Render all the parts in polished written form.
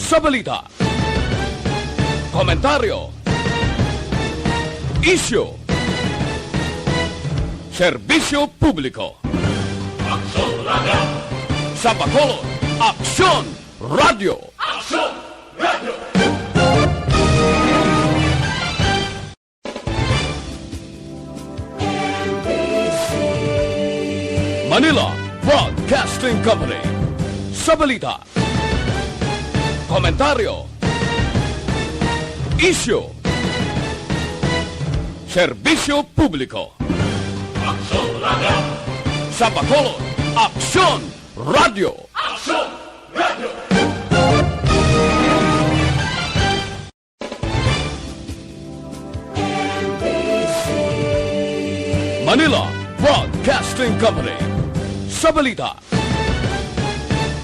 sa balita, komentaryo, isyu, serbisyo publiko. Aksyon Radio! Sa Bacolod, Aksyon Radio! Aksyon Radio! Manila Broadcasting Company. Sa balita, komentaryo, isyu, serbisyo publiko. Aksyon Radio! Sa Bacolod, Aksyon Radio! Aksyon Radio! Manila Broadcasting Company. Sa balita,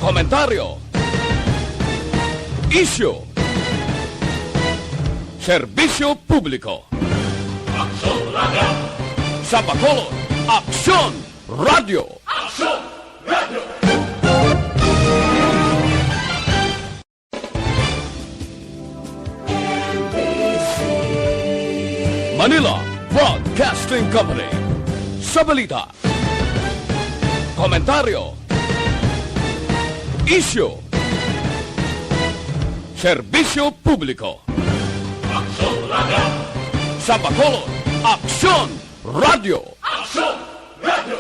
komentaryo, isyu, serbisyo publiko. Aksyon Radio! Sa Bacolod, Aksyon Radio! Aksyon Radio! Manila Broadcasting Company. Sa balita, komentaryo, isyu, serbisyo publiko. Aksyon Radio! Sa Bacolod, Aksyon Radio! Aksyon Radio!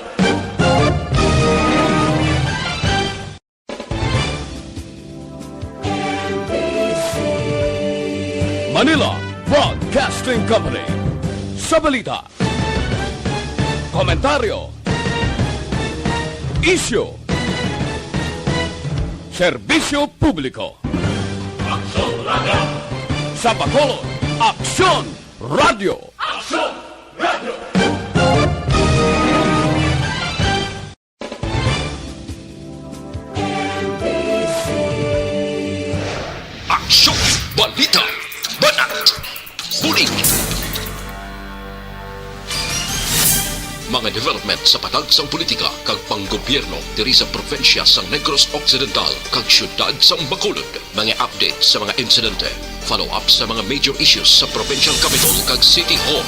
Manila Broadcasting Company. Sa balita, komentaryo, isyu, serbisyo publiko. Aksyon Radio! Sa Bacolod, Aksyon Radio! Aksyon Radio! Aksyon! Balita! Banat! Huling! Mga development sa patagsang politika kag panggobyerno diri sa probinsya sa Negros Occidental kag syudad sa Bacolod. Mga update sa mga insidente, follow-up sa mga major issues sa provincial capital kag City Hall.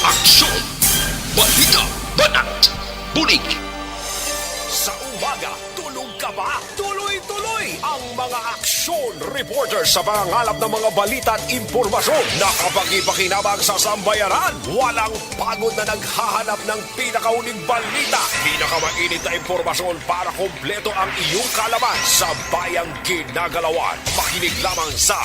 Aksyon! Balita! Banat! Bulig! Sa umaga, tulog ka ba? Tuloy-tuloy ang mga aksyon reporter sa pangangalap ng mga balita at impormasyon na kapag-ipakinabang sa sambayaran. Walang pagod na naghahanap ng pinakauling balita. Pinakamainit na impormasyon para kompleto ang iyong kalaman sa bayang ginagalawan. Makinig lamang sa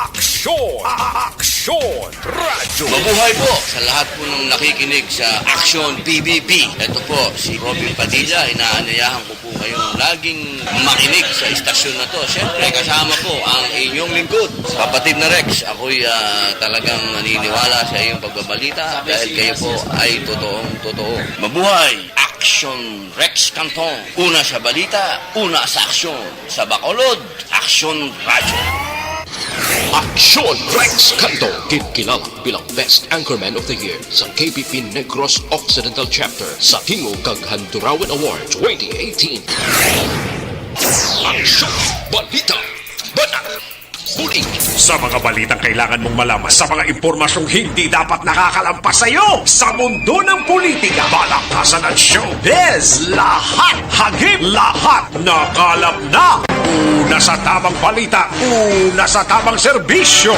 Aksyon! Aksyon Radio! Mabuhay po sa lahat po ng nakikinig sa Action PBB. Ito po si Robin Padilla. Inaanayahan ko po kayong laging makinig sa istasyon na to. Siyempre kasama po ang inyong lingkod, kapatid na Rex. Ako'y talagang naniniwala sa iyong pagbabalita dahil kayo po ay totoong-totoo. Mabuhay! Action Rex Canton. Una sa balita, una sa aksyon. Sa Bacolod, Action Radio. Aksyon Rex Canto, kilala bilang Best Anchorman of the Year sa KBP Negros Occidental Chapter sa Tingog kag Handurawan Award 2018. Aksyon Balita Banat Huling! Sa mga balitang kailangan mong malaman, sa mga impormasyong hindi dapat nakakalampas sa iyo, sa mundo ng politika, balakasan at showbiz, lahat hagip, lahat nakalap na. Una sa tamang balita, una sa tamang serbisyo.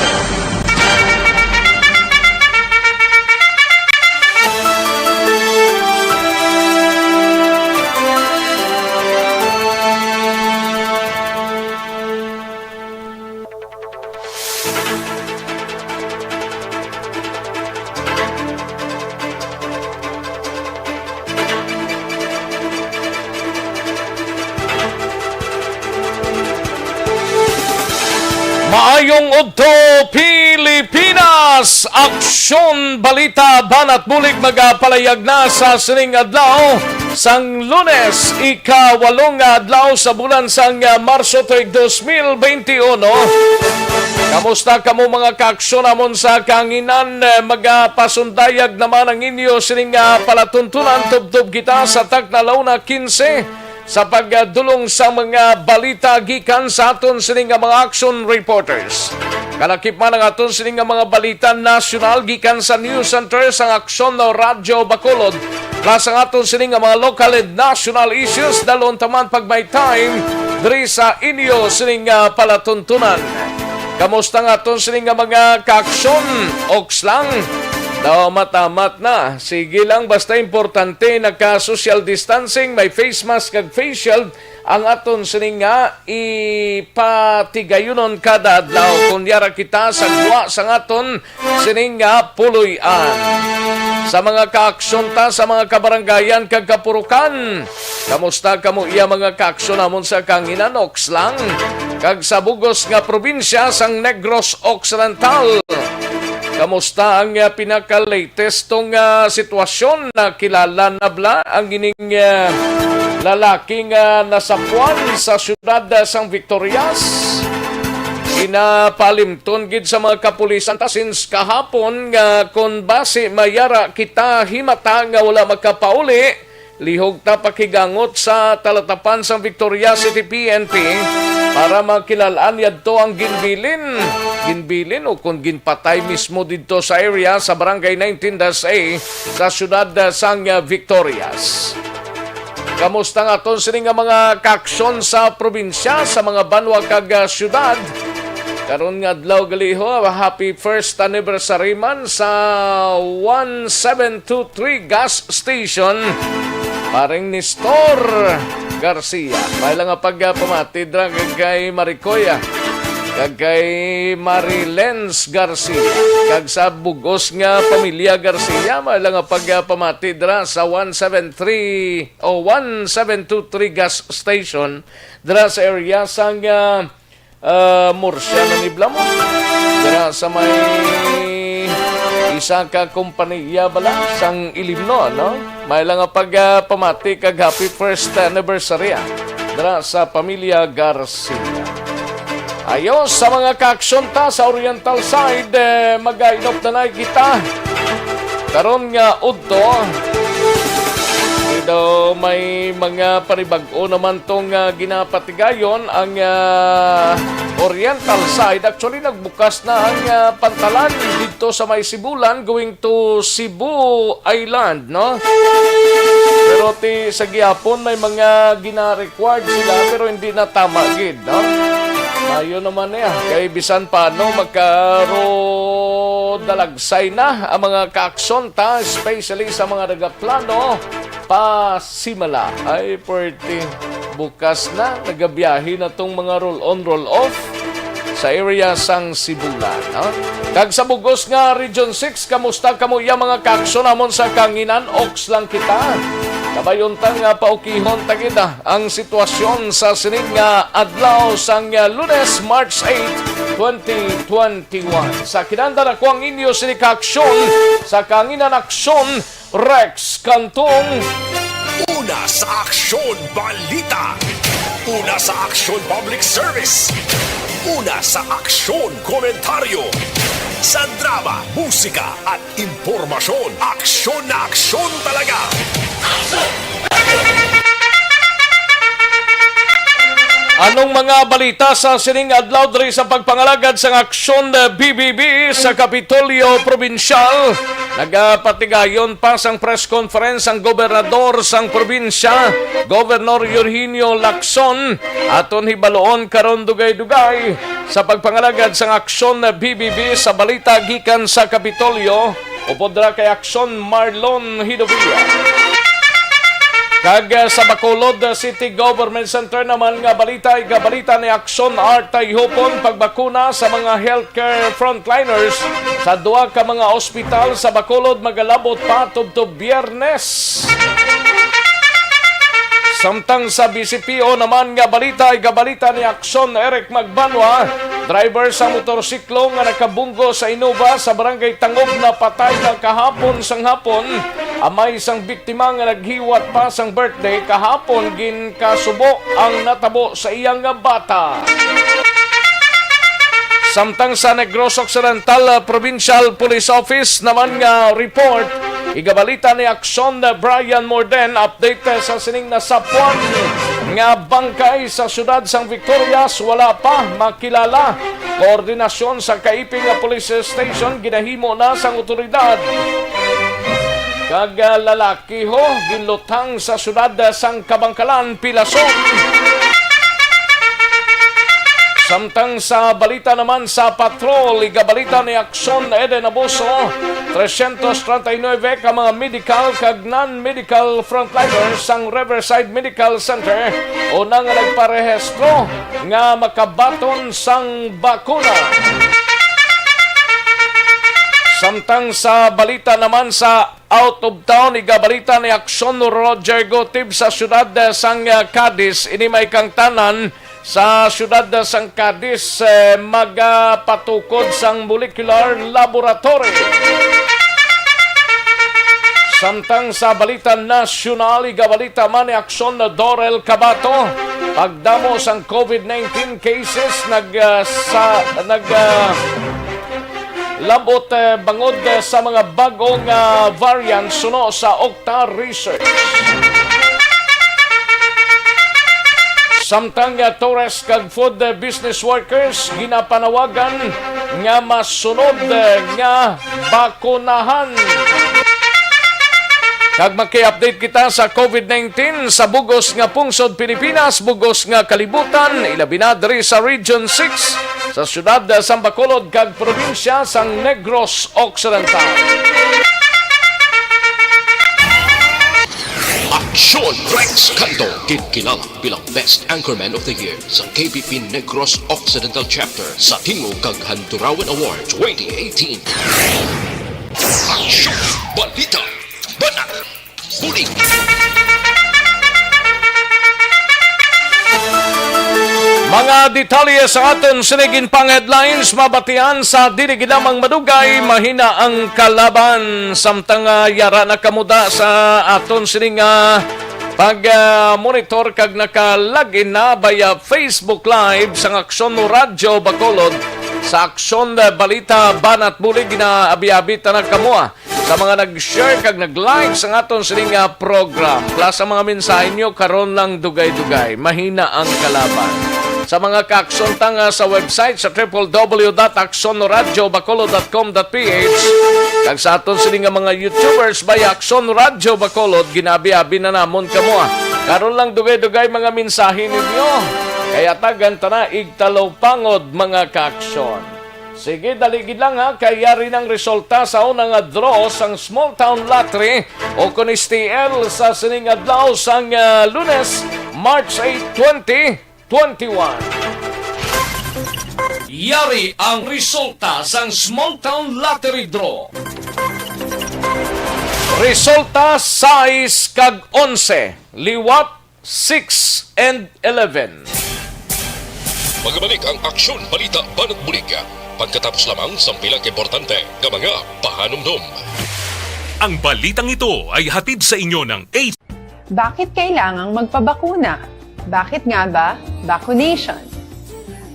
Maayong Udto, Pilipinas! Aksyon, balita, banat bulig magapalayag na sa sining adlaw sang Lunes, ika-8 adlaw sa bulan sang Marso tuig 2021. Kamusta kamo mga kaaksyon namon sa kanginan? Magapasundayag naman ang inyo sining palatuntunan tubtub kita sa Tacna Launa 15 sa pagdulong sa mga balita gikan sa aton sining nga mga action reporters. Kalakip man ang aton sining nga mga balita nasyonal gikan sa News Center sa Aksyon Radio Bacolod. Plus ang aton sining nga mga local and national issues dalon taman pag may time diri sa inyo sining nga palatuntunan. Kamusta nga aton sining nga mga kaaksyon? Oks lang. Daw matamat na. Sige lang, basta importante nagka-social distancing, may face mask kag face shield ang aton sining nga ipatigayunon kada adlaw. Kunyara kita sa guwa sa aton sining nga puloy-an. Sa mga kaaksyon ta, sa mga kabarangayan kag kapurukan. Kamusta kamo iya mga kaaksyon namon sa Kanginan, Oks lang? Kag sa bugos nga probinsya sang Negros Occidental. Kamusta ang pinaka-latest tong sitwasyon na kilala na bla ang gining lalaking nasapuan sa syudad sang Victorias? Inapalimton gid sa mga kapulisan ta since kahapon nga kung base mayara kita himata nga wala makapauli, lihog ta pakigangot sa talatapan sang Victorias City PNP para makilalaan yadto ang ginbilin o kung ginpatay mismo dito sa area sa Barangay 19-A sa syudad sang Victorias. Kamusta nga aton sining nga mga kaaksyon sa probinsya, sa mga banwa kag syudad? Karon nga adlaw galiho, happy first anniversary man sa 1723 gas station. Paring Nestor Garcia. May lang nga pagpamatid ra kay Maricoya, kag kay Marilens Garcia, kag sa bugos nga pamilya Garcia. May lang nga pagpamatid ra sa 1723 gas station dira sa area sang Murcia na Niblamo. Dira sa may isa ka kompanya bala sang Ilimno, no? May lang nga pagpamati kag happy first anniversary dira sa pamilya Garcia. Ayos sa mga kaaksyon ta sa Oriental side, mag-ainop na kita. Karon nga udto, daw may mga panibag-o naman tong ginapatigayon ang Oriental side. Actually, nagbukas na ang pantalan dito sa may Sibulan going to Cebu Island, no? Pero sa gihapon may mga gina-required sila pero hindi na tama gid, no? Mayo naman kay bisan paano magkaro dalagsay na ang mga kaaksyon ta, especially sa mga nagaplano pasimala. Ay, perti bukas na nagabiyahe na tong mga roll-on, roll-off sa area sang Sibulan, no? Kag sa bugos nga Region 6, kamusta kamo iya mga kaaksyon namon sa Kanginan? Oks lang kita. Kabayon tang paukihon tagida ang sitwasyon sa sining nga adlaw sang Lunes, March 8, 2021. Sa kinanda na ko ang inyo sining kaaksyon sa Kanginan Aksyon, Rex Cantong. Una sa Aksyon Balita. Una sa Aksyon Public Service. Una sa Aksyon Komentaryo. Sa drama, musika at impormasyon, aksyon na aksyon talaga. Anong mga balita sa sining adlaw diri sa pagpangalagad sa aksyon BBB sa Kapitolyo Probinsyal? Nagapatigayon pa sang press conference ang gobernador sang probinsya, Governor Eugenio Lacson, aton hibaloon karon dugay-dugay sa pagpangalagad sang aksyon BBB sa balita gikan sa Kapitolyo. Upod ra kay aksyon Marlon Hidovilla. Kag sa Bacolod City Government Center naman nga balita ni Aksyon Artay Hopon pagbakuna sa mga healthcare frontliners sa duwa ka mga ospital sa Bacolod magalabot pa tubtob Biyernes. Samtang sa BCPO naman nga balita ni Aksyon Eric Magbanwa, driver sa motorsiklo nga nakabunggo sa Innova sa barangay Tangob na patay na kahapon sang hapon. Amay isang biktima nga naghiwat pa sang birthday kahapon ginkasubo ang natabo sa iyang bata. Samtang sa Negros Occidental Provincial Police Office naman nga report Igabalita ni Aksyon Brian Morden, update sa sining na sapuan nga bangkay sa syudad sang Victorias wala pa makilala. Koordinasyon sa kaiping nga police station ginahimo na sang otoridad. Kag lalaki ho ginlutang sa syudad sang Kabangkalan, Pilason. Samtang sa balita naman sa patrol, igabalita ni Aksyon Eden Abuso, 339 ka mga medical kag non-medical frontliners sang Riverside Medical Center o nang nagparehestro nga makabaton sang bakuna. Samtang sa balita naman sa out of town, igabalita ni Aksyon Roger Gotib sa syudad sang Cadiz, ini may kang tanan sa syudad sang Cadiz magapatukod sang molecular laboratory. Samtang sa balita nasyonal, igabalita man ni Aksyon Dorel Cabato, pagdamo sang COVID-19 cases labot bangod sa mga bagong variant suno sa Okta Research. Samtang tourist kag food business workers ginapanawagan nga masunod nga bakunahan. Kag maki-update kita sa COVID-19 sa bugos nga pungsod Pilipinas, bugos nga kalibutan, ilabi na diri sa Region 6 sa syudad sang Bacolod kag probinsya sang Negros Occidental. Aksyon Rex Canto, kinilala bilang Best Anchorman of the Year sa KBP Negros Occidental Chapter sa Tingog kag Handurawan Award 2018. Aksyon Balita Banat Bulig. Mga detalye sa aton sinigin pang headlines, mabatian sa diniginamang madugay, mahina ang kalaban. Samtang yara na kamuda sa aton sining pag-monitor kag nakalagin na via Facebook Live sa Aksyon Radyo Bacolod sa Aksyon Balita Banat Bulig na abi-abi tanag kamua. Sa mga nag-share kag nag-like sa aton sining program. Plus sa mga mensahe nyo karon lang dugay-dugay, mahina ang kalaban. Sa mga kaaksyon tanga sa website sa www.aksonradiobacolod.com.ph kag sa aton sining mga YouTubers by Aksyon Radio Bacolod, ginabi-abi na namon kamo. Karon lang dugay-dugay mga mensahe ninyo. Kaya tagan na igtalaw pangod mga kaaksyon. Sige, daligid lang kaya rin ang resulta sa unang draw sang Small Town Lottery o Kunistiel sa sining adlaw sang Lunes, March 8, 2021. Yari ang resulta sang Small Town Lottery Draw. Resulta 6 kag 11, liwat 6 and 11. Magbalik ang Aksyon Balita Banat Bulig. Pagkatapos lamang sa pilang importante ng mga pahanumdum. Ang balitang ito ay hatid sa inyo ng Bakit kailangang magpabakuna? Bakit nga ba vaccination?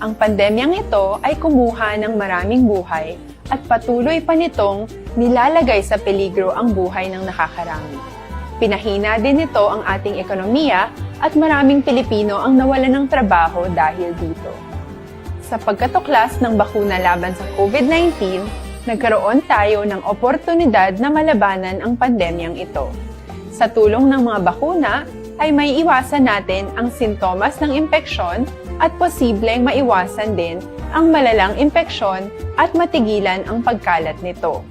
Ang pandemyang ito ay kumuha ng maraming buhay at patuloy pa nitong nilalagay sa peligro ang buhay ng nakakarami. Pinahina din nito ang ating ekonomiya at maraming Pilipino ang nawalan ng trabaho dahil dito. Sa pagkatuklas ng bakuna laban sa COVID-19, nagkaroon tayo ng oportunidad na malabanan ang pandemyang ito. Sa tulong ng mga bakuna, ay may iwasan natin ang sintomas ng impeksyon at posibleng maiwasan din ang malalang impeksyon at matigilan ang pagkalat nito.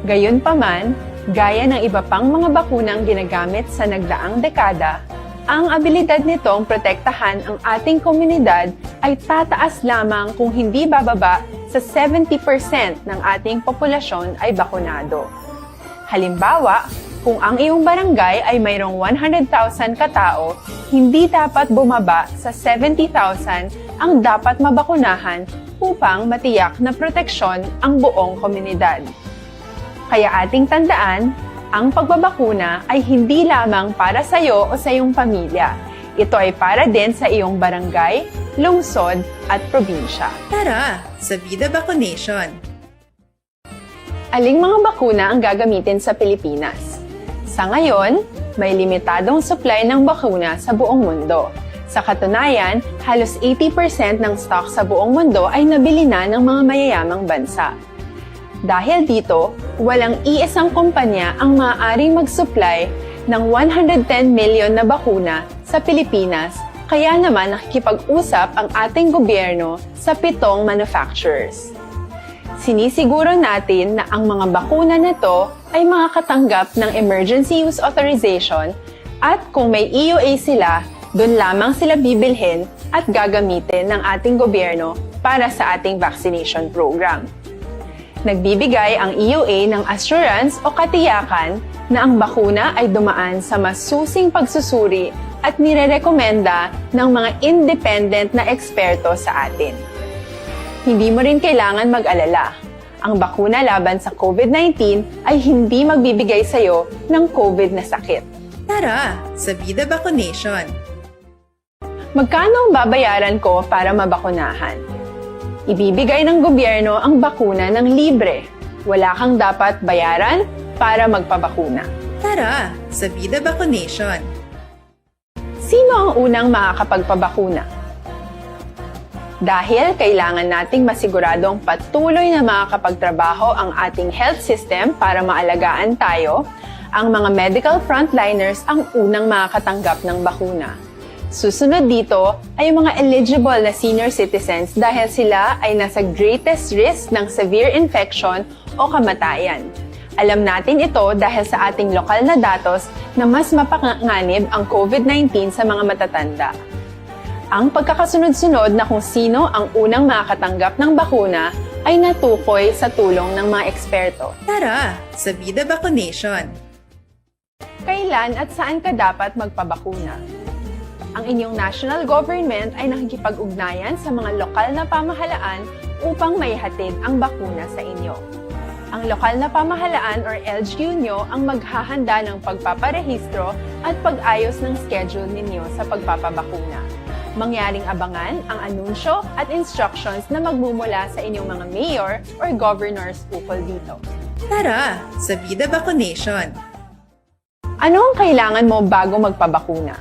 Gayunpaman, gaya ng iba pang mga bakunang ginagamit sa nagdaang dekada, ang abilidad nitong protektahan ang ating komunidad ay tataas lamang kung hindi bababa sa 70% ng ating populasyon ay bakunado. Halimbawa, kung ang iyong barangay ay mayroong 100,000 katao, hindi dapat bumaba sa 70,000 ang dapat mabakunahan upang matiyak na proteksyon ang buong komunidad. Kaya ating tandaan, ang pagbabakuna ay hindi lamang para sa iyo o sa iyong pamilya. Ito ay para din sa iyong barangay, lungsod at probinsya. Tara sa Vida Vaccination! Aling mga bakuna ang gagamitin sa Pilipinas? Sa ngayon, may limitadong supply ng bakuna sa buong mundo. Sa katunayan, halos 80% ng stock sa buong mundo ay nabili na ng mga mayayamang bansa. Dahil dito, walang iisang kumpanya ang maaaring mag-supply ng 110 million na bakuna sa Pilipinas, kaya naman nakikipag-usap ang ating gobyerno sa 7 manufacturers. Sinisiguro natin na ang mga bakuna na to ay makakatanggap ng Emergency Use Authorization at kung may EUA sila, doon lamang sila bibilhin at gagamitin ng ating gobyerno para sa ating vaccination program. Nagbibigay ang EUA ng assurance o katiyakan na ang bakuna ay dumaan sa masusing pagsusuri at nirerekomenda ng mga independent na eksperto sa atin. Hindi mo rin kailangan mag-alala. Ang bakuna laban sa COVID-19 ay hindi magbibigay sa'yo ng COVID na sakit. Tara, sa Vida Vaccination! Magkano ang babayaran ko para mabakunahan? Ibibigay ng gobyerno ang bakuna ng libre. Wala kang dapat bayaran para magpabakuna. Tara, sa Vida Vaccination! Sino ang unang makakapagpabakuna? Dahil kailangan nating masiguradong patuloy na makakapagtrabaho ang ating health system para maalagaan tayo, ang mga medical frontliners ang unang makakatanggap ng bakuna. Susunod dito ay mga eligible na senior citizens dahil sila ay nasa greatest risk ng severe infection o kamatayan. Alam natin ito dahil sa ating lokal na datos na mas mapanganib ang COVID-19 sa mga matatanda. Ang pagkakasunod-sunod na kung sino ang unang makakatanggap ng bakuna ay natukoy sa tulong ng mga eksperto. Tara, sa Vida Vaccination! Kailan at saan ka dapat magpabakuna? Ang inyong national government ay nakikipag-ugnayan sa mga lokal na pamahalaan upang maihatid ang bakuna sa inyo. Ang lokal na pamahalaan or LGU nyo ang maghahanda ng pagpaparehistro at pag-ayos ng schedule ninyo sa pagpapabakuna. Mangyaring abangan ang anunsyo at instructions na magmumula sa inyong mga mayor or governors ukol dito. Tara, sa Vida Vaccination! Ano ang kailangan mo bago magpabakuna?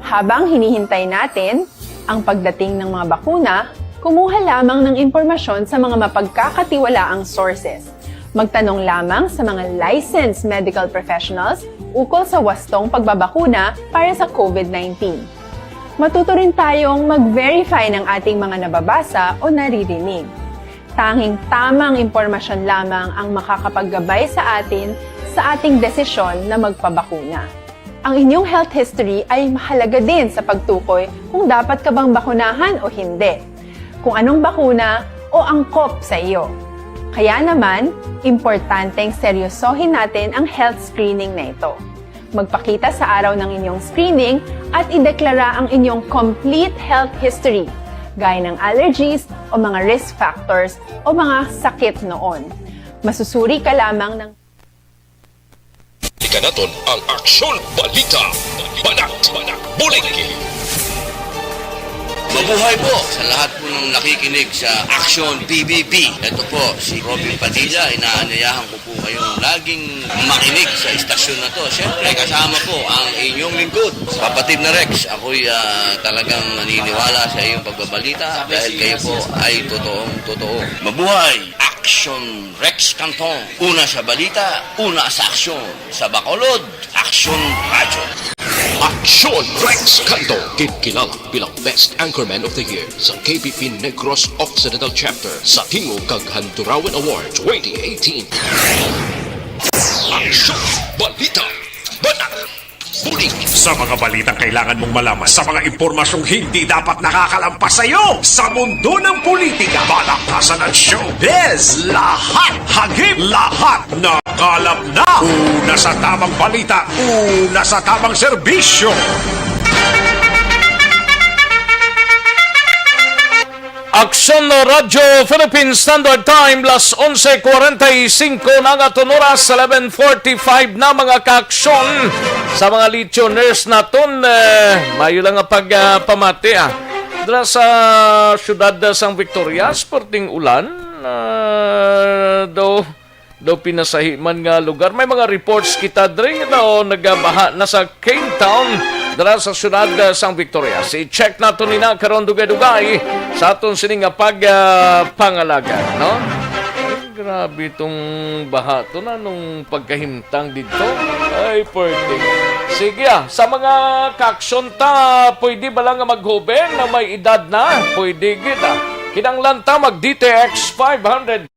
Habang hinihintay natin ang pagdating ng mga bakuna, kumuha lamang ng impormasyon sa mga mapagkakatiwalaang sources. Magtanong lamang sa mga licensed medical professionals ukol sa wastong pagbabakuna para sa COVID-19. Matuto rin tayong mag-verify ng ating mga nababasa o naririnig. Tanging tamang impormasyon lamang ang makakapaggabay sa atin sa ating desisyon na magpabakuna. Ang inyong health history ay mahalaga din sa pagtukoy kung dapat ka bang bakunahan o hindi, kung anong bakuna o angkop sa iyo. Kaya naman, importanteng seryosohin natin ang health screening na ito. Magpakita sa araw ng inyong screening at ideklara ang inyong complete health history, gaya ng allergies o mga risk factors o mga sakit noon. Masusuri ka lamang ng Ika naton ang Aksyon Balita. Banat, bulig. Mabuhay po sa lahat po ng nakikinig sa Action PBB. Ito po si Robin Padilla. Inaanyayahan ko po kayong laging makinig sa istasyon na to. Siyempre kasama po ang inyong lingkod. Kapatid na Rex, ako'y talagang naniniwala sa iyong pagbabalita dahil kayo po ay totoong-totoo. Mabuhay! Action Rex Canton. Una sa balita, una sa aksyon. Sa Bacolod, Action Radio. Aksyon Rex Canto, kilala bilang Best Anchorman of the Year sa KBP Negros Occidental Chapter sa Tingog kag Handurawan Award 2018. Aksyon Balita. Banat. Bulig. Sa mga balitang kailangan mong malaman, sa mga impormasyong hindi dapat nakakalampas sa iyo, sa mundo ng politika, balakasan at showbiz, lahat, hagip, lahat nakalap na. Una sa tamang balita, una sa tamang serbisyo. Aksyon Radio Philippine Standard Time, las 11:45 na nga oras, 11:45 na mga kaaksyon sa mga listeners naton. Mayo lang nga pagpamati dra sa syudad sang Victoria, sporting ulan. Do do pinasahiman nga lugar. May mga reports kita diri daw nagabaha na sa Cape Town dala sa syudad sang Victoria. Si check nato nina karon dugay-dugay sa aton sini nga pangalaga, no? Ay, grabe itong baha to na nung pagkahimtang dito. Ay, pwede. Sige sa mga kaksyon ta, pwede ba lang nga maghuben na may edad na? Pwede kita. Kinanglan ta mag DTX 500.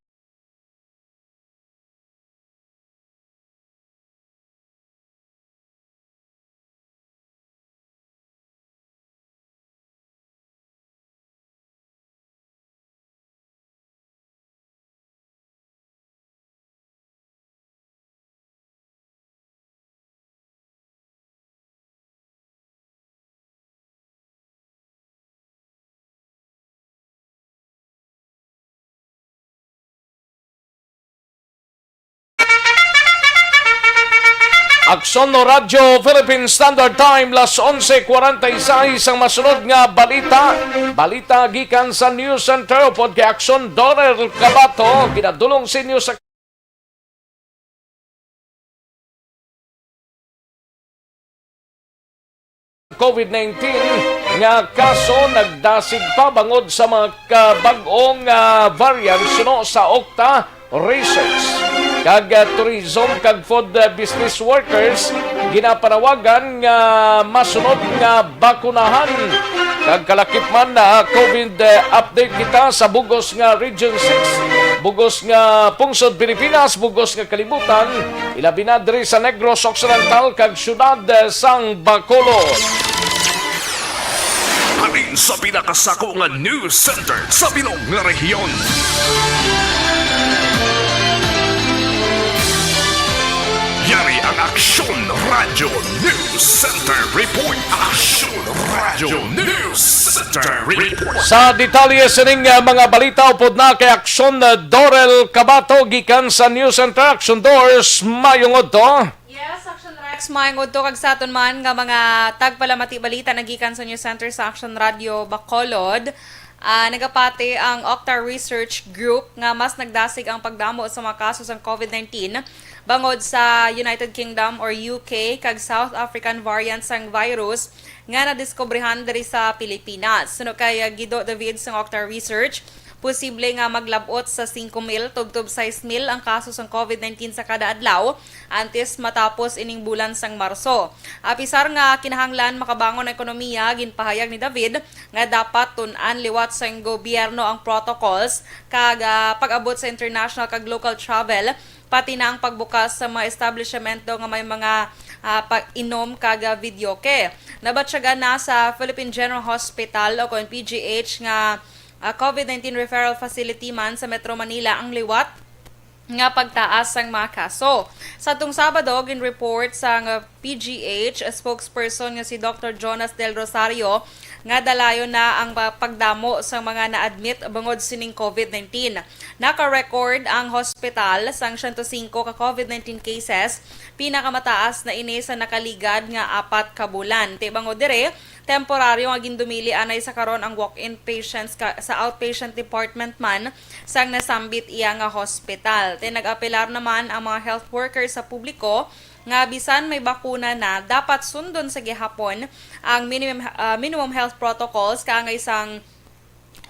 Aksyon no Radyo Philippine Standard Time las 11:46 ang masunod nga balita. Balita gikan sa News Center pod kay Aksyon Dorel Cabato ginadulong si News sa COVID-19 nga kaso nagdasig pa bangod sa mga bag-ong variant suno sa Okta Research. Kag tourism kag food business workers ginapanawagan nga masunod nga bakunahan. Kag kalakip man na COVID update kita sa bugos nga Region 6, bugos nga Pungsod Pilipinas, bugos nga kalibutan, ilabi na diri sa Negros Occidental kag syudad sang Bacolod. Halin sa pinakasako nga news center sa bilog nga rehiyon. Yari ang Aksyon Radio News Center Report. Aksyon Radio News Center Report. Sa detalye sining mga balita upod na kay Aksyon Dorel Cabato gikan sa News Center. Aksyon Doors mayungod to. Yes, Action Rex, maingod to kag sa aton man nga mga tagpalamati balita nagikan sa News Center sa Action Radio Bacolod. Nagapati ang Okta Research Group nga mas nagdasig ang pagdamo sa mga kaso sa COVID-19 bangod sa United Kingdom or UK kag South African variant sang virus nga nadiskobrehan diri sa Pilipinas. Suno kay Guido David sang Okta Research, posible nga maglabot sa 5,000 tugtob 6,000 ang kaso sang COVID-19 sa kada adlaw antes matapos ining bulan sang Marso. Apisar nga kinahanglan makabangon ang ekonomiya, ginpahayag ni David nga dapat tun-an liwat sa gobyerno ang protocols kag pag-abot sa international kag local travel pati na ang pagbukas sa mga establishmento nga may mga pag-inom kag videoke. Nabatyagan na sa Philippine General Hospital o PGH nga COVID-19 referral facility man sa Metro Manila ang liwat nga pagtaas sang mga kaso. Sa tung Sabado, gin-report sa PGH spokesperson nga si Dr. Jonas Del Rosario nga dalayon na ang pagdamo sa mga na-admit bangod sining COVID-19. Naka-record ang hospital sang 105 ka COVID-19 cases, pinakamataas na ini sa nakaligad nga 4 ka bulan. Tibangod dire, temporaryo nga gindumili anay sa karon ang walk-in patients sa outpatient department man sang nasambit iya nga hospital. Nag-apelar naman ang mga health workers sa publiko nga bisan may bakuna na dapat sundon sa gihapon ang minimum health protocols kaangay sang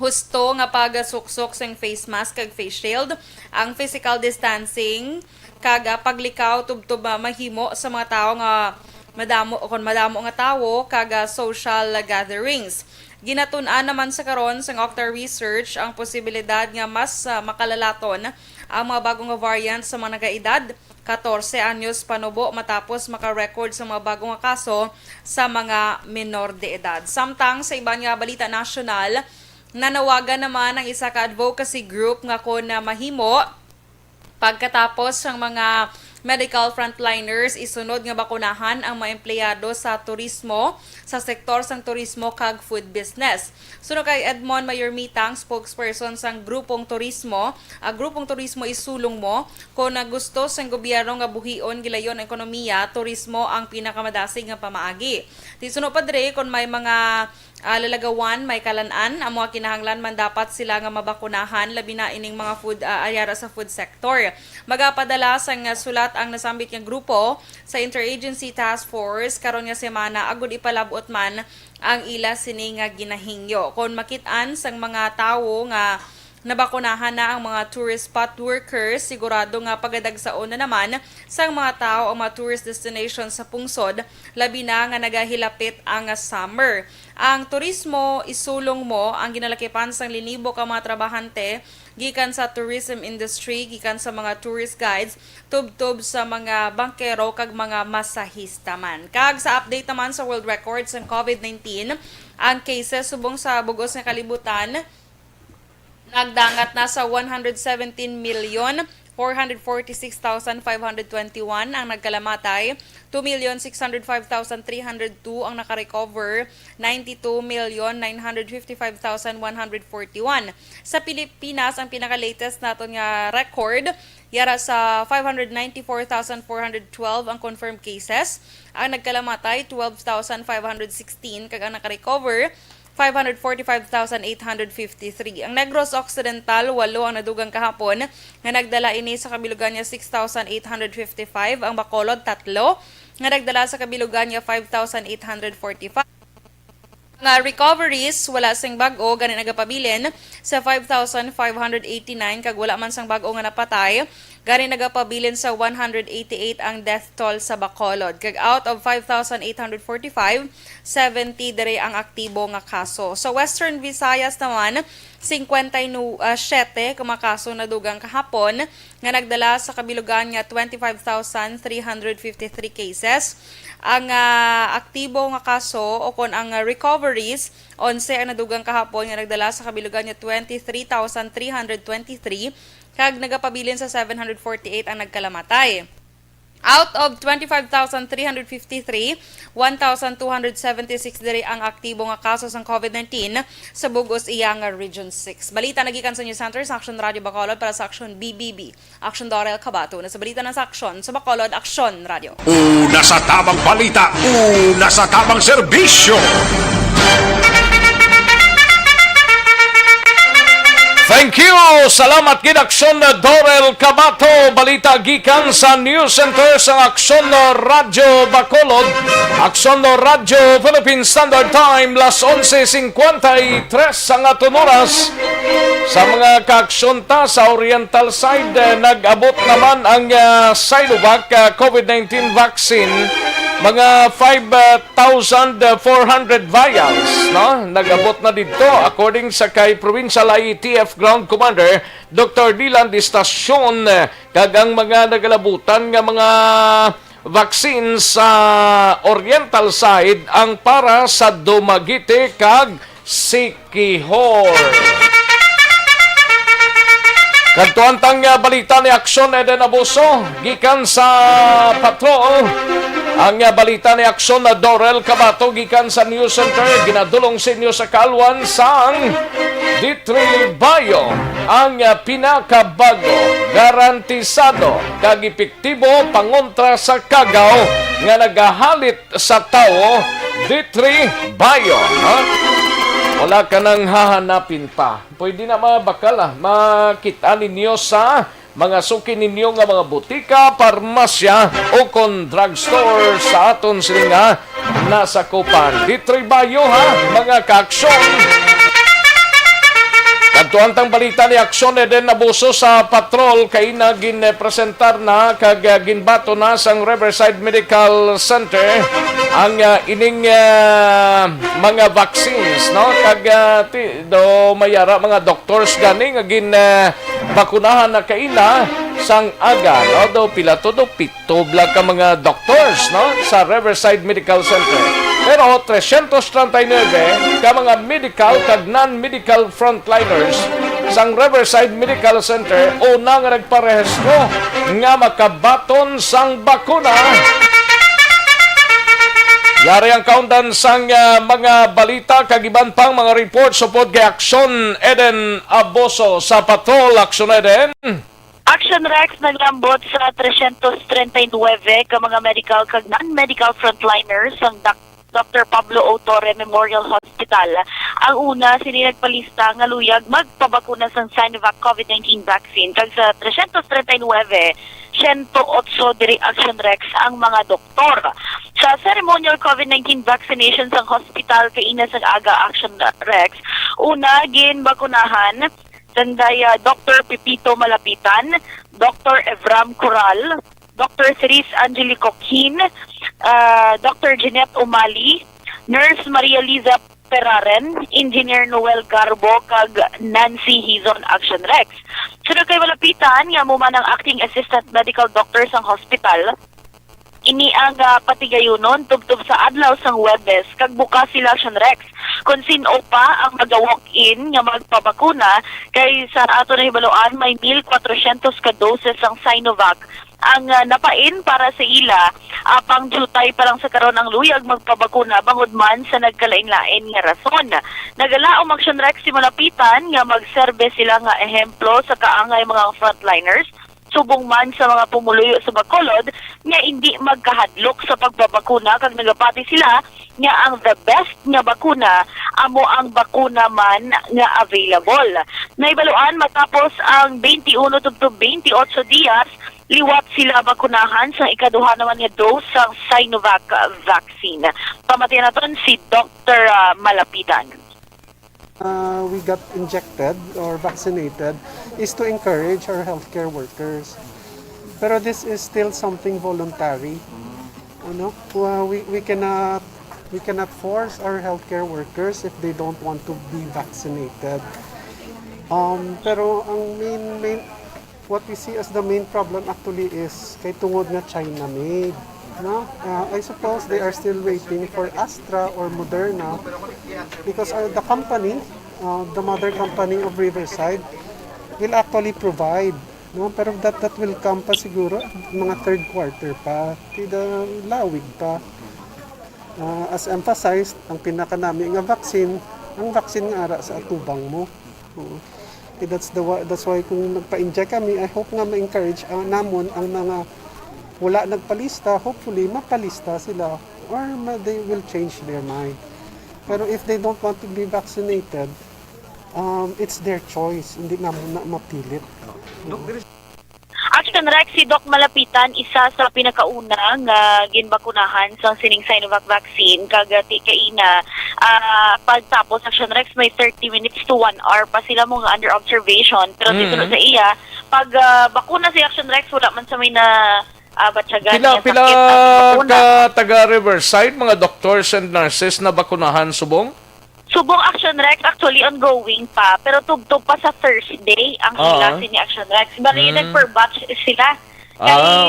husto nga pagasuksok sang face mask kag face shield, ang physical distancing kag paglikaw tubtob mahimo sa mga tawo nga madamo nga tawo kag social gatherings. Ginatun-an naman sa karon sa Okta Research ang posibilidad nga mas makalalaton ang mga bagong variant sa mga nagaedad 14 anyos panubo matapos maka-record sa mga bagong kaso sa mga minor de edad. Samtang sa ibang nga balita nasyonal, nanawagan naman ang isa ka advocacy group nga kon na mahimo pagkatapos ng mga medical frontliners isunod nga bakunahan ang mga empleyado sa turismo, sa sektor sang turismo kag food business. Suno kay Edmond Mayormitang, spokesperson sang grupong turismo, grupong turismo isulong mo kung gusto sang gobyerno nga buhion gilayon ang ekonomiya, turismo ang pinakamadasig nga pamaagi. Di suno pa dire kung may mga lalagawan may kalan-an ang mga kinahanglan man dapat sila nga mabakunahan labi na ining mga food ayara sa food sector. Magapadala sang sulat ang nasambit nga grupo sa Interagency Task Force karon nga semana agud ipalabot man ang ila sini nga ginahingyo. Kon makit-an sang mga tawo nga nabakunahan na ang mga tourist spot workers, sigurado nga pagadagsaon na naman sang mga tao ang mga tourist destinations sa pungsod, labi na nga nagahilapit ang summer. Ang turismo, isulong mo ang ginalakipan sang linibo ka mga trabahante, gikan sa tourism industry, gikan sa mga tourist guides, tub-tub sa mga bankero kag mga masahista man. Kag sa update naman sa world records ng COVID-19, ang cases subong sa bugos nga kalibutan nagdangat na sa 117,446,521 ang nagkalamatay, 2,605,302 ang nakarecover, 92,955,141. Sa Pilipinas, ang pinaka-latest naton nga record, yara sa 594,412 ang confirmed cases, ang nagkalamatay, 12,516 kag ang nakarecover, 545,853. Ang Negros Occidental, 8 ang nadugang kahapon, nga nagdala ini sa kabilugan niya 6,855. Ang Bacolod, 3, nga nagdala sa kabilugan niya 5,845. Nga recoveries, wala sing bag-o, ganit nagapabilin sa 5,589, kag wala man sang bag-o nga napatay. Gani nagapabilin sa 188 ang death toll sa Bacolod. Kag out of 5,845, 70 dire ang aktibo nga kaso. Sa Western Visayas naman, 57 kumakaso na dugang kahapon nga nagdala sa kabilugan nga 25,353 cases. Ang aktibo nga kaso o kon ang recoveries 11 ang nadugang kahapon nga nagdala sa kabilugan nga 23,323 kag nagapabilin sa 748 ang nagkalamatay. Out of 25,353, 1,276 diri ang aktibo nga kaso sa COVID-19 sa bugos iyang Region 6. Balita nagikan sa News Center sa Action Radio Bacolod para sa Action BBB. Action Dorel Cabato na sa balita ng Action sa Bacolod Action Radio. Una sa tamang balita, una sa tamang serbisyo. Thank you! Salamat gid Aksyon Dorel Cabato. Balita gikan sa News Center sa Aksyon Radio Bacolod. Aksyon Radio Philippine Standard Time, las 11:53 ang aton oras. Sa mga kaaksyon ta sa Oriental side, nag-abot naman ang Sinovac COVID-19 vaccine. Mga 5,400 vials, no? Nag-abot na dito according sa kay Provincial IETF Ground Commander Dr. Dylan Distacion, kag ang mga nagalabutan nga mga vaccine sa Oriental side ang para sa Dumaguete kag Siquijor. Kantuantang balita ni Aksyon Eden Abuso gikan sa patrol. Ang balita ni Aksyon na Dorel Cabato gikan sa News Center, ginadulong sa inyo sa kalwan sang D3 Bio. Ang pinakabago, garantisado, kag epektibo pangontra sa kagaw nga nagahalit sa tao, D3 Bio. Wala ka nang hahanapin pa. Pwede na mabakala, makita ninyo sa mga suki ninyo nga mga butika, parmasya o kon drugstore sa aton silinga nasa Kupan. D3 Bio mga kaaksyon. Kantuantang balita ni Aksyon Eden Abuso sa patrol kay na ginpresentar na kag ginbato na sang Riverside Medical Center ang ining mga vaccines, no? Kag do mayara mga doctors gani nga bakunahan na kaina sang aga, no? Do pila todo pito blag ka mga doctors, no? Sa Riverside Medical Center. Pero 339 ka mga medical kag non-medical frontliners sang Riverside Medical Center una nga nagparehistro nga makabaton sang bakuna. Yari ang countdown sang mga balita kagiban pang mga report support kay Aksyon Eden Aboso sa Patrol. Aksyon Eden. Action Rex naglambot sa 339 ka mga medical kag non-medical frontliners ang Dr. Pablo O. Torre Memorial Hospital. Ang una, sininagpalista nga luyag magpabakuna sa Sinovac COVID-19 vaccine. Kag sa 339, 108 diri Action Rex ang mga doktor. Sa ceremonial COVID-19 vaccination sa hospital kay ina sa aga Action Rex, una ginbakunahan sandaya Dr. Pipito Malapitan, Dr. Evram Coral, Dr. Cerise Angelico Kin, Dr. Jeanette Umali, Nurse Maria Liza Peraren, Engineer Noel Garbo, kag Nancy Hizon Action Rex. Sunod kay Malapitan, nga mo man ang acting assistant medical doctor sa hospital, ini ang patigayunon tubtub sa adlaw sang Webes kag bukas sila Action Rex kung sino pa ang mag-walk-in nga magpabakuna kay sa ato na hibaluan may 1,400 ka doses ang Sinovac ang napain para sa ila pang jutay pa lang sa karon ang luyag magpabakuna bangod man sa nagkalain-lain nga rason. Nagalaom Action Rex si Malapitan nga magserbe sila nga ehemplo sa kaangay mga frontliners subong man sa mga pumuluyo sa Bacolod nga hindi magkahadlok sa pagbabakuna kag nagapati sila nga ang the best nga bakuna amo ang bakuna man nga available. Naibaluan matapos ang 21 to 28 días liwat sila bakunahan sa ikaduha naman nga dose sa Sinovac vaccine. Pamatian naton si Dr. Malapitan. We got injected or vaccinated is to encourage our healthcare workers. Pero this is still something voluntary. We cannot force our healthcare workers if they don't want to be vaccinated. Pero ang main what we see as the main problem actually is kay tungod nga China made. No? I suppose they are still waiting for Astra or Moderna because the company, the mother company of Riverside, will actually provide. No? Pero that will come pa siguro mga third quarter pa, tida lawig pa. As emphasized, ang pinaka namin nga vaccine, ang vaccine nga ara sa atubang mo. That's why kung nagpa-inject kami, I hope nga ma-encourage namon ang mga wala nagpalista, hopefully mapalista sila or they will change their mind. Pero if they don't want to be vaccinated, it's their choice. Hindi na muna mapilit. Action Rex, si Doc Malapitan, isa sa pinakauna nga ginbakunahan sa sining Sinovac vaccine. Kagati kaina, pagtapos Action Rex, may 30 minutes to 1 hour pa sila mo nga under observation. Pero dito sa iya, pag bakuna si Action Rex, wala man sa may na Pila ka taga Riverside, mga doctors and nurses na bakunahan subong? Subong Action Rex actually ongoing pa, pero tugtog pa sa Thursday ang ila ni Action Rex. Bali per batch sila.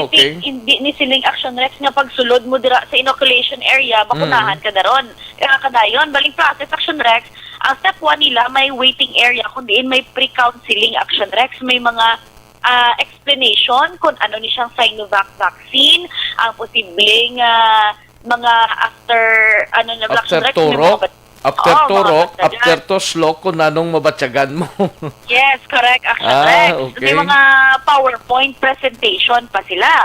Okay. Hindi ni siling Action Rex nga pagsulod mo dira sa inoculation area, bakunahan ka daron. Kadayon, baling process Action Rex, ang step 1 nila may waiting area kundi may pre-counseling Action Rex, may mga explanation kung ano ni siyang Sinovac vaccine, ang posibleng mga after After turok, after toslok kung anong mabatyagan mo. Yes, correct, Action Rex. Okay. May mga PowerPoint presentation pa sila.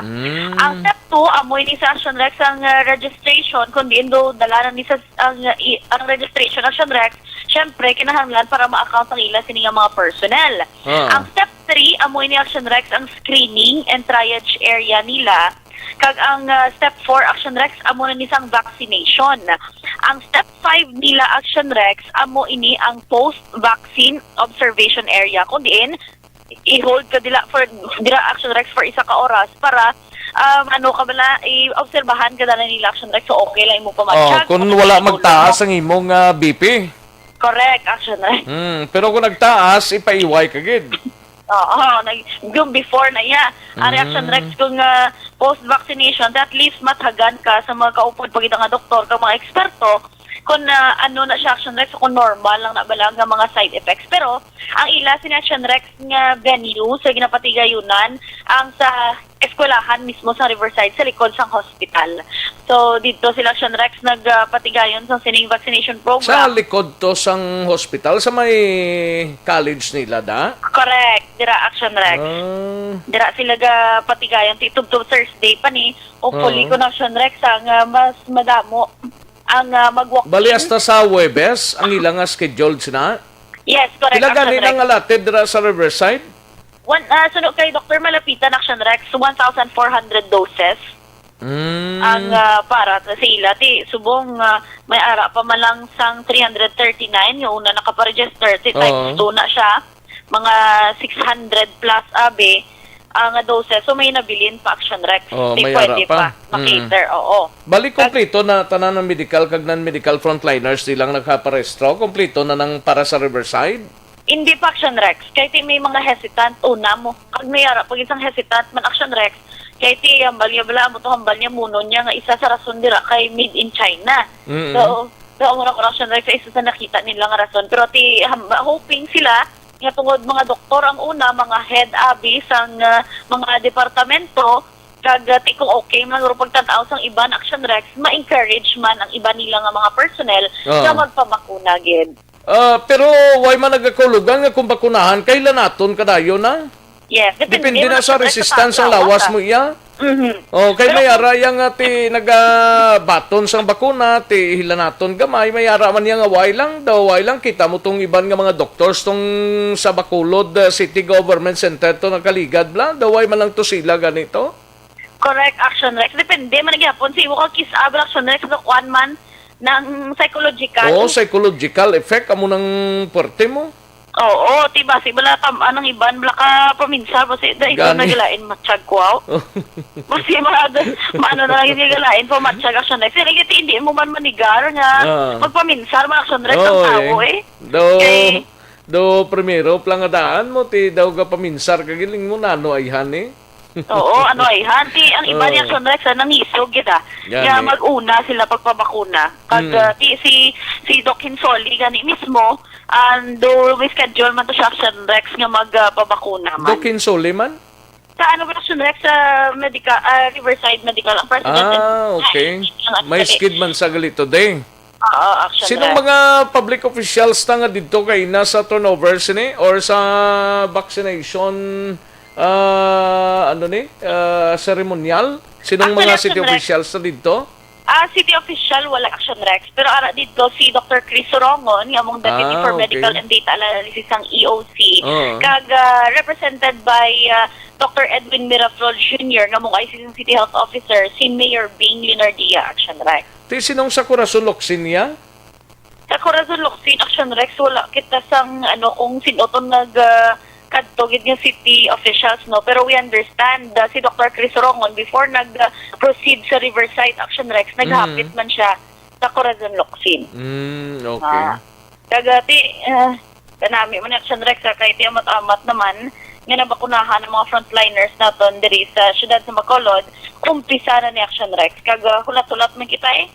Ang step 2, amoy ni sa Action Rex ang registration, kundi indo dalanan ni sa ang registration Action Rex, syempre kinahanglan para ma-account ang ila sining mga personnel. Ang step 3, amoy ni Action Rex ang screening and triage area nila. Kag ang step 4 Action Rex amo na nisang vaccination. Ang step 5 nila Action Rex amo ini ang post-vaccine observation area kung diin i-hold ka dila Action Rex for isa ka oras para i-obserbahan ka na nila Action Rex so okay lang imo pamatsyag. Kung wala magtaas ang imong BP. Correct, Action Rex. Pero kung nagtaas, ipaiway ka gid. Yung before na iya. Ang Action Rex kung post-vaccination, at least mathagan ka sa mga kaupod pagkita nga doktor, ka mga eksperto, kung ano na siya Action Rex, kung normal lang na balang nga mga side effects. Pero, ang ila si Action Rex nga venue sa ginapatigayunan, ang sa eskwelahan mismo sa Riverside, sa likod sang hospital. So, dito sila Action Rex nagpatigayon sa sining vaccination program. Sa likod to sang hospital, sa may college nila da? Correct, dira Action Rex. Dira sila patigayon, titubtub Thursday pa ni, hopefully kung Action Rex ang mas madamo ang mag-walk-in. Bali hasta sa Webes, ang ilang nga scheduled sina. Yes, correct. Pila Action gani Rex. nang alatid dira sa Riverside? Sunod kay Dr. Malapitan, Action Rex, 1,400 doses. Ang para sa sila subong may ara pa man lang sang 339 yung una nakaparegister times 2 na siya mga 600 plus abe ang doses so may nabilin pa Action Rex may pwede ara pa. makater oo Bali kompleto na tanan ng medical kag non-medical frontliners di lang nagkaparehistro, kompleto na nang para sa Riverside. hindi pa Action Rex kahit may mga hesitant una mo kag may ara pag isang hesitant man Action Rex kaya hambal niya bala mo to hambal niya muno niya nga isa sa rason dira kay made in China. So muna ko Action Rex sa isa sa nakita nila nga rason pero hoping sila nga tungod mga doktor ang una mga head abi sang mga departamento kag kung okay man ro pagtanaw sang iban Action Rex ma-encourage man ang iba nila nga mga personnel nga magpabakuna gid. Pero why man nagakulugan nga kung bakunahan kailan naton kadayo na? Yes, depende na sa resistance ang lawas mo iya. Kay may ara yang ti nagabaton sang bakuna ti hilanaton gamay may ara man yang way lang kita mo tong iban nga mga doctors tong sa Bacolod City Government Center to nakaligad bla way man lang to sila ganito. Correct Action Rex depende man gyapon si mo ka kisab Action Rex sa one man ng psychological. Psychological effect amo nang porte mo. Oo, tiba si bala tamaan ng iban bala ka paminsa basi dai ko nagalain matchag kwaw. Basi maano na lang nagalain pa matchag Action Rex. Sige hindi mo man manigar nga magpaminsar man Action Rex ang tao do primero plangadaan mo ti daw ga paminsar kagiling mo nano ay hani. Oo, ano ay hanti ang iba niya Action Rex nangisog kita. Nga mag-una sila pagpabakuna. Kag si Doc Hinsoli gani mismo do may schedule man to siya Action Rex nga magpabakuna man. Doc Hinsoli man? Sa ano ba Action Rex sa medical Riverside Medical ang president. Okay. May skid man sa gali today. Action Sinong Rex. mga public officials ta nga dito kay nasa turnover sini or sa vaccination ceremonial? Sinong mga city officials na dito? City official, wala Action Rex. Pero ara dito si Dr. Chris Sorongon, nga mong Deputy for Medical and Data Analysis ang EOC. Kag represented by Dr. Edwin Miraflor Jr. nga mong ICC City Health Officer, si Mayor Bing Leonardia Action Rex. Sinong sa Corazon Locsin niya? Sa Corazon Locsin Action Rex, wala kita sang kung sino to kadto gid nga city officials no pero we understand si Dr. Chris Rongon before nag-proceed sa Riverside Action Rex naghapit man siya sa Corazon Locsin. Okay. Kagati kanami man Action Rex kay ti amat-amat naman nga nabakunahan ng mga frontliners naton diri sa syudad sa Bacolod umpisa na ni Action Rex kag hulat-hulat man kita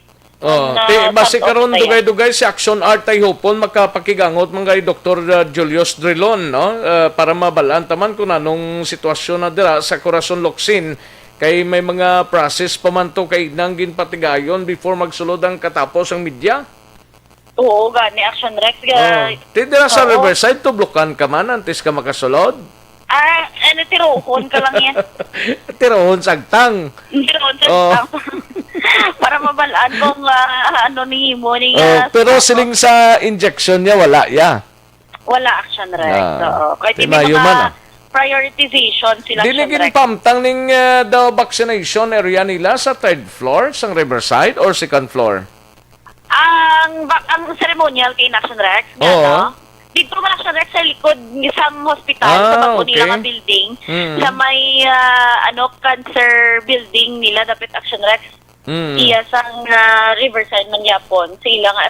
base karon dugay-dugay si Action Art ay hopon makapakigangot man kay Dr. Julius Drilon no para mabalaan taman kung anong sitwasyon na dira sa Corazon Locsin kay may mga process pa man to kay nang ginpatigayon before magsulod ang katapos ang media. Oo, gani Action Rex dira sa Riverside tublokan ka man antes ka makasulod. Tirohon ka lang yan. Tirohon sagtang. Para mabalaan kung ni mo. Pero siling sa injection niya, wala Wala Action Rex. Kahit hindi prioritization sila Action Rex. Dinigin pamtang ning the vaccination area nila sa 3rd floor, sang Riverside, or 2nd floor? Ang ceremonial kay Action Rex, dito man Action Rex sa likod isang hospital sa bago nila nga building sa may cancer building nila dapat Action Rex iya sang Riverside man yapon sila nga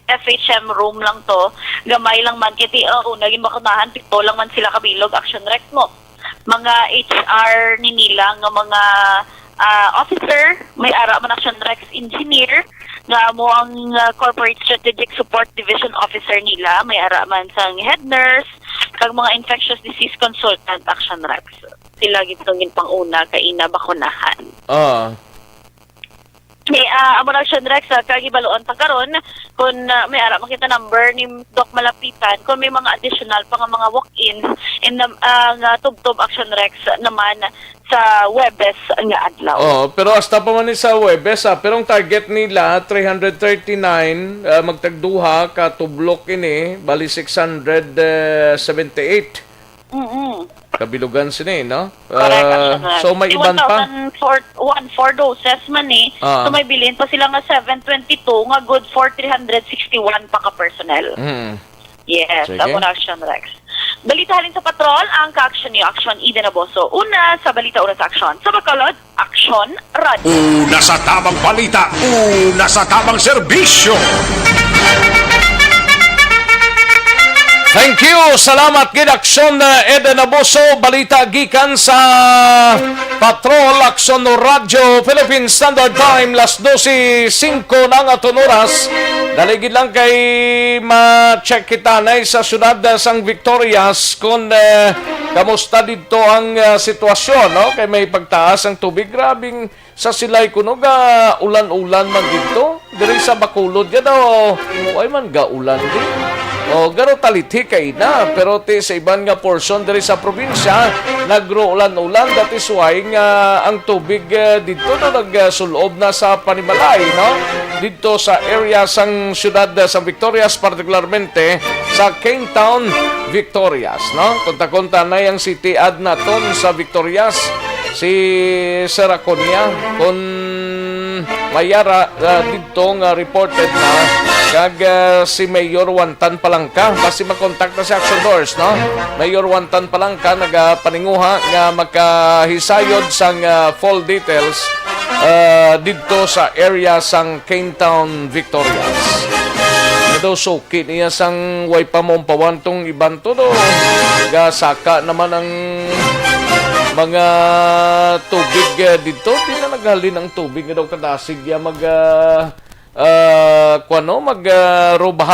FHM room lang to gamay lang man kiti naging makunahan pito lang man sila kabilog Action Rex mo mga HR ni nila nga mga officer may ara man Action Rex engineer nga mo ang Corporate Strategic Support Division Officer nila, may ara man sang head nurse, kag mga infectious disease consultant Action Rex. Sila gitong pang-una kay bakunahan. May amo Action Rex kag ibaloon pa karon kun may ara makita number ni Doc Malapitan kung may mga additional pa nga mga walk-ins in tubtob Action Rex naman sa Webes nga adlaw. Oh, pero hasta pa man ni sa Webes, pero ang target nila 339 magtagduha ka tublok ini bali 678. Kabilugan sini, no? So may iban pa. 4 doses man so may bilin pa sila nga 722 nga good for 361 pa ka personnel. Yes, ako na Action Rex. Balita halin sa patrol, ang ka-action ni Action Eden Aboso. Una sa balita, una sa action. Sa Bacolod, Action Radio. Una sa tamang balita, una sa tamang serbisyo. Thank you. Salamat gid Action Eden Aboso. Balita gikan sa Patrol Action Radio Philippine Standard Time las 12:05 na nga oras. Daligid lang kay ma-check kita na sa syudad sang Victorias kung kamusta dito ang sitwasyon, no? Kay may pagtaas ang tubig, grabing sa silay kuno ga ulan-ulan man dito. Diri sa Bacolod ya daw, way man ga ulan di. O garo talithi kay na, pero ti sa iban nga portion diri sa probinsya nagro ulan-ulan, that is why nga ang tubig dito no nagsulob na sa Panimalay, no? Dito sa area sang syudad sa Victorias, particularmente sa Cane Town, Victorias, no? Konta-konta na yung city ad naton sa Victorias, si Seraconia, kung mayara dito nga reported na kag si Mayor Wantan Palangka kasi makontak na si Action Doors, no? Mayor Wantan Palangka nagapaninguha nga makahisayod sang full details dito sa area sang Cane Town, Victorias. Daw suki niya sang way pa mompawan tong iban to do. Gasaka naman ang mga tubig dito. Di na naghalin ang tubig nga daw kadasig ya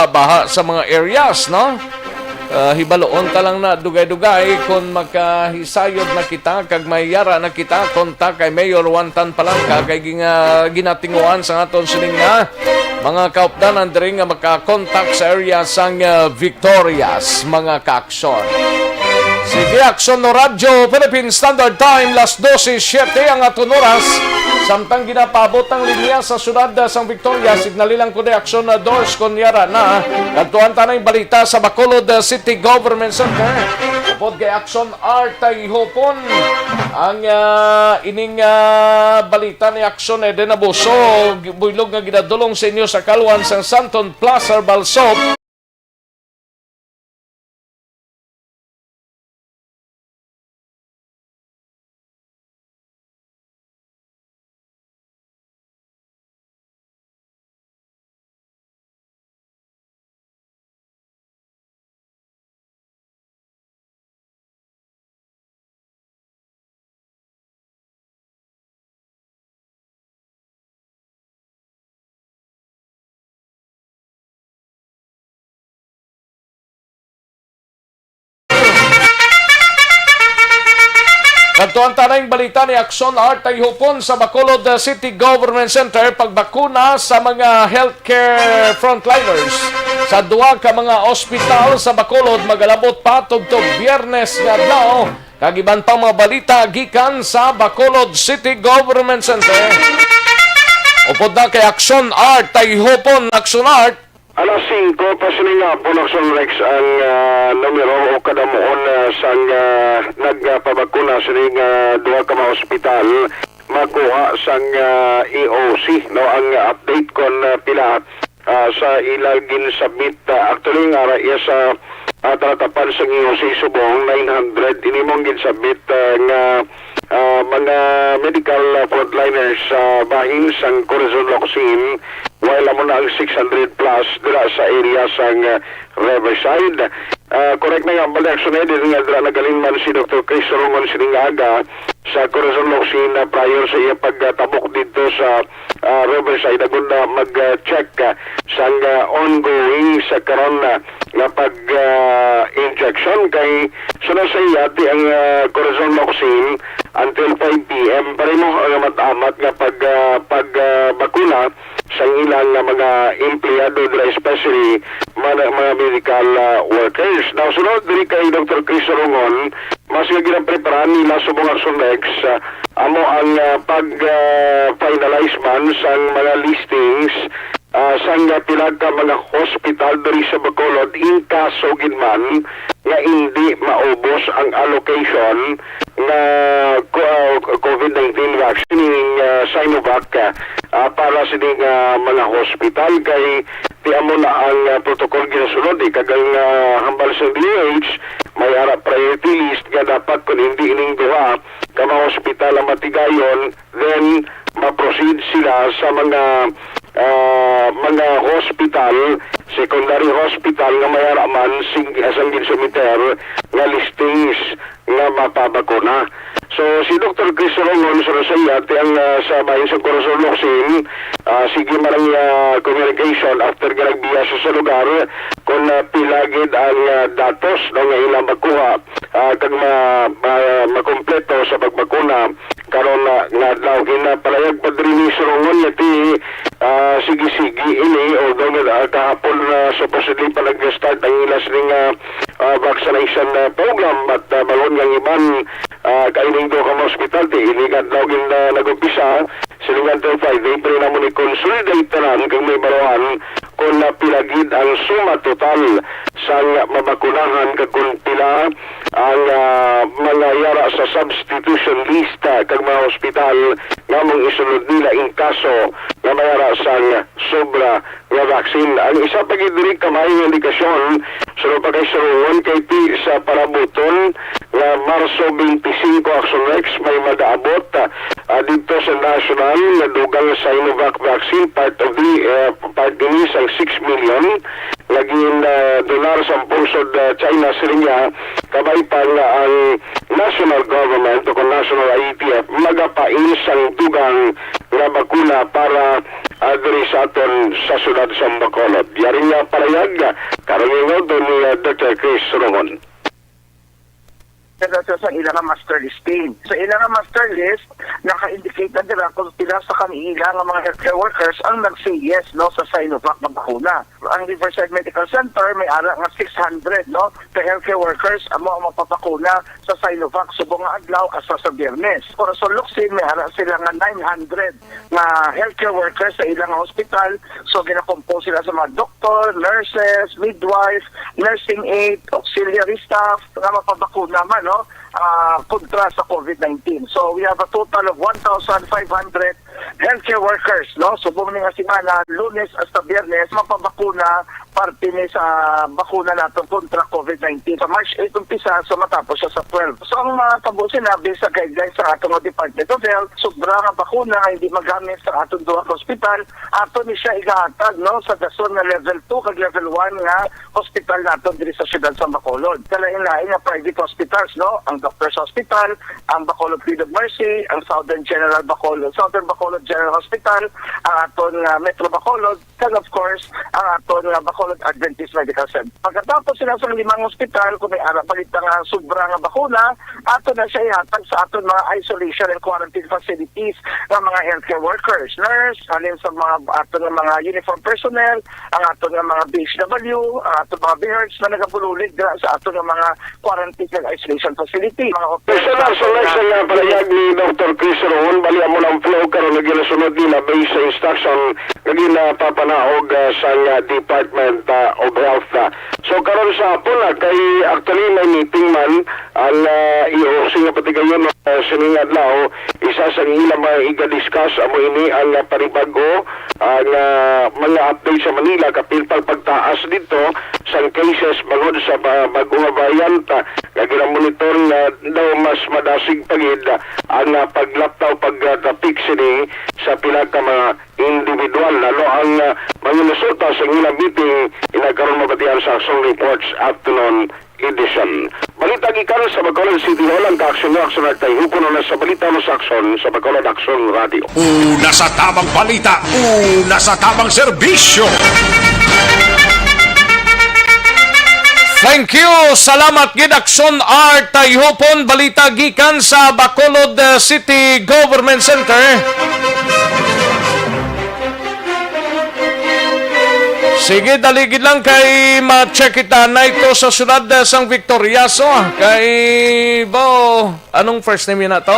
baha sa mga areas, no? Hibaloon ta lang na dugay-dugay kung makahisayod na kita kag mayara na kita kontak kay Mayor Wantan Palangka kay ginatinguan sa aton sining nga mga kaupdanan diri nga makakontak sa area sang Victorias, mga ka-aksyon. Sige, Action no Radio Philippine Standard Time las 12:07 ang aton oras. Samtang ginapabot ang linya sa syudad sang Victoria, signalilang ko de Action Doors kunyara na kadtuan tanay balita sa Bacolod City Government Center. Upod kay Action Art ay hopon ang ining balita ni Action Eden Aboso. Buylog nga ginadulong sa inyo sa kalwan sang Santon Plaza Balsop. Kantuan tanay balita ni Action Art ay hupon sa Bacolod City Government Center pagbakuna sa mga healthcare frontliners sa duwa ka mga ospital sa Bacolod magalabot pa tugtog Biyernes nga adlaw. Kagiban pa mga balita gikan sa Bacolod City Government Center. Upod na kay Action Art ay hupon Action Art. Alas 5 pa sininga po Action Rex ang numero o kadamuon sang nagpabakuna sininga duha ka mga ospital makuha sang EOC, no? Ang update kon pila sa ilagin submit actually nga raya sa talatapan sa EOC subong 900 inimong ginsubmit nga mga medical frontliners sa bahin sang Corazon Locsin while mo na ang 600 plus dira sa area sang Riverside. Correct na nga balik sunod din nga dira nagaling man si Dr. Chris Rongon Siningaga sa Corazon Locsin prior sa iya pagtabok dito sa Riverside agud na mag-check sang ongoing sa karon na pag-injection kay sunod sa iya di ang Corazon Locsin until 5 p.m. pa rin mo amat-amat nga pag-bakuna sa ilang mga empleyado especially mga medical workers. Now, sunod diri kay Dr. Chris Rongon mas nga ginapreparahan nila sa mga action Rex amo ang pag-finalize man sa mga listings sang pila ka mga hospital diri sa Bacolod in kaso ginman nga hindi maubos ang allocation na COVID-19 vaccine Sinovac para sa mga hospital kay di amo na ang protocol ginasunod kagang hambal sa DOH may ara priority list nga dapat kung hindi ining duha ka mga hospital ang matigayon then ma-proceed sila sa mga hospital, secondary hospital nga may araman asang ginsumiter nga listings nga mapabakuna. So si Dr. Chris Rongon sa Rosayat ang sa bayan sa Corazon Locsin sige marang communication after nga nagbiya sa lugar kung pilagid ang datos nga ilang magkuha kag makompleto sa pagbakuna karon nga daw ginapalayag pa diri ni Rongon yati sige-sige ini although kahapon supposedly pa nag-start ang ilas ning vaccination program at balon ng iban kaining do ka hospital ti iligan daw nag-umpisa silingan till 5 April na mo ni consolidate tanan kung may baruhan kung pilagid ang suma total sa mabakunahan kung pila ang mga yara sa substitution list kag mga hospital nga mong isunod nila in kaso nga mayara sa sobra nga vaccine. Ang isa pa gidiri kamay ng indikasyon sunod pa kay Sarungon kay sa parabuton nga Marso 25 Action Rex may madaabot dito sa national na dugang Sinovac vaccine part din sa 6 million laging donar sa pusod China Syria kabay pa ang national government o national IETF magapain sang dugang nga bakuna para diri sa aton sa syudad sa Bacolod. Yari nga palayag karon ni Dr. Chris Rongon. Sa ilang master listing. Sa ilang master list, naka-indicate na nila kung pila sa kanila ng mga healthcare workers ang nag-say yes sa Sinovac na bakuna. Ang Riverside Medical Center may ara nga 600 ka healthcare workers amo ang mapapakuna sa Sinovac subong nga adlaw asa sa Biyernes. Corazon Locsin may ara sila nga 900 nga healthcare workers sa ilang hospital. So ginakompose sila sa mga doktor, nurses, midwife, nursing aide, auxiliary staff nga mapapakuna man kontra sa COVID-19. So we have a total of 1,500 healthcare workers, subong nga semana, Lunes hasta Biyernes, mapabakuna parte ni sa bakuna natin kontra COVID-19. Sa March 8 umpisa, so matapos siya sa 12. So ang mga tabusin na based sa guidelines sa atong Department of Health, sobra nga bakuna nga hindi magamit sa atong duha ka hospital, ato ni siya igahatag sa dason na level 2 kag level 1 nga hospital natin diri sa siyudad sa Bacolod. Kalain-lain nga private hospitals, ang Doctors Hospital, ang Bacolod Field of Mercy, ang Southern Bacolod General Hospital, ang aton Metro Bacolod, and of course, ang aton Bacolod Adventist Medical Center. Pagkatapos sila sa 5 hospital, kung may palit nga sobra nga bakuna, ato na siya ihatag sa aton mga isolation and quarantine facilities ng mga healthcare workers, nurse, alin sa mga aton ng mga uniform personnel, ang aton ng mga BHW, ang aton mga BHRs na nagabululig sa aton ng mga quarantine and isolation facility. Isa na sa palayag ni Dr. Chris Ron, bali mo ng flow karon na ginasunod nila based sa instruction na ginapapanaog sa Department of Health. So karon sa hapon kay actually may meeting man ang IOC nga patigayon sining adlaw isa sa ilang mga iga-discuss amo ini ang panibago ang mga update sa Manila kapil pagtaas dito sa cases bangod sa bagong variant nga gina-monitor nga daw mas madasig pagid ang paglaptaw pagdapik sini sa pila ka mga individual lalo ang mga resulta sa ilang meeting inagkaroon mabatian sa Action Reports Afternoon Edition. Balita gikan sa Bacolod City Hall ang ka-action at tayo na sa balita mo sa aksyon sa Bacolod Action Radio. Una sa tamang balita, una sa tamang serbisyo. Thank you. Salamat gid Action Art Tayhupon balita gikan sa Bacolod City Government Center. Sige, daligid lang kay ma-check kita na ito sa syudad sang Victoriaso. Kay Bo, anong first name yun na to?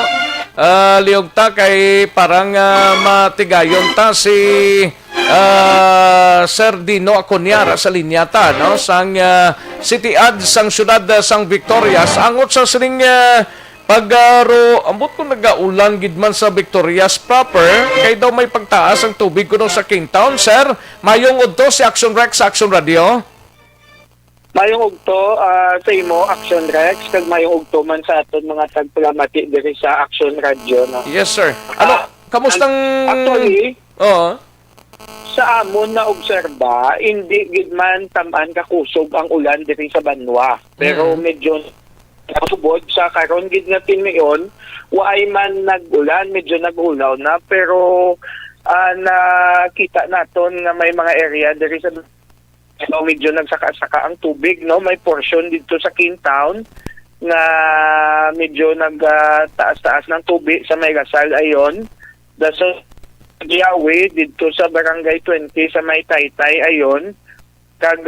Liog ta kay parang matigayon ta si Sir Dino Aconyara sa linyata, no? Sang City Ad sang syudad sang Victorias. Angot sa sining pagaro, ambot ko nagaulan gidman sa Victorias proper, kay daw may pagtaas ang tubig kuno sa Kingtown, sir. Mayong udto si Action Rex sa Action Radio. Mayong ugto sa imo Action Rex, kag mayong ugto man sa aton mga tagpalamati diri sa Action Radio, no. Yes, sir. Ano, kamustang actually, sa amon na obserba, hindi gidman tamaan kakusog ang ulan diri sa Banwa. Pero medyo subod sa karon gid nga tinion, waay man nag-ulan, medyo nag-ulaw na, pero nakita naton nga may mga area diri sa medyo nagsaka-saka ang tubig, no. May portion dito sa Kingtown nga medyo nagtaas-taas ng tubig sa May Gasal ayon. Daso Giawe dito sa Barangay 20 sa May Taytay ayon. Kag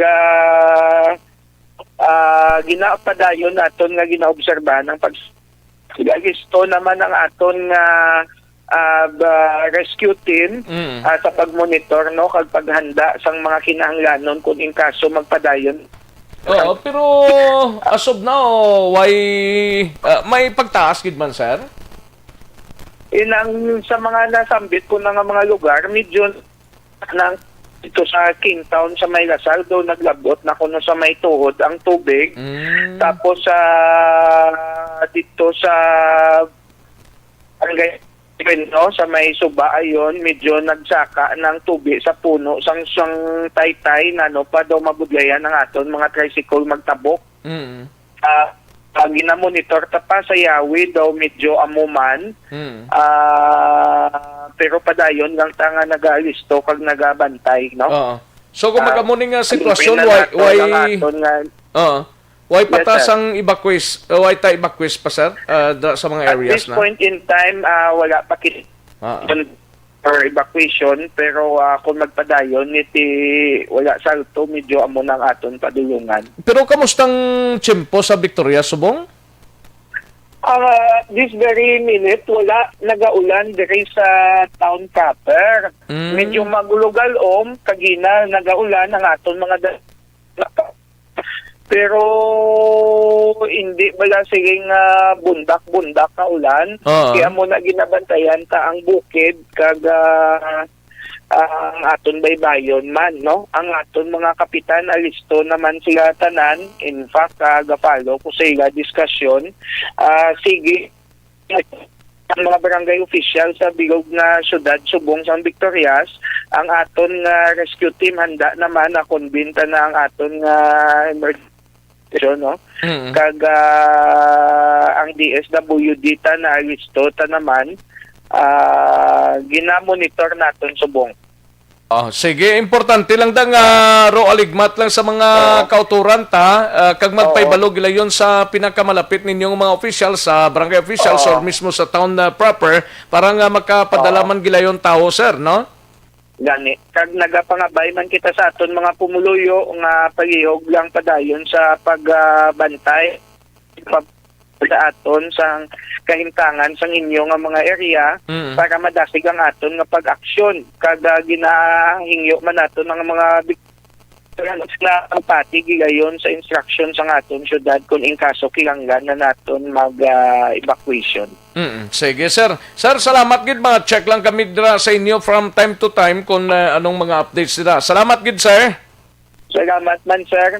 ginapadayon naton nga ginaobserbahan ng pagsigagisto naman ang aton nga rescue team sa pagmonitor, no, kag paghanda sang mga kinahanglanon kung in kaso magpadayon. Oo, pero as of now, may pagtaas gid man, sir? Inang sa mga nasambit ko na nga mga lugar, medyo nang dito sa Kingtown sa May Lasal, daw naglabot na kuno sa May Tuhod ang tubig. Tapos dito sa no, sa May Suba ayon, medyo nagsaka ng tubig sa puno sang Taytay na no pa daw mabudlayan ng aton mga tricycle magtabok. Ginamonitor ta pa sa Yawi daw medyo amuman. Pero padayon lang ta nga nag-aalisto kag nagabantay, no? Oo. So kung magamuning nga sitwasyon, why patas ang evacuate, why ta evacuate pa, sir, sa mga areas na? At this point in time, wala pa for evacuation, pero kung magpadayon, wala salto, medyo amo ng aton padulungan. Pero kamustang tiyempo sa Victoria, Subong? This very minute, wala nagaulan diri sa town proper. Medyo magulugal kagina nagaulan ang aton mga pero hindi wala siging bundak-bundak na ulan. Kaya mo na ginabantayan ta ang bukid kag ang aton baybayon man, no? Ang aton mga kapitan alisto naman sila tanan. In fact, gafalo ko sila diskusyon. Sige, ang mga barangay official sa bilog na syudad Subong sa Victorias, ang aton rescue team handa naman na konbinta na ang aton emergency, no? Kag ang DSWD ta na alisto ta naman, ginamonitor naton Subong. Sige, importante lang dang ro aligmat lang sa mga kauturan ta, kag magpaybalog ilayon sa pinakamalapit ninyong mga officials, sa barangay officials or mismo sa town proper para nga makapadalaman gilayon tao, sir, no? Gani, kag nagapangabay man kita sa aton mga pumuluyo nga palihog lang padayon sa pagbantay sa aton sang kahimtangan sang inyo nga mga area para madasig ang aton nga pag-aksyon. Kada ginahingyo man naton ng mga na ang pati gigayon sa instruction sa aton syudad kung in kaso kilanggan na naton mag-evacuation. Sige, sir. Sir, salamat gid, mga check lang kami dira sa inyo from time to time kung anong mga updates nila. Salamat gid, sir. Salamat man, sir.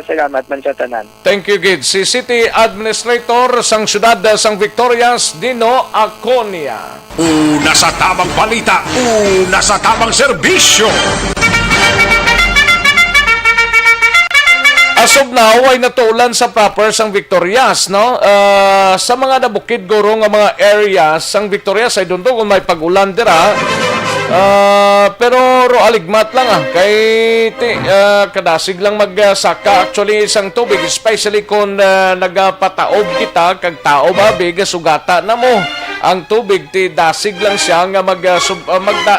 Salamat man sa tanan. Thank you, Gid. Si City Administrator sang Syudad sang Victorias, Dino Aconia. Una sa tamang balita, una sa tamang serbisyo. As of now, ay natuulan sa proper sang Victorias, no? Sa mga nabukid guro nga mga areas sang Victorias ay dundo kung may pag-ulan dira. Pero ro aligmat lang kay kadasig lang magsaka actually isang tubig, especially kung nagapataob kita kag tao ba biga sugata na mo ang tubig ti dasig lang siya nga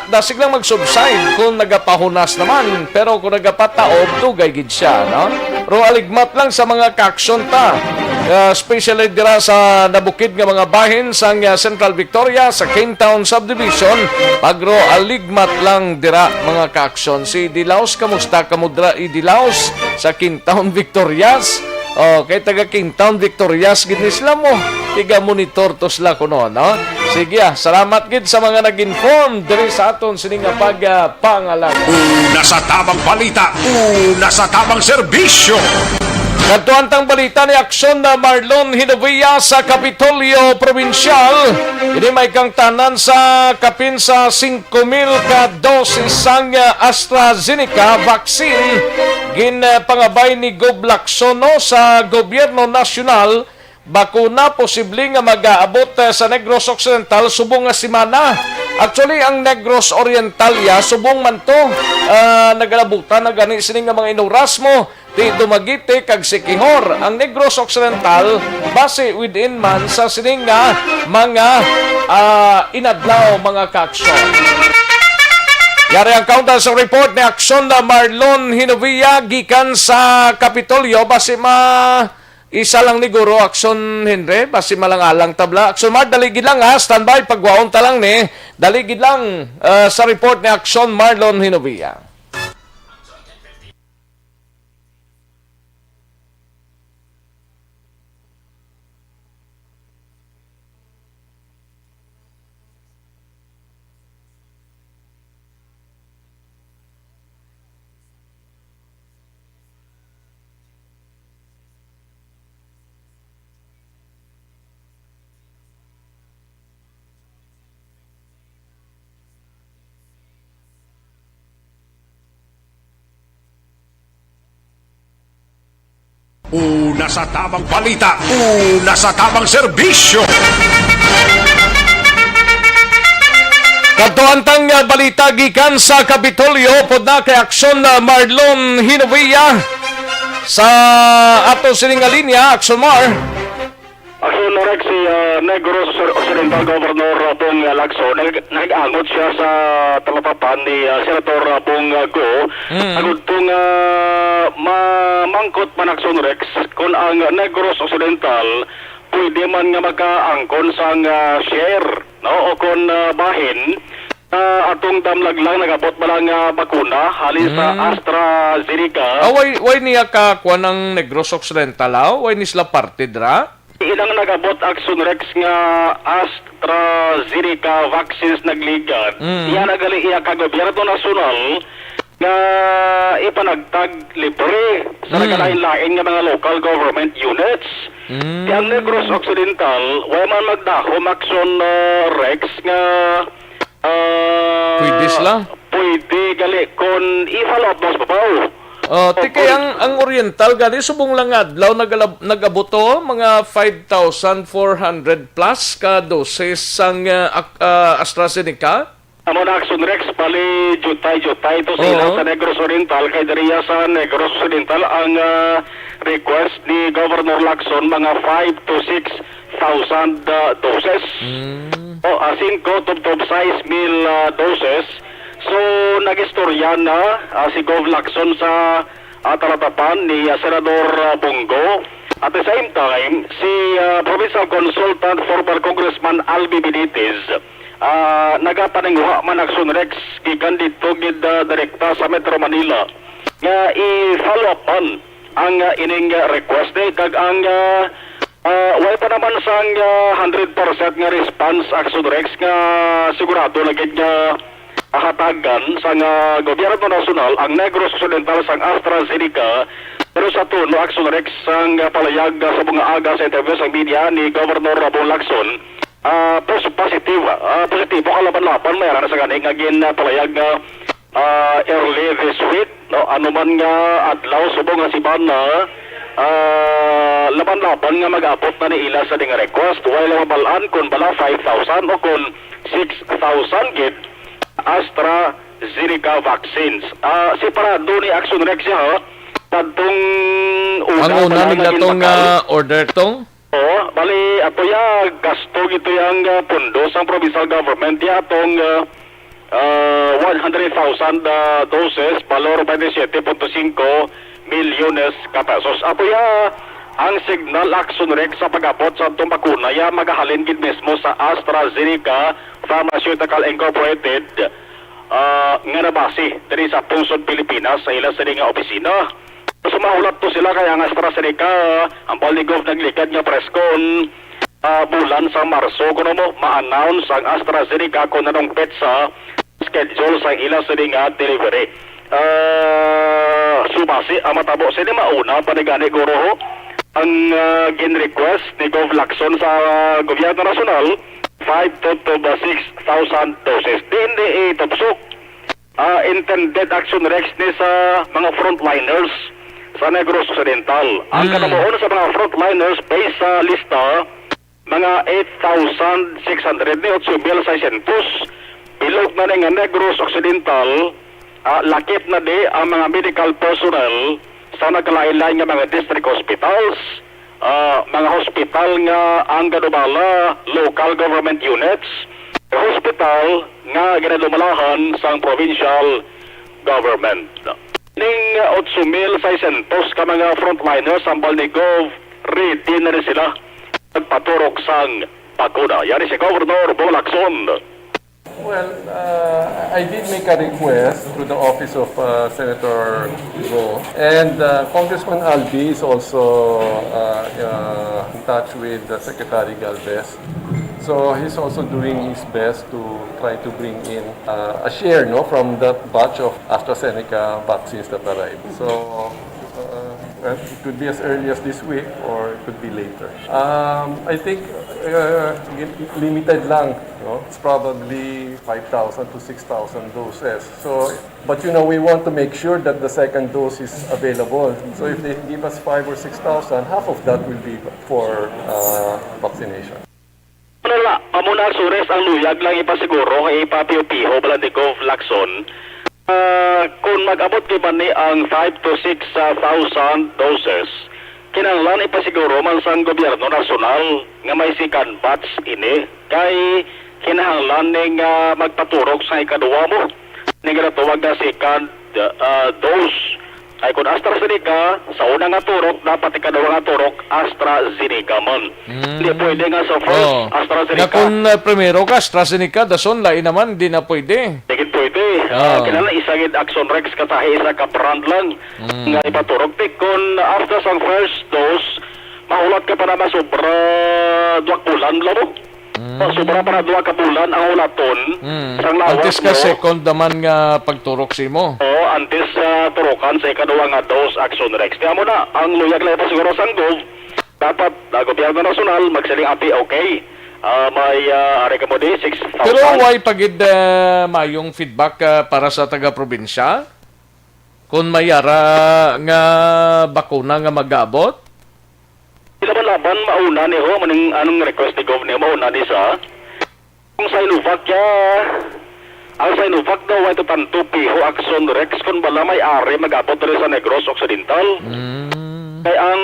dasig lang mag-subside kung nagapahunas naman, pero kung nagapataob dugay gid siya, no? Ro aligmat lang sa mga kaksyon ta, especially dira sa nabukid nga mga bahin sa Central Victoria sa Kingtown Subdivision, pagro aligmat lang dira mga kaksyon. Si Dilaos, kamusta kamudra Dilaos sa Kingtown Victorias? Kay taga Kingtown Victorias gid ni sila mo. Tiga monitor to sila kuno, no? Sige, salamat gid sa mga nag-inform diri sa aton sining pagpangalaga. Una sa tamang balita, una sa tamang serbisyo. Nagtuantang balita ni Aksyon na Marlon Hinovia sa Kapitolyo Provincial. Ini may kang tanan sa kapin sa 5,000 ka dosis sang AstraZeneca vaccine. Ginpangabay ni Gob Lacsono sa Gobyerno Nasyonal. Bakuna posible nga mag-aabot sa Negros Occidental subong nga semana. Actually, ang Negros Oriental subong man to. Nagalabutan na gani sining nga mga inuras mo. Di Dumaguete kag Siquijor. Ang Negros Occidental base within man sa sining nga mga inadlaw mga kaksyon. Yari ang counter sa report ni Aksyon na Marlon Hinovia gikan sa Kapitolyo base isa lang ni Guro Aksyon Henry base malang-alang tabla. Aksyon Mar, daligid lang standby pagwaon ta lang ni. Daligid lang sa report ni Aksyon Marlon Hinovia. Una sa tamang balita, una sa tamang serbisyo. Katuantang balita gikan sa Kapitolyo pod na kay Aksyon na Marlon Hinovia sa ato sining nga linya. Aksyon Mar. Aksyon Rex, si Negros Occidental Governor Bong Lacson, nag-angot siya sa talapapan ni Senator Bong Go. Agud pong mamangkot man Aksyon Rex kung ang Negros Occidental pwede man nga makaangkon sang share, no? O kung bahin atong damlag lang nagabot ba lang bakuna halin sa AstraZeneca. Why niya kakuha ng Negros Occidental? Why ni sila parte dra? Ilang nagabot Aksyon Rex nga AstraZeneca vaccines nagligan. Iya nagali iya ka gobyerno nasyonal nga ipanagtag libre sa nagalain-lain nga mga local government units. Ang Negros Occidental, way man magdahom Aksyon Rex nga pwede sila? Pwede gali kung i-follow up nos babaw. Tikay ang Oriental gani subong lang adlaw nagaboto mga 5,400 plus ka doses sang AstraZeneca. Amo na Aksyon Rex pali jutay to sila sa Negros Oriental kay diriya sa Negros Occidental ang request ni Governor Lacson mga 5 to 6,000 doses. 5 to 6 mil doses. So, nag-istorya na si Gov Lacson sa talatapan ni Senador Bongo. At the same time, si Provincial Consultant former Congressman Albi Benitez nagapaningwa man Aksyon Rex gikan dito gid direkta sa Metro Manila nga i-follow up ang ining request kag ang way pa naman sang 100% nga response Aksyon Rex nga sigurado na gid nga hatagan sa gobyerno nasyonal ang Negros Occidental sang AstraZeneca. Pero sa tuno Aksyon Rex sang palayag sa mga aga sa interview sa media ni Governor Bong Lacson, positibo kalaban-laban mayroon sa ganing agin palayag early this week, no? Ano man nga adlaw subong nga sibana laban-laban nga mag-abot na ni ila sa ding request while mabalaan kung bala 5,000 o kung 6,000 gid AstraZeneca vaccines. Separado ni Aksyon Rex siya, padtong ang una nila tong order tong? Bali, ato ya gasto gito yung pondo sa provincial government ya atong 100,000 doses, valor 27.5 milyones ka pesos. Ato ya ang signal action rec sa pag-abot sa itong bakuna ya magahalin gid mismo sa AstraZeneca Pharmaceutical Incorporated nga nabase diri sa Punsod, Pilipinas sa ilang sa nga opisina. Sumahulat to sila kaya ang AstraZeneca ang Poligov naglikad nga preskon bulan sa Marso kuno mo ma-announce ang AstraZeneca kung anong petsa schedule sa ilang sa nga delivery. Sumasi ang matabo sila mauna panigani guro ang gin-request ni Gov Lacson sa gobyerno nasyonal 5 to 6,000 doses. Hindi itapsok intended action rex ni sa mga frontliners sa Negros Occidental. Ang kanamuon sa mga frontliners based sa lista, mga 8,600 ni 8,600. Bilog na nga Negros Occidental, lakip na di ang mga medical personnel sa nagkalain-lain nga mga district hospitals, mga hospital nga ang gadubala local government units, hospital nga ginadumalahan sa provincial government. Ning 8,600 ka mga frontliners ang Balnigov, ready na rin sila nagpaturok sang bakuna. Yan si Governor Bong Lacson. Well, I did make a request to the office of Senator Go, and Congressman Albi is also in touch with Secretary Galvez. So he's also doing his best to try to bring in a share from that batch of AstraZeneca vaccines that arrived. So it could be as early as this week or it could be later. I think limited lang. It's probably 5,000 to 6,000 doses. So, but we want to make sure that the second dose is available. So if they give us 5,000 or 6,000, half of that will be for vaccination. Wala, amuna sures ang luyag lang ipasiguro kay ipapiyo-piho bala ni Gov Lacson. Kung mag-abot ba ni ang 5,000 to 6,000 doses, kinahanglan ipasiguro man sang gobyerno nasyonal nga may second batch ini kay kinahanglan ning magpaturok sa ikaduwa mo ning ginatawag na second dose. Ay kung AstraZeneca, sa unang nga turok, dapat ikaduwa nga turok, AstraZeneca man. Hindi pwede nga sa first, AstraZeneca. Na kung primero ka, AstraZeneca, dason, lain naman, di na pwede. Hindi pwede. Kailangan isagid action rex katahi isa ka brand lang nga ipaturok. Kung after sa first dose, mahulat ka pa naman sobra 2 bulan lang mo. Sobra para 2 ka bulan ang ulaton. Antes ka second naman nga pagturok si mo. Antes turukan sa ikaduwa nga dose action rex. Kaya mo na, ang luyag lang pa siguro sa Gov, dapat gobyerno nasyonal magsaling api okay. May ari ka mo di 6,000. Pero why pagid mayong feedback para sa taga-probinsya? Kung mayara nga bakuna nga mag-abot? Sila ba laban mauna ni ho maning anong request ni Gov ni mauna di sa kung Sinovac ya ang Sinovac daw ay tanto piho action rex kung bala may ari mag-abot rin sa Negros Occidental. Kaya ang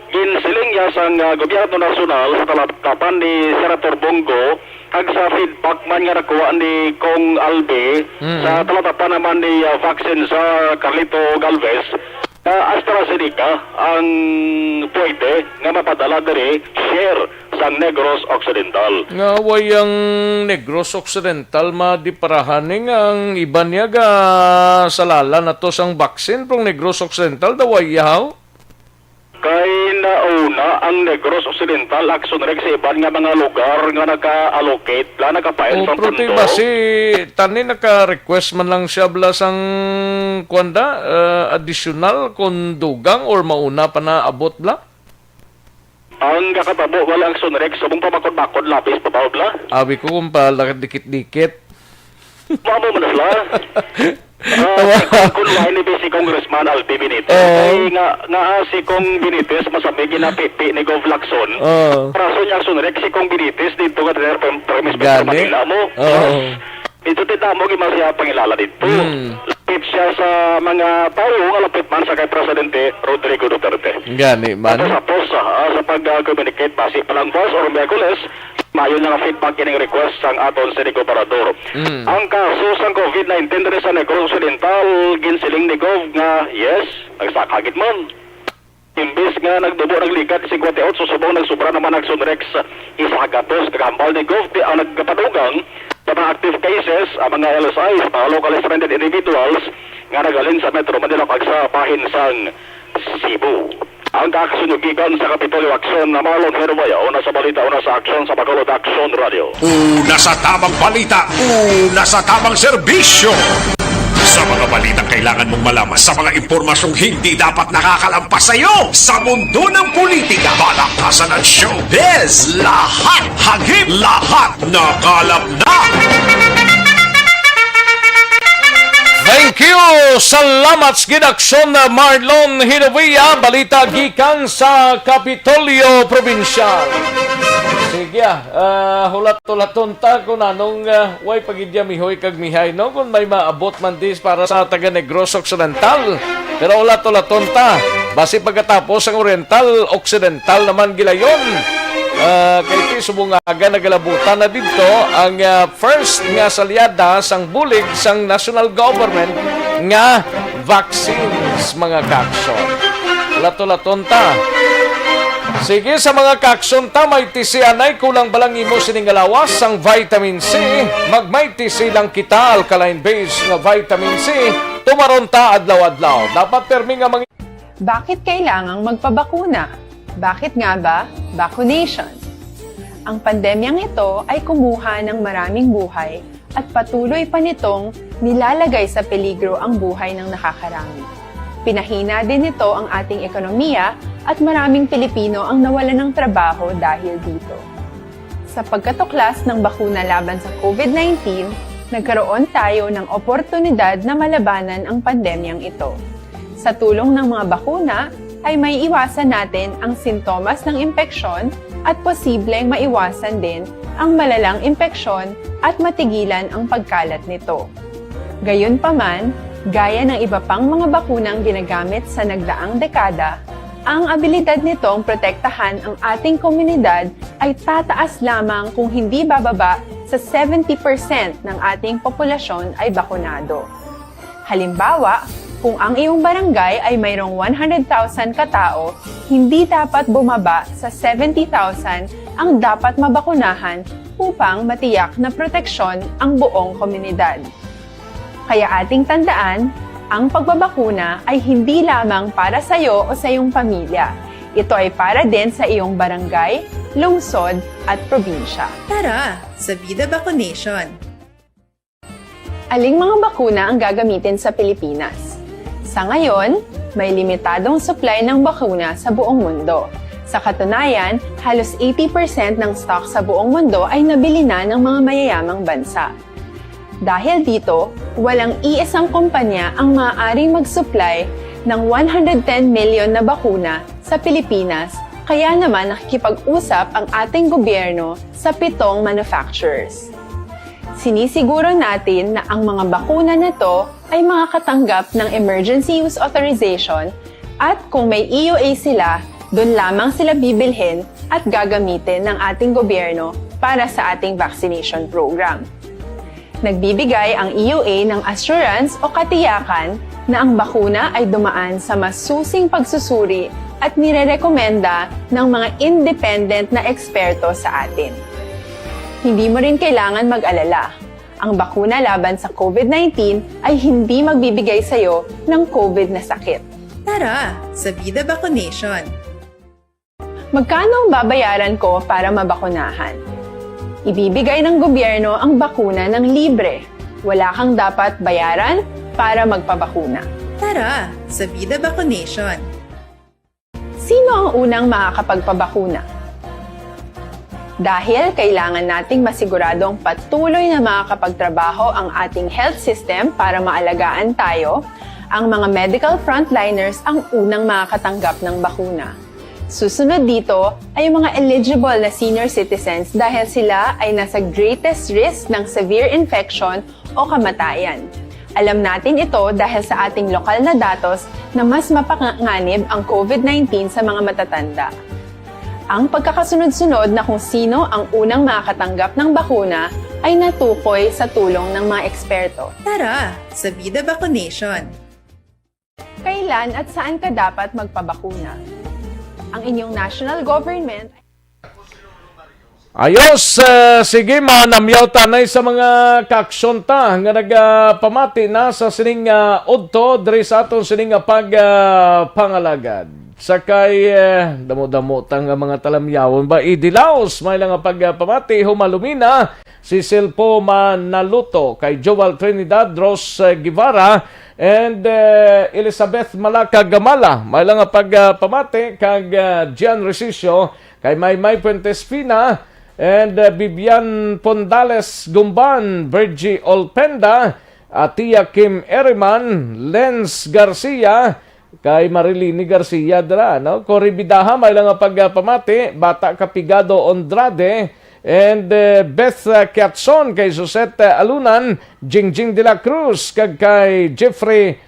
ginsiling ya sang gobyerno nasyonal sa talatapan ni Senator Bongo kag sa feedback man nga nakuha ni Kong Albi sa talatapan naman ni vaccine sa Carlito Galvez, AstraZeneca ang pwede nga mapadala diri share sa Negros Occidental. Nga wayang Negros Occidental madiparahaning ang iba niya ga salala na to sang vaccine pong Negros Occidental dawayaw. Kay nauna ang Negros Occidental action rex sa iban nga mga lugar nga naka-allocate la naka-file sa pondo. Pero si tani naka-request man lang siya bla sang kwanda additional kung dugang or mauna pa na abot bla? Ang kakatabo wala action rex subong pamakod-makod lapis pa bla? Abi ko kung pala dikit-dikit. Mamo man sila. Kung wala ni si Congressman Albi Benitez, ay nga si Kong Benitez masabi ginapipi ni Gov Lacson. Praso niya sunrek si Kong Benitez dito ka premise pa Manila mo. Dito tita mo gimasya pangilala dito. speech siya sa mga tao alapit man sa kay Presidente Rodrigo Duterte. Gani man. Tapos sa pag-communicate base palang voice or Miyerkules, mayon nga feedback kining request sang aton si Gobernador. Ang kaso sang COVID-19 diri sa Negros Occidental ginsiling ni Gov nga yes, nagsakagit man. Imbis nga nagdubo naglikat 58 susubong nagsubra naman ang Sunrex isa gatos kagambal ni Gov ang nagkapadugang sa mga active cases ang mga LSIs, mga locally stranded individuals nga nagalin sa Metro Manila pagsa pahinsang Cebu. Ang kakasunugikan sa Kapitolyo Aksyon na Marlon Herbayo na sa balita una sa Aksyon sa Bacolod Aksyon Radio. Una sa tamang balita, una sa tamang serbisyo. Sa mga balitang kailangan mong malaman, sa mga impormasyong hindi dapat nakakalampas sa iyo, sa mundo ng politika, balakasan at showbiz, lahat hagip, lahat nakalap na. Thank you! Salamat sa ginaksyon na Marlon Hinovia, balita gikan sa Kapitolyo Provincial. Sige, hulat-hulaton ta kung anong way pagidya mihoy kag mihay, no? Kung may maabot man dis para sa taga Negros Occidental. Pero hulat-hulaton ta. Basi pagkatapos ang Oriental Occidental naman gilayon. Kay ti subungaga nagalabutan na dito ang first nga salyada sang bulig sang national government nga vaccines mga kakson. Hulat-hulaton ta. Sige, sa mga kakson ta, may tisianay kulang balang imo siningalawas ang vitamin C. Magmay tisi lang kita alkaline base nga vitamin C. Tumaron ta adlaw-adlaw. Dapat permi nga mga... Bakit kailangang magpabakuna? Bakit nga ba? Vaccination. Ang pandemyang ito ay kumuha ng maraming buhay at patuloy pa nitong nilalagay sa peligro ang buhay ng nakakarami. Pinahina din nito ang ating ekonomiya at maraming Pilipino ang nawalan ng trabaho dahil dito. Sa pagkatuklas ng bakuna laban sa COVID-19, nagkaroon tayo ng oportunidad na malabanan ang pandemyang ito. Sa tulong ng mga bakuna, ay may iwasan natin ang sintomas ng impeksyon at posibleng maiwasan din ang malalang impeksyon at matigilan ang pagkalat nito. Gayunpaman, gaya ng iba pang mga bakunang ginagamit sa nagdaang dekada, ang abilidad nitong protektahan ang ating komunidad ay tataas lamang kung hindi bababa sa 70% ng ating populasyon ay bakunado. Halimbawa, kung ang iyong barangay ay mayroong 100,000 katao, hindi dapat bumaba sa 70,000 ang dapat mabakunahan upang matiyak na proteksyon ang buong komunidad. Kaya ating tandaan, ang pagbabakuna ay hindi lamang para sa iyo o sa iyong pamilya. Ito ay para din sa iyong barangay, lungsod at probinsya. Tara, sa Vida Vaccination! Aling mga bakuna ang gagamitin sa Pilipinas? Sa ngayon, may limitadong supply ng bakuna sa buong mundo. Sa katunayan, halos 80% ng stock sa buong mundo ay nabili na ng mga mayayamang bansa. Dahil dito, walang iisang kumpanya ang maaaring mag-supply ng 110 million na bakuna sa Pilipinas, kaya naman nakikipag-usap ang ating gobyerno sa 7 manufacturers. Sinisiguro natin na ang mga bakuna na to ay makakatanggap ng Emergency Use Authorization at kung may EUA sila, doon lamang sila bibilhin at gagamitin ng ating gobyerno para sa ating vaccination program. Nagbibigay ang EUA ng assurance o katiyakan na ang bakuna ay dumaan sa masusing pagsusuri at nirerekomenda ng mga independent na eksperto sa atin. Hindi mo rin kailangan mag-alala. Ang bakuna laban sa COVID-19 ay hindi magbibigay sa iyo ng COVID na sakit. Tara, sa Vida Vaccination! Magkano ang babayaran ko para mabakunahan? Ibibigay ng gobyerno ang bakuna ng libre. Wala kang dapat bayaran para magpabakuna. Tara, sa Vida Vaccination! Sino ang unang makakapagpabakuna? Dahil kailangan nating masiguradong patuloy na makakapagtrabaho ang ating health system para maalagaan tayo, ang mga medical frontliners ang unang makakatanggap ng bakuna. Susunod dito ay yung mga eligible na senior citizens dahil sila ay nasa greatest risk ng severe infection o kamatayan. Alam natin ito dahil sa ating lokal na datos na mas mapanganib ang COVID-19 sa mga matatanda. Ang pagkakasunod-sunod na kung sino ang unang makakatanggap ng bakuna ay natukoy sa tulong ng mga eksperto. Tara, sa Vida Vaccination! Kailan at saan ka dapat magpabakuna? Ang inyong national government Ayos, sige manamyaw tanay sa mga kaaksyon ta nga nagpamati na sa sining udto diri sa aton sining pangalagad. Sakay damo-damo tang mga talamyawon ba idilaos may lang pagpamati humalumina si Silpo Manaluto kay Joel Trinidad Ros Guevara and Elizabeth Malaka Gamala may lang pagpamati kag Gian Resicio kay Maymay Puentes Fina and Vivian Pondales Gumban, Virgie Olpenda, Tia Kim Eriman, Lens Garcia, kay Marilini Garcia dra, no? Koribidaha may lang pagpamati, Bata Kapigado Ondrade, and Beth Kiatson kay Susette Alunan, Jingjing de la Cruz, kag kay Jeffrey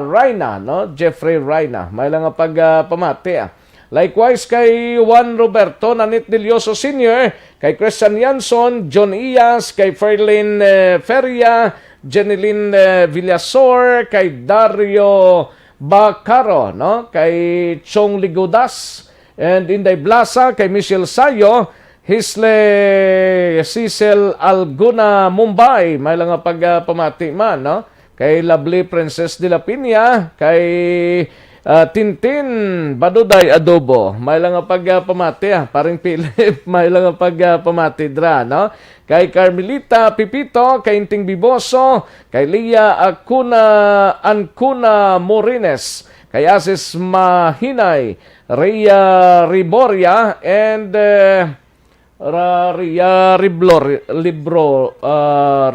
Reyna, no? Jeffrey Reyna, may lang pagpamati. Likewise kay Juan Roberto Nanit Delioso Sr., kay Christian Yanson, John Iyas, kay Ferlin Feria, Jeneline Villasor, kay Dario Bacaro, no? Kay Chong Ligodas, and Inday Blasa, kay Michelle Sayo, Hisle Cecil Alguna Mumbai, may lang pagpamati man, no? Kay Lovely Princess de la Piña, kay Tintin Baduday Adobo, may lang pagpamati paring Philip, may lang pagpamati dra, no? Kay Carmelita Pipito, kay Inting Biboso, kay Lia Ancuna Morines, kay Asis Mahinay, Rhea Riboria, and Rhea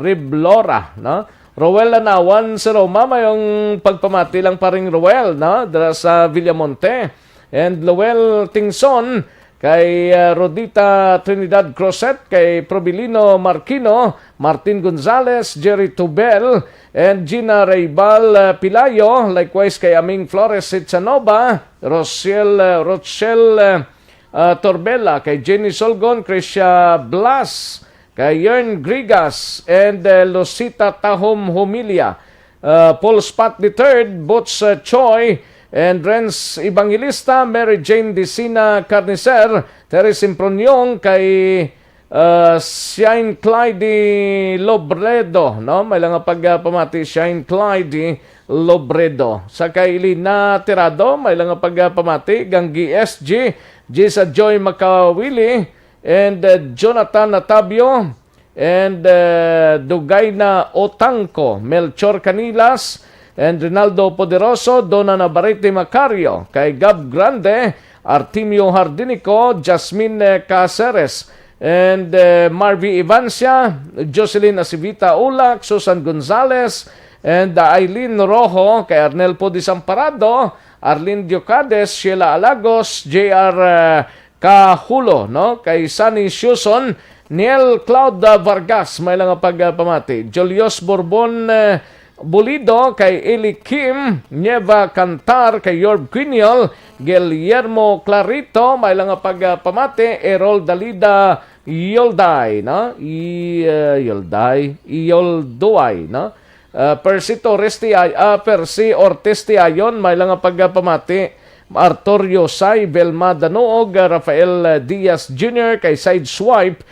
Riblora, no? Rowel Lanawan sa Roma, mayong pagpamati lang paring Rowel, no? Dara sa Villamonte. And Lowell Tingson, kay Rodita Trinidad Crosset, kay Probilino Marquino, Martin Gonzales, Jerry Tubel, and Gina Raybal Pilayo, likewise kay Aming Flores Sitsanova, Rochelle Torbella, kay Jenny Solgon, Krisha Blas, kay Yern Grigas, and Lucita Tahom Humilia, Paul Spot III, Butch Choi, and Renz Evangelista, Mary Jane Dicina Carnicer, Terry Simpronyong, kay Shine Clyde Lobredo, no? May lang pagpamati, Shine Clyde Lobredo. Sa kay Lina Tirado, may lang pagpamati, Ganggi SG, Jisa Joy Makawili, and Jonathan Natabio, and Dugayna Otangco, Melchor Canilas, and Rinaldo Poderoso, Donna Navarrete Macario, kay Gab Grande, Artemio Hardinico, Jasmine Caceres, and Marvy Evancia, Jocelyn Acivita Ulak, Susan Gonzales, and Aileen Rojo, kay Arnel Podisamparado, Arlene Diocades, Sheila Alagos, J.R. Kahulo, no? Kay Sunny Shuson, Niel Cloud Vargas, may lang pagpamati. Julius Bourbon Bulido, kay Eli Kim, Nieva Cantar, kay Yorb Quiniol, Guillermo Clarito, may lang pagpamati. Errol Dalida Yolday, no? Yoldoy, no? Percy Ortiz Tiayon, may lang pagpamati. Artorio Sai, Velma Danoog, Rafael Diaz Jr., kay Sideswipe,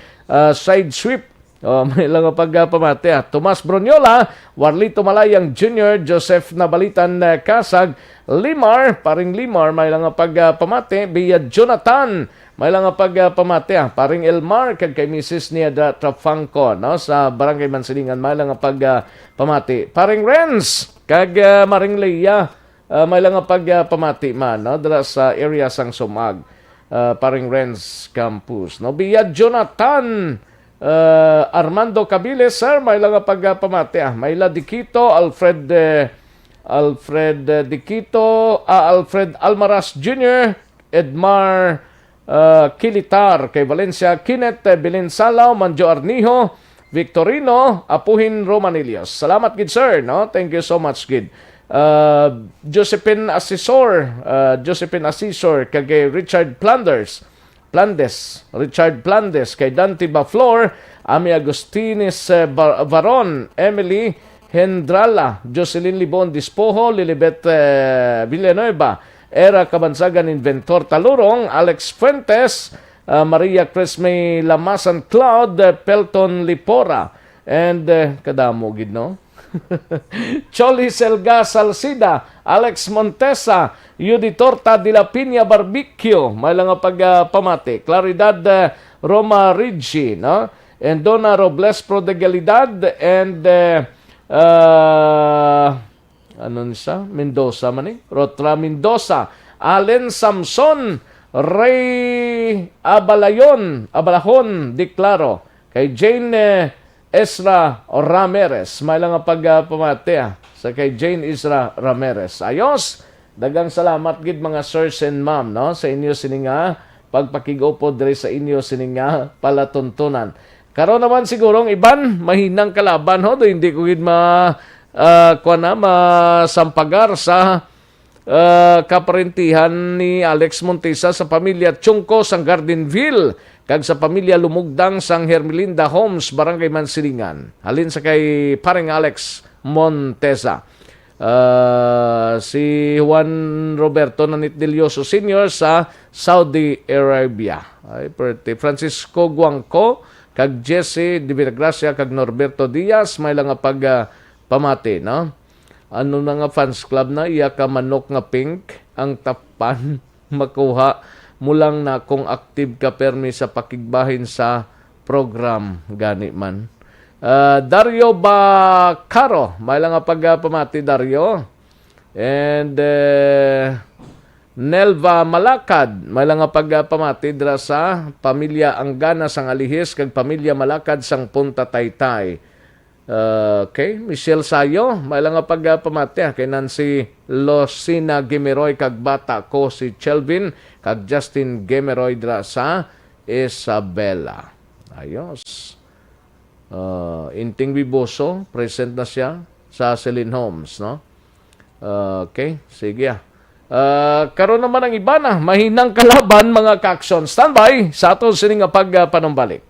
may lang pagpamati. Tomas Bronyola, Warlito Malayang Jr., Joseph Nabalitan Kasag, Limar, paring Limar, may lang pagpamati. Bia Jonathan, may lang pagpamati. Paring Elmar, kay Mrs. Nieda Trafangco, no? Sa Barangay Mansilingan, may lang pagpamati. Paring Renz, kag Maring Leia, may lang pagpamati man, no? Dara sa area sang Sumag, paring Renz Campus, no? Biyad Jonathan, Armando Cabiles, sir, may lang pagpamati. Mayla Dikito, Alfred Dikito, Alfred Almaras Jr., Edmar Kilitar, kay Valencia Kinet Belinsalaw, Manjo Arnijo, Victorino Apuhin Romanilios. Salamat gid sir, no? Thank you so much gid. Josephine Assisor kay Richard Plandes, Richard Plandes, kay Dante Baflor, Ami Agustines Varon, Emily Hendrala, Jocelyn Libon Dispoho, Lilibet Villanueva, Era Kabansagan Inventor Talurong, Alex Fuentes, Maria Cresme Lamasan Cloud, Pelton Lipora, and kadamo gid no? Choli Selga Salcida, Alex Montesa, Yudi Torta de la Piña Barbecue, may lang pagpamati, Claridad Roma Ricci, no? And Donna Robles Prodegalidad, and Mendoza man Rotra Mendoza, Allen Samson, Ray Abalahon Declaro, kay Jane Ezra Ramirez, may lang pagpamati sa kay Jane Ezra Ramirez. Ayos, dagang salamat gid mga sirs and ma'am, no, sa inyo sininga pagpakigo po diri sa inyo sininga palatuntunan. Karon naman sigurong iban mahinang kalaban ho, do hindi ko gid masampagar sa kaparentihan ni Alex Montesa sa pamilya Chungko sang Gardenville kag sa pamilya Lumugdang sang Hermelinda Homes, Barangay Mansilingan. Halin sa kay paring Alex Montesa. Si Juan Roberto Nanitdelioso Sr. sa Saudi Arabia. Ay, Francisco Guangco, kag Jesse Di Viragracia, kag Norberto Diaz, may lang pamati, no? Ano na nga fans club na, iya ka manok nga pink, ang tapan, makuha mulang na kung active ka permi sa pakigbahin sa program gani man. Dario Bacaro, may lang pagpamati Dario. And Nelva Malakad, may lang pagpamati dira sa pamilya Anggana sang Alihis kag pamilya Malakad sang Punta Taytay. Okay, Michelle Sayo, may lang pagpamati kay Nancy Losina Gemeroy kag bata ko si Chelvin kag Justin Gemeroy dira sa Isabela. Ayos. Inting Biboso, present na siya sa Celine Homes, no? Okay, sige. Karon naman ang iba na mahinang kalaban mga ka-aksyon. Standby sa aton sining pagpanumbalik.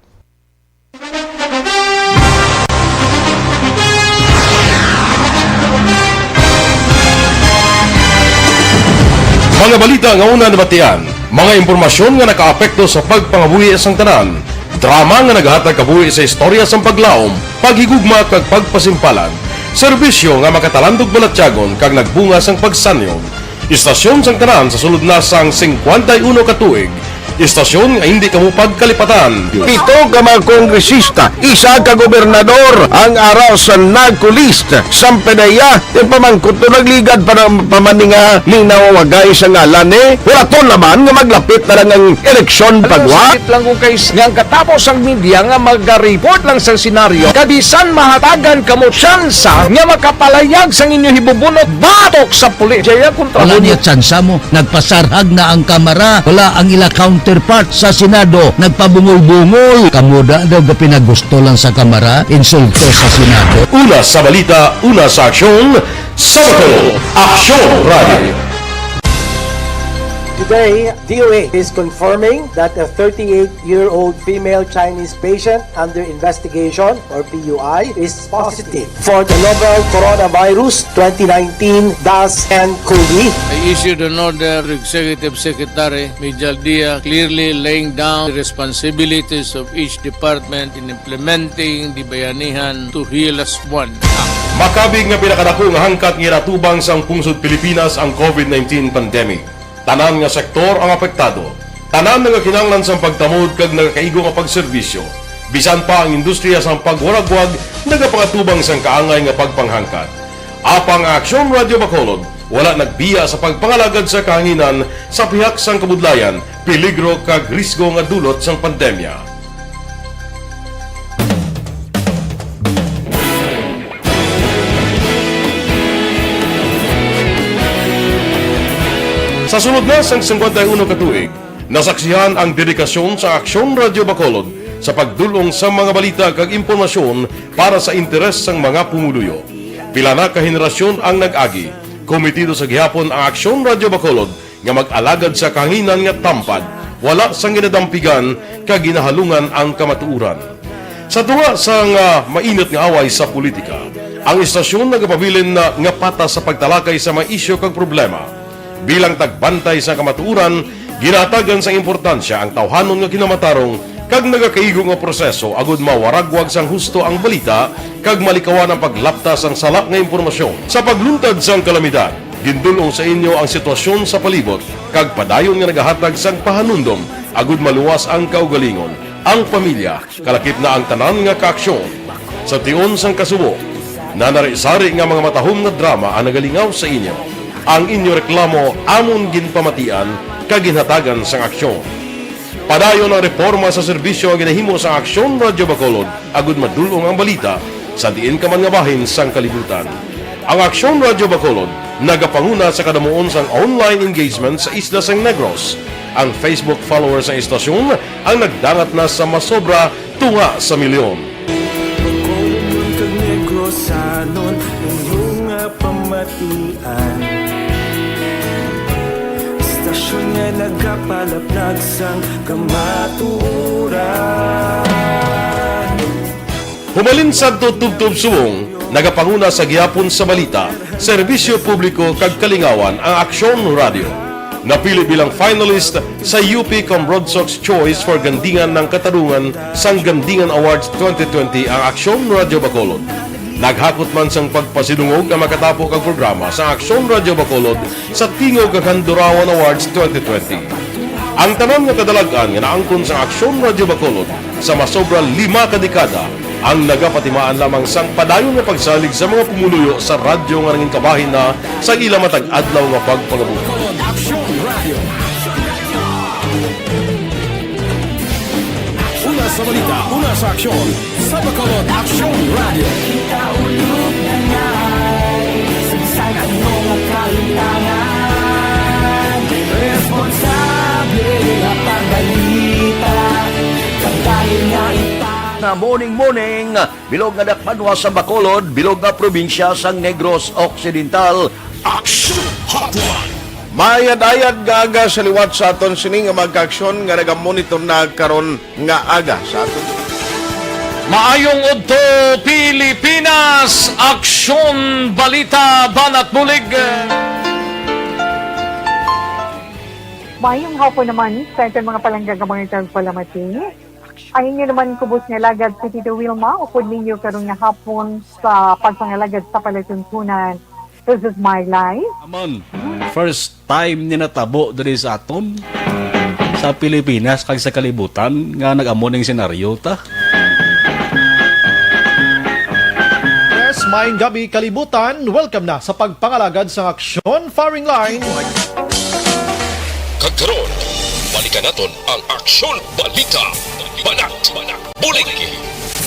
Mga balita nga una nabatian, mga impormasyon nga nakaapekto sa pagpangabuhi sang tanan, drama nga naghatag kabuhi sa istorya sang paglaom, paghigugma kag pagpasimpalan, serbisyo nga makatalandog balatyagon kag nagbunga sang pagsanyo, istasyon sang tanan sa sulod na sang 51 ka tuig, istasyon nga hindi kamo pagkalipatan. 7 ka mga kongresista, 1 ka gobernador ang araw sa nagkulist sa pedaya yung pamangkot na nagligad para pamaninga ning nawawagay sa ngalan wala to naman nga maglapit na lang ang eleksyon pagwa. Sakit lang kung kayo nga katapos ang media nga mag-report lang sa senaryo kabisan mahatagan kamo tsansa nga makapalayag sang inyo hibubunot batok sa pulis. Jaya kontra wala niya tsansa mo, nagpasarhag na ang kamera, wala ang ila counterpart sa Senado, nagpabungol-bungol. Kamuda daw ga pinagusto lang sa kamera, insulto sa Senado. Una sa balita, una sa aksyon, Sabado, Aksyon Radio. Today, DOA is confirming that a 38-year-old female Chinese patient under investigation, or PUI, is positive for the novel coronavirus 2019-10-CoV. I issued an order to Executive Secretary Mijal Dia clearly laying down the responsibilities of each department in implementing the Bayanihan to Heal as One. Makabig nga pinakadako nga hangkat nga ratubang sang pungsod Pilipinas ang COVID-19 pandemic. Tanan nga sektor ang apektado. Tanan nga kinahanglan sang pagtamod kag nagakaigo nga pagserbisyo. Bisan pa ang industriya sang pagwaragwag nagapangatubang sang kaangay nga pagpanghangkat. Apang Aksyon Radio Bacolod wala nagbiya sa pagpangalagad sa kahanginan sa pihak sang kabudlayan, peligro kag risgo nga dulot sang pandemya. Sa sunod na sang 51 ka tuig, nasaksihan ang dedikasyon sa Aksyon Radio Bacolod sa pagdulong sa mga balita kag impormasyon para sa interes sang mga pumuluyo. Pila na ka henerasyon ang nag-agi, komitido sa gihapon ang Aksyon Radio Bacolod nga mag-alagad sa kahanginan nga tampad, wala sang ginadampigan kag ginahalungan ang kamatuuran. Sa tunga sang mainit nga away sa politika, ang istasyon nagapabilin na nga pata sa pagtalakay sa mga isyu kag problema. Bilang tagbantay sa kamatuuran, ginatagan sa importansya ang tawhanon nga kinamatarong kag nagakaigo nga proseso agud mawaragwag sang husto ang balita kag malikawan ang paglaptas ang salak nga impormasyon. Sa pagluntad sang kalamidad, gindulong sa inyo ang sitwasyon sa palibot kag padayon nga nagahatag sang pahanundom agud maluwas ang kaugalingon, ang pamilya, kalakip na ang tanan nga kaaksyon. Sa tion sang kasubo, nanari-sari nga mga matahom nga drama ang nagalingaw sa inyo. Ang inyo reklamo amon ginpamatian kag ginhatagan sang aksyon. Padayon ang reforma sa serbisyo ang ginahimo sa Aksyon Radio Bacolod agud madulong ang balita sa diin ka man nga bahin sang kalibutan. Ang Aksyon Radio Bacolod nagapanguna sa kadamuon sang online engagement sa Isla San Negros. Ang Facebook followers sa istasyon ang nagdangat na sa masobra tunga sa milyon. Istasyon nga nagapalapnag sang kamatuuran. Humalin sa tutubtub suwong, nagapanguna sa gihapon sa balita, serbisyo publiko kag kalingawan ang Aksyon Radio. Napili bilang finalist sa UP Broadsox Choice for Gandingan ng Katarungan sang Gandingan Awards 2020 ang Aksyon Radio Bacolod. Naghakot man sang pagpasidungog ang makatapo kang programa sa Aksyon Radio Bacolod sa Tingog kag Handurawan Awards 2020. Ang tanan nga kadalagan nga naangkon sa Aksyon Radio Bacolod sa masobra 5 ka dekada ang nagapatimaan lamang sang padayon nga pagsalig sa mga pumuluyo sa radyo nga nangin kabahin na sa ila matag adlaw nga pagpangabuhi. Una sa balita, una sa aksyon, sa Bacolod Aksyon Radio. Kaulog na nga'y sagsag ang mga kalintangan. Responsable at pagbalita, kagdahil nga na morning, bilog nga dakpanwa sa Bacolod, bilog nga probinsya sang Negros Occidental. Aksyon Hotline! Mayad-ayad nga aga sa liwat sa aton sining nga magkaaksyon nga nagamonitor na karon nga aga sa aton. Maayong udto Pilipinas, Aksyon Balita Banat Bulig. Maayong hapon naman sa ating mga palanggagamang itang palamati. Ang inyo naman kubos nga lagad si Tito Wilma, upod ninyo karong nga hapon sa pagpangalagad sa palatuntunan. This is my life. Amon, first time ni natabo diri sa aton sa Pilipinas kag sa kalibutan nga nag-amo ning senaryo ta. Yes, maayong gabi kalibutan. Welcome na sa pagpangalagad sa Aksyon Firing Line. Kagkaroon, balikan naton ang Aksyon Balita Banat Bulig.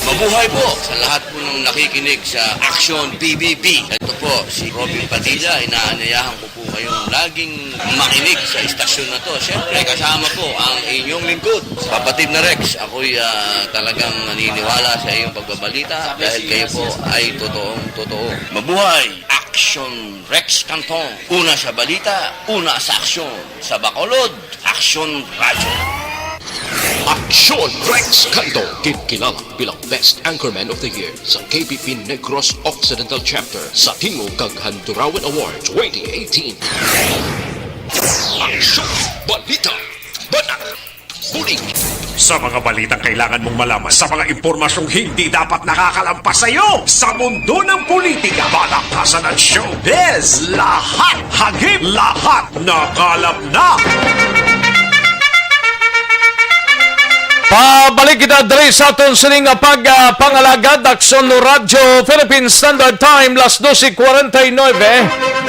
Mabuhay po sa lahat po ng nakikinig sa Aksyon PBB. Ito po si Robin Padilla. Inaanyayahan ko po kayong laging makinig sa istasyon na to. Siyempre kasama po ang inyong lingkod. Kapatid na Rex, ako'y talagang naniniwala sa iyong pagbabalita dahil kayo po ay totoong-totoo. Mabuhay! Aksyon Rex Canton. Una sa balita, una sa aksyon. Sa Bacolod, Aksyon Radio. Aksyon Rex Canto, kilala bilang Best Anchorman of the Year sa KBP Negros Occidental Chapter sa Tingog kag Handurawan Award 2018. Aksyon Balita Banat Bulig. Sa mga balitang kailangan mong malaman, sa mga impormasyong hindi dapat nakakalampas sa iyo, sa mundo ng politika, balakasan at showbiz, lahat hagip, lahat nakalap na. Pabalik kita diri sa aton sining pagpangalagad Aksyon Radio Philippine Standard Time las 12:49.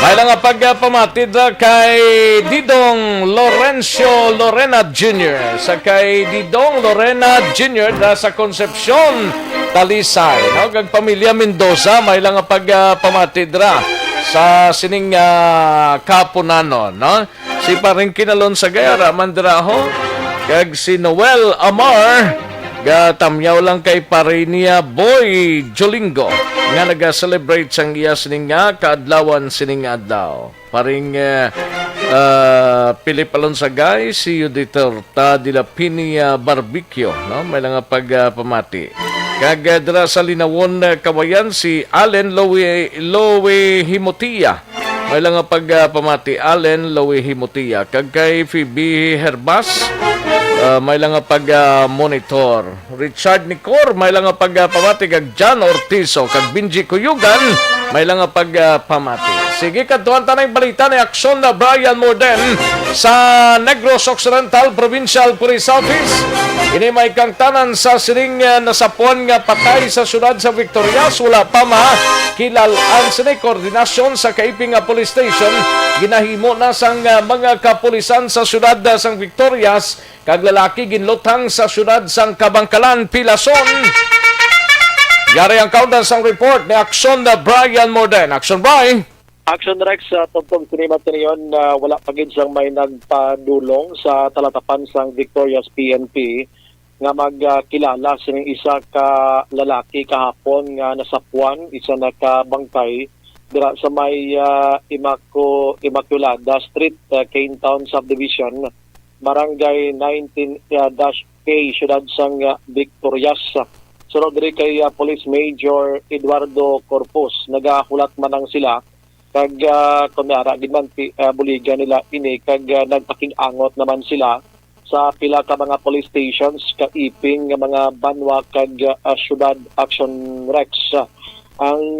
May lang pagpamatid kay Didong Lorenzo Lorena Jr. sa kay Didong Lorena Jr. sa Concepcion Talisay, no? Kag pamilya Mendoza may lang pagpamatid ra sa sining Kapunano, no? Si paring kinalon sa Gayara Mandraho kag si Noel Amar Gatamyaw lang kay Parinia Boy Jolingo nga naga-celebrate sang iya sining nga kaadlawan sining adlaw. Paring Pilipalon sa guys, si Yuditorta de la Pinia Barbecue, no? May lang pagpamati. Kagadra sa Linawon Kawayan, si Allen Lowe Himotia. May lang pagpamati, Allen Lowe Himotia. Kag kay Phoebe Herbas, may lang pag-monitor. Richard Nicor, may lang pagpamati. Kag John Ortizo, kag Benji Kuyugan, may lang pagpamati. Sige, kantuan tanay balita ni aksyon na Brian Morden sa Negros Occidental Provincial Police Office. Ini may kang tanan sa sining nasapuan nga patay sa syudad sa Victorias. Wala pa kilalaan sini koordinasyon sa Kaiping Police Station. Ginahimo na sang mga kapulisan sa syudad sang Victorias. Kag lalaki ginlutang sa syudad sang Kabangkalan, Pilason. Yari ang countdown sang report ni aksyon na Brian Morden. Action, Brian! Action Rex sa tungtong sinimat niyon na wala pagid sang may nagpadulong sa talatapan sang Victoria's PNP nga magkilala sining isa ka lalaki kahapon nga nasapuan, isa na ka-bangkay dira sa may Immaculada Street, Cane Town Subdivision, Barangay 19-K, syudad sang Victorias. Sunod diri kay Police Major Eduardo Corpus, nagahulat manang sila kag kunara gid man buligan nila ini kag nagpaking-angot naman sila sa pila ka mga police stations kaiping nga mga banwa kag syudad. Action Rex ang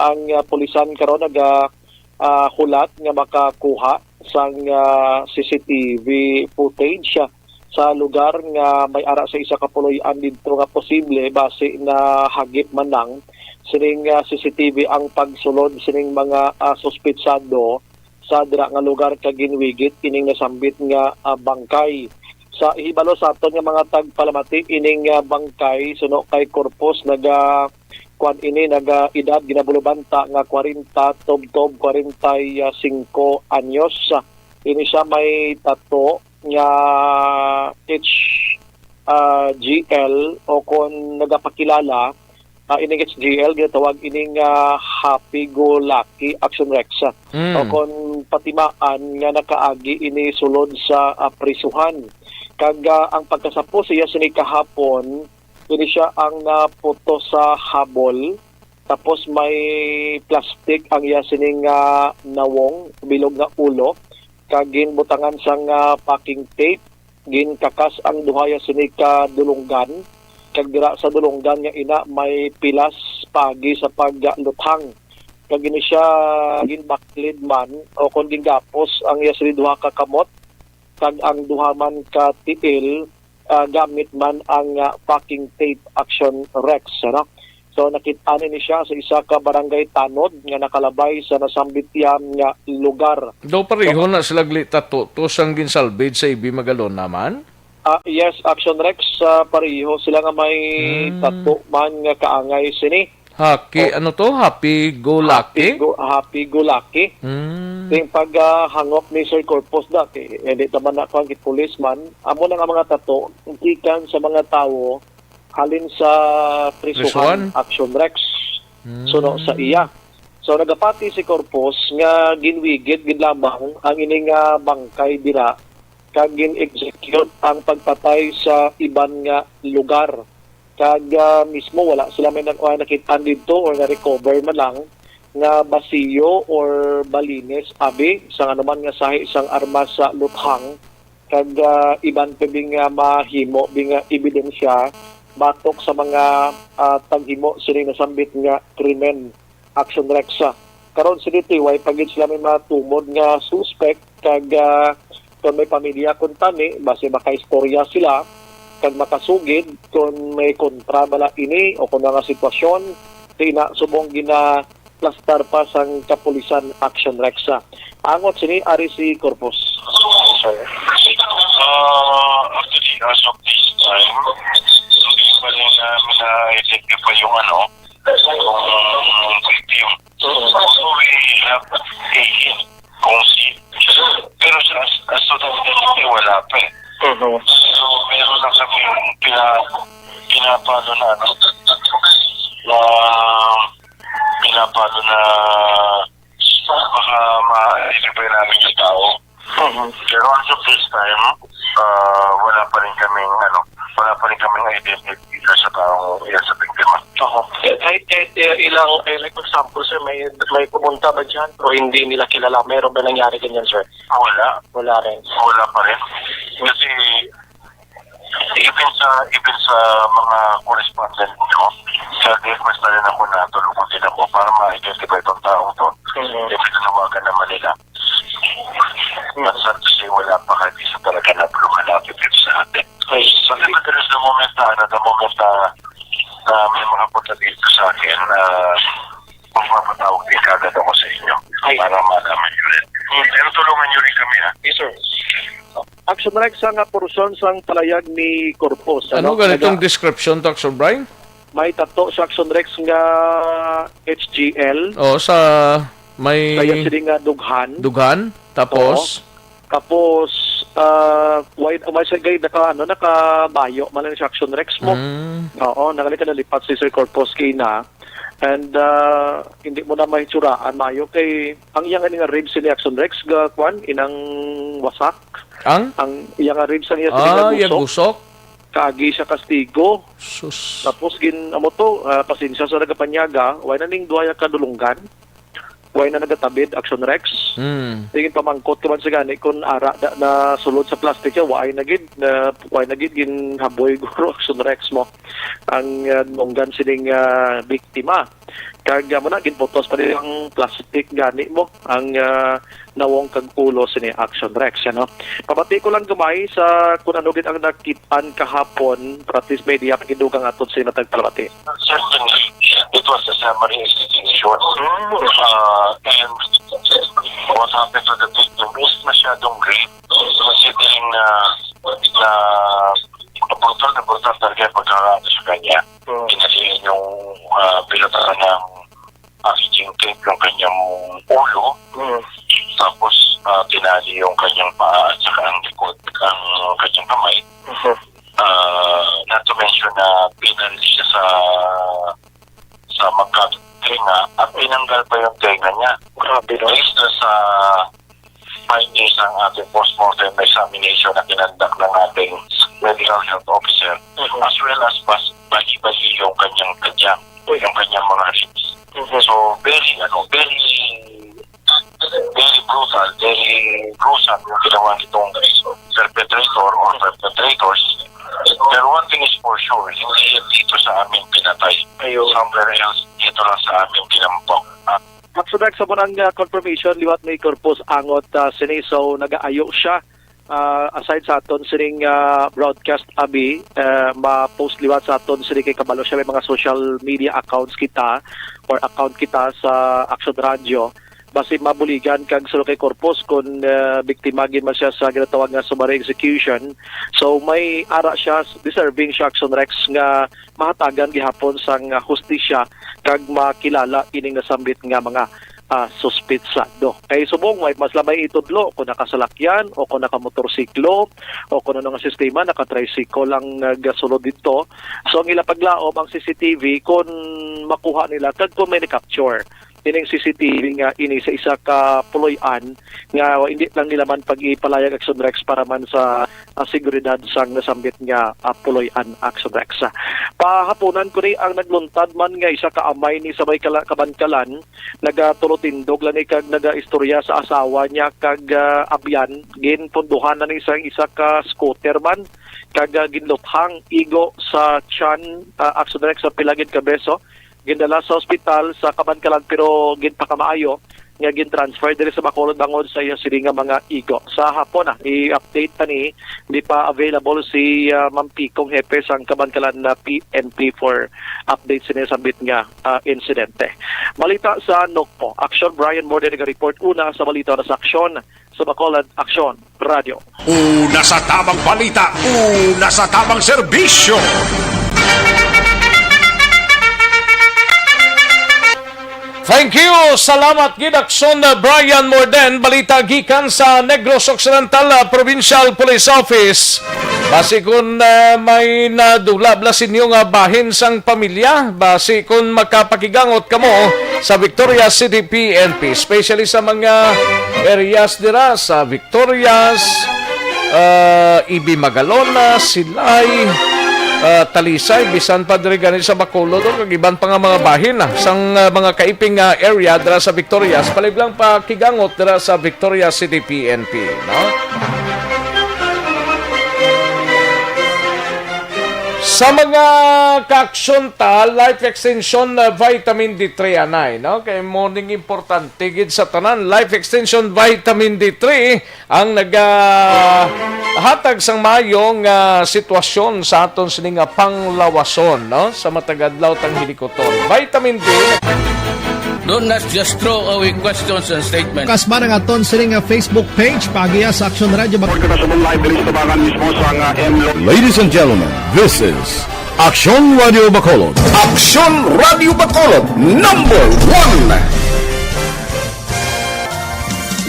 ang pulisan karon hulat nga makakuha sang CCTV footage sa lugar nga may ara sa isa ka puloy-an didto nga posible base na hagip man lang sining CCTV ang pagsulod sining mga suspetsado sa dira nga lugar kag ginwigit ining nasambit nga bangkay. Sa ihibalo sa aton nga mga tagpalamati ining bangkay suno kay Corpus naga edad ginabulubanta nga 40 tob 45 anyos. Ini siya may tato nga HGL o kung nagapakilala ining HGL ginatawag ining Happy Go Lucky. Action Rex o kung patimaan nga nakaagi ini sulod sa prisuhan kag ang pagkasapo siya sini kahapon ini siya ang naputo sa habol tapos may plastic ang iya sining nawong bilog nga ulo kag ginbutangan sang packing tape ginkakas ang duhaya sini ka dulunggan kag dira sa dulonggan nga ina may pilas pagi sa pagluthang kag ini siya ginbaklid man o kun gingapos ang iya sili duha ka kamot kag ang duha man ka tiil gamit man ang packing tape. Action Rex so nakita ni siya sa isa ka barangay tanod nga nakalabay sa nasambityan nga lugar. Do pareho na sila tato to sang ginsalvage sa ibi magalon naman. Yes, Action Rex, pareho sila nga may tato man nga kaangay sini. Ano to? Happy Go Lucky? Happy Go Lucky. Yung paghangop ni Sir Corpus dati, hindi naman na kung policeman, amo na nga mga tato, ikan sa mga tao, halin sa prisuhan. Action Rex. Suno sa iya. So nagapati si Corpus nga ginwigit, ginlamang ang ining bangkay dira kag gin-execute ang pagpatay sa iban nga lugar. Kag mismo wala sila may nakita dito or na-recover man lang nga basiyo or balines abi sa anuman nga sahi isang armas sa luthang kag iban pa bing mahimo bing ebidensya batok sa mga taghimo sila nasambit nga krimen. Action Rex karon sila tiway pagid sila may matumod nga suspect kag kung may pamilya kung tani, base maka-istorya sila, kag makasugid, kung may kontra bala ini, o kung nga sitwasyon, subong gina-plastar pa sang kapulisan. Action Rex. Angot sini, ari si Corpus. Sir, actually, as of this time, hindi pa rin na-identify yung yung victim. So, we have a hint kung si pero as to the identity, wala pa So, meron na kami pinapalo na, pinapalo na baka ma-identify namin yung tao. Pero as of this time, wala pa rin kaming identity sa taong iyan sa biktima. Ilang like example, sir, may pumunta ba dyan o hindi nila kilala? Meron ba nangyari ganyan, sir? Wala rin. Wala pa rin. Kasi even sa mga correspondent nyo, request na rin ako na tulungan din ako para ma-identify itong taong to. Pinanawagan naman nila. Kasi wala pa kahit isa talaga na lumalapi dito sa atin. So, madalas na moment na may mga punta dito sa akin na magpapatawag din kagad ako sa inyo para malaman nyo rin. Pero tulungan nyo rin kami, ha? Yes, sir. Action Rex ang porson sang palayag ni Corpus. Ano ganitong description, Dr. Brian? May tato sa Action Rex nga HGL. Sa may... Kaya sila nga dughan. Tapos? Tapos, may sagay nakabayo man lang sa Action Rex mo. Oo, nakalika na lipat si Sir Corpus Kina. And hindi mo na mahitsuraan mayo kay ang iyang nga ribs ni Action Rex inang wasak. Ang iyang nga ribs ang iya gusok. Kaagi sa kastigo. Sus. Tapos amo to pasensya sa nagapanyaga, way na ning duha ka dulunggan. Way na nagatabid Action Rex. Tingin pamangkot ka man sa gani kung ara na sulod sa plastic siya, way na gid ginhaboy guro Action Rex mo ang lunggan sining biktima. Kag mo na ginpotos pa rin ang plastic gani mo ang nawong kag ulo sini Action Rex, ano. Pabati ko lang gamay sa kung ano gid ang nakitaan kahapon para at least may diya pagidugang aton sa natagpalabati. Certainly, it was a summary institution. And what happened to the victim is masyadong grave considering na brutal talaga yung pagkakato sa kanya. Pinalihin yung pilataran ng oxygen tape yung kanyang ulo. Tapos tinali yung kanyang paa at saka ang likod, ang kanyang kamay. Not to mention na pinali siya sa magkatenga at pinanggal pa yung tenga niya. Grabe, no? Based sa findings ng ating postmortem examination na kinandak ng ating medical health officer, as well as bali-bali yung kanyang kadyang, yung kanyang mga ribs. So, very brutal, very gruesome yung ginawa nitong perpetrator or perpetrators. Pero one thing is for sure, hindi yan dito sa amin pinatay. Somewhere else, dito lang sa amin pinampok. Magsudag sa munang confirmation, liwat may Corpus angot sini, so nag-aayo siya. Aside sa aton sining broadcast abi, ma-post liwat sa aton sining kay kabalo siya may mga social media accounts kita or account kita sa Action Radio. Basi mabuligan kag sa kay Corpus kung biktima gid man siya sa ginatawag nga summary execution. So may ara siya, deserving siya Action Rex nga mahatagan gihapon sang hustisya kag makilala ining nasambit nga mga suspitsado. Kay subong may mas labay itudlo kung nakasalakyan o kung nakamotorsiklo o kung ano nga sistema naka-tricycle lang nagasulod dito. So ang ila paglaom ang CCTV kung makuha nila kag kung may capture ining CCTV nga ini sa isa ka puloy-an nga hindi lang nila man pag-ipalayag Action Rex para man sa seguridad sang nasambit nga puloy-an Action Rex. Pahaponan ko ni ang nagluntad man nga isa ka amay ni sabay kabankalan nagatulotindog lani kag nagaistorya sa asawa niya kag abyan ginpunduhan na ni isa ka scooter man kag ginluthang igo sa tiyan Action Rex sa Pilagid Cabeso. Gindala sa ospital sa Kabankalan pero ginpakamaayo nga gin-transfer diri sa Bacolod bangod sa iya silinga mga igo. Sa hapon i-update pa ni di pa available si Ma'am Pikong Hepe sang Kabankalan na PNP for updates sa sambit nga insidente. Balita sa NOCPO. Action Brian Morde nag-report una sa balita na sa Action sa Bacolod Action Radio. Una sa tamang balita, una sa tamang serbisyo. Thank you. Salamat gid Aksyon Brian Morden, balita gikan sa Negros Occidental Provincial Police Office. Basi kung may nadulabla sinyo nga bahin sang pamilya, basi kung makapakigangot kamo sa Victorias City PNP, especially sa mga areas dira sa Victorias, Ibi Magalona, Silay, Talisay, bisan pa diri gani sa Bacolod o kag iban pa nga mga bahin sang mga kaiping area dira sa Victorias, paliblang pa kigangot dira sa Victorias City PNP, no? Sa mga ka-aksyon ta, life extension vitamin D3 anay, no? Kay morning importante gid sa tanan, life extension vitamin D3 ang hatag sang mayong sitwasyon sa aton sining panglawason, no? Sa matagadlaw tang hilikoton. Vitamin D. Do not just throw away questions and statements. Kasma ng aton sining Facebook page pagiya sa Aksyon Radio Ladies and gentlemen, this is Aksyon Radio Bacolod. Aksyon Radio Bacolod, number 1!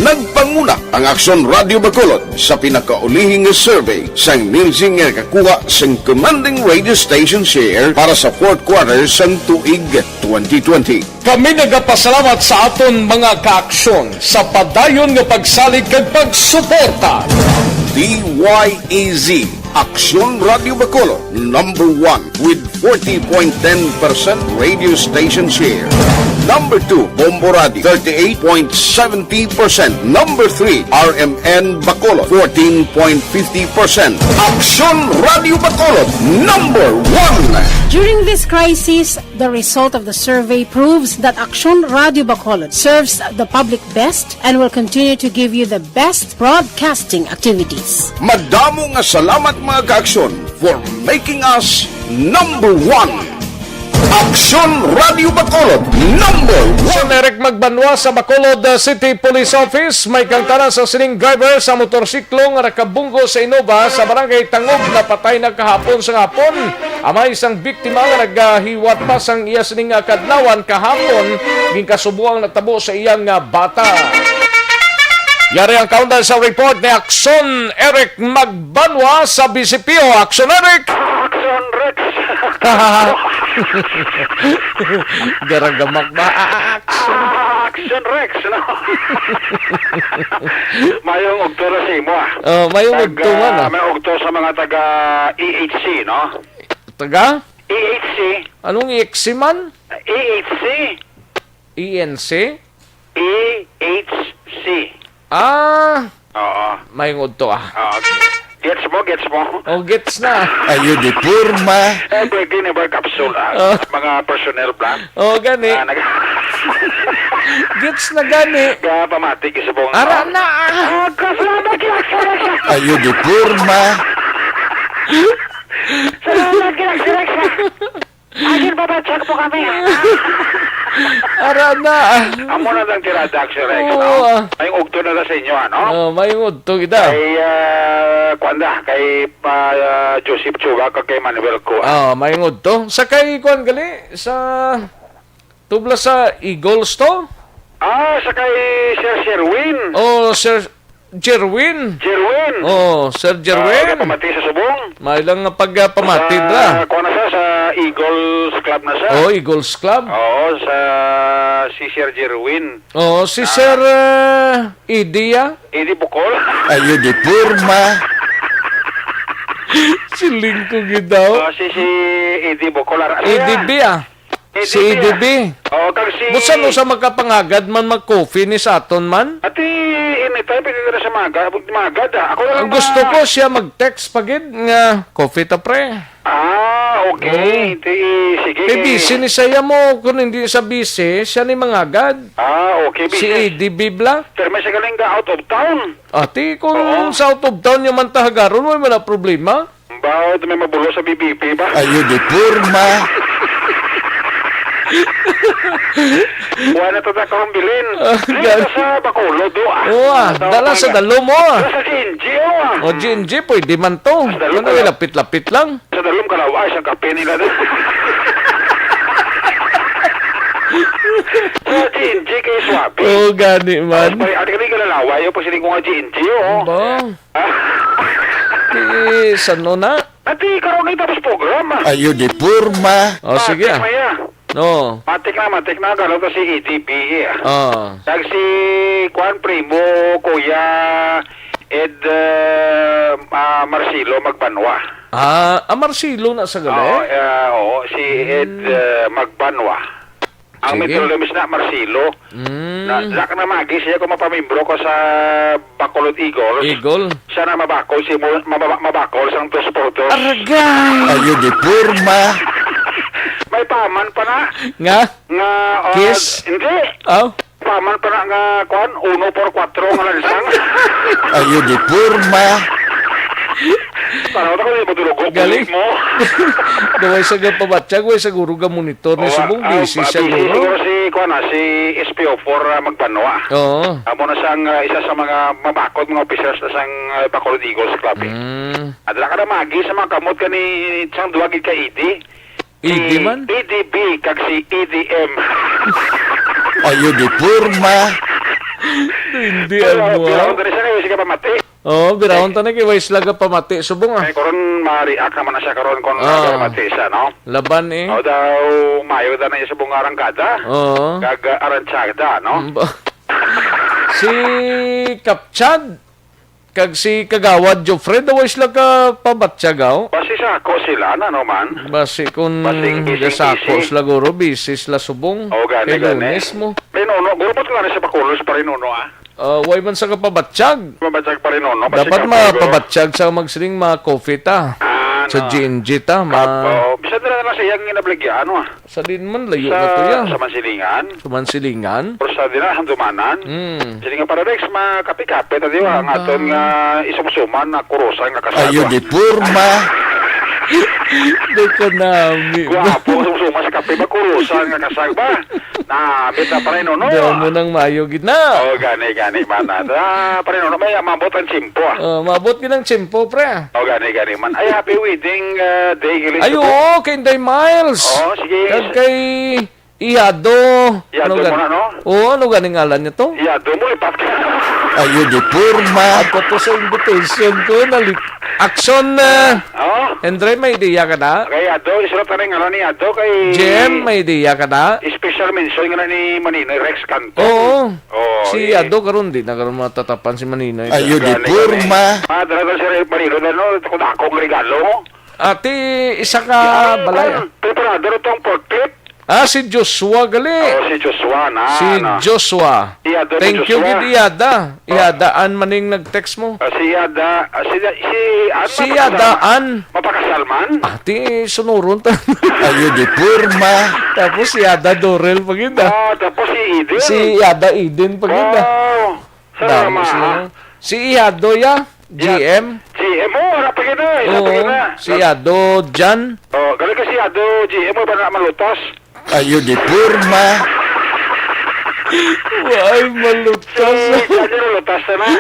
Nagpanguna ang Aksyon Radio Bacolod sa pinakaulihing survey sa emerging nga kakuha sa commanding radio station share para sa fourth quarter sa tuig 2020. Kami nagapasalamat sa aton mga kaaksyon sa padayon nga pagsalig kag pagsuporta. DYEZ Aksyon Radio Bacolod, number 1 with 40.10% radio station share. Number 2, Bombo Radio, 38.70%. Number 3, RMN Bacolod, 14.50%. Aksyon Radio Bacolod, number 1. During this crisis, the result of the survey proves that Aksyon Radio Bacolod serves the public best and will continue to give you the best broadcasting activities. Madamo nga salamat mga kaaksyon for making us number 1. Aksyon Radio Bacolod, number 1. Eric Magbanwa sa Bacolod City Police Office, may kangtana sa sining driver sa motorsiklo nga nakabunggo sa Innova sa barangay Tangog na patay na kahapon sa hapon. Amay isang biktima nga naghiwat pa sang iya sining kadlawan kahapon, ginkasubuang natabo sa iyang bata. Yari ang countdown sa report ni Aksyon Eric Magbanwa sa BCPO. Aksyon Eric! Aksyon Rex! Garagamak ba? Aksyon Rex, no? Mayong ugto na si mo, mayong ugto man, May ugto sa mga taga EHC, no? Taga? EHC. Anong EHC man? EHC. ENC? EHC. Oo. Mayong ugto Gets mo? Oh, gets na. Ayo di purma. Every never capsule, mga personnel plan. Oh, gani. Gets na gani. Pamatik isubong. Ara na. Kasalamat yung Aksyon. Ayo di purma. Salamat yung Aksyon. Agil babachak po kami. Ara na. Amo na lang tirada Aksyon Rex, no? May ugto na sa inyo, ano? May ugto kita. Kay Joseph Chuga kay Manuel ko. May ugto. Sa kay kuan gali sa tubla sa Eagles to? Sa kay Sir Sherwin. Oh, Sir Jerwin. Sir Jerwin. Pamati sa subong. May lang pagpamatid ra. Kuha na sa Eagles Club na siya. Eagles Club. Si Sir Jerwin. Si Sir Idia. Idi Bukol. Ayo di purma. Siling ko gidaw. Si Idi Bukol. EDB Si EDB. Busan mo sa magkapangagad man mag-coffee ni Saton man? Ati, initay, pwede na sa magad. Ako lang gusto ko siya mag-text pagid nga coffee ta pre. Okay. Sige. Kay busy ni saya mo. Kung hindi sa busy, siya ni mangagad. Okay. Si EDB bla. Pero may siya galing out of town. Ati, kung sa out of town yung mantahagaron, wala problema. Bakit may mabulo sa BBP ba? Ayo di purma. Buwan na ito na akong bilin. Dito sa Bacolod, dala sa dalo mo. Dala sa Gingy, Gingy, pwede man to. Lapit-lapit lang. Sa dalom kalawa, isang kape nila din. Sa GNG kay Swabe. Oh, gani man. Ate kami kalalaway, yung pasiling ko nga GNG, oh. Ba? Sano na? Ate, karoon na tapos program. Ayo di purma. Oh, sige. Matik maya. No. Matik na. Gano'n to si EDB. Ah. Kag si Juan Primo, Kuya Ed Marcelo Magbanwa. Marcelo na sa gali? Oo, si Ed Magbanwa. Ang Sige. metrolomis na Marcelo. Laka na magi siya kung mapamimbro ko sa Bacolod Eagles. Eagle? Siya na mabakol, mabakol sang dos portos. Aragay! Ayo di purma. May paman pa na. Nga? Kiss? Hindi. Oh? Paman pa na nga, 1/4 nga lansang. Ayo di purma. Parang ako mo durugo. Galing mo. Daway sa pabatsyag, way siguro ga monitor ni subong busy siya Siguro guro. si SPO4 Magbanwa. Oo. Amo na siyang isa sa mga mabakod mga officers na siyang Bacolod Eagles Club. At ka na magi sa mga kamot ka ni siyang duwagid ka ED. ED man? EDB kag si EDM. Ayo di purma. Hindi mo. Pero dari sa kayo, sige pa mati. Oh, birahon ta na kay Wais laga pamati subong ah. Ay, karon ma-react naman na siya karon kung mati siya, no? Laban eh. O daw, mayo da na niya sa bunga arangkada. Oo. Kag arantsada, no? Si Kapchad kag si Kagawad Jofred daw sila ka pabatsyagaw. Basi sa ako sila na no man. Basi kun Basing gasako sila guro bisis la subong. O gani Kay gani. Lunes mo. Pinuno, gurupot ko na sa Bacolod pa rin uno ah. Way man sa kapabatsyag. Mabatsyag pa rin uno. Dapat mapabatsyag sa magsiling mga coffee ta. Sa GNG ta. Bisan na lang siya yung inabligyan, ano ah. Sa din man, layo na to yan. Sa Mansilingan. Sa Mansilingan? Pero sa din na, handumanan. Silingan para Rex, makapi-kapi, na di ba? Ang aton nga isumsuman na kurusan nga kasama. Ayo di purma. Di ko nami. Guwapo, sumsuma sa kape, makurusan nga kasama. Bita pa rin uno. Diyan mo nang mayo gina. Gani, man. Pa rin uno, may mabot ang chimpo ah. Mabot ginang chimpo, pre. Gani man. Ay, happy wedding day, Gilis. Ay, oo, kay Inday Miles. Sige. Kag kay Iado. Iado mo na, no? Oo, ano ganing ngalan niya to? Iado mo, ipat ka. Ayo di purma. Ako to sa invitation ko. Action Andre, may ideya ka na? Kay Iado, isulat na rin nga ni Iado kay... Jem, may ideya ka na? Special mention nga ni Maninoy Rex Canto. Oo. Si Iado karon din. Nakaroon matatapan si Maninoy. Ayo di purma. Dala si Maninoy na no, kung akong regalo. Ate, isa ka balay. Preparado rin itong portrait. Si Joshua gali. Si Joshua na. Si Joshua. Thank you, gid Iada. Iadaan maning nag-text mo. Si Iada. Si Iadaan. Mapakasalman? Ate, sunuron ta. Ayo di purma. Tapos si Iada Dorel pagida. Tapos si Eden. Si Iada Eden pagida. Sama. Si Iado ya. GM. GM mo, wala pa gina. Si Iado Jan. Galing ka si Iado GM mo ba na malutas? Ayo di purma. Ay, malutas. Si malutas na.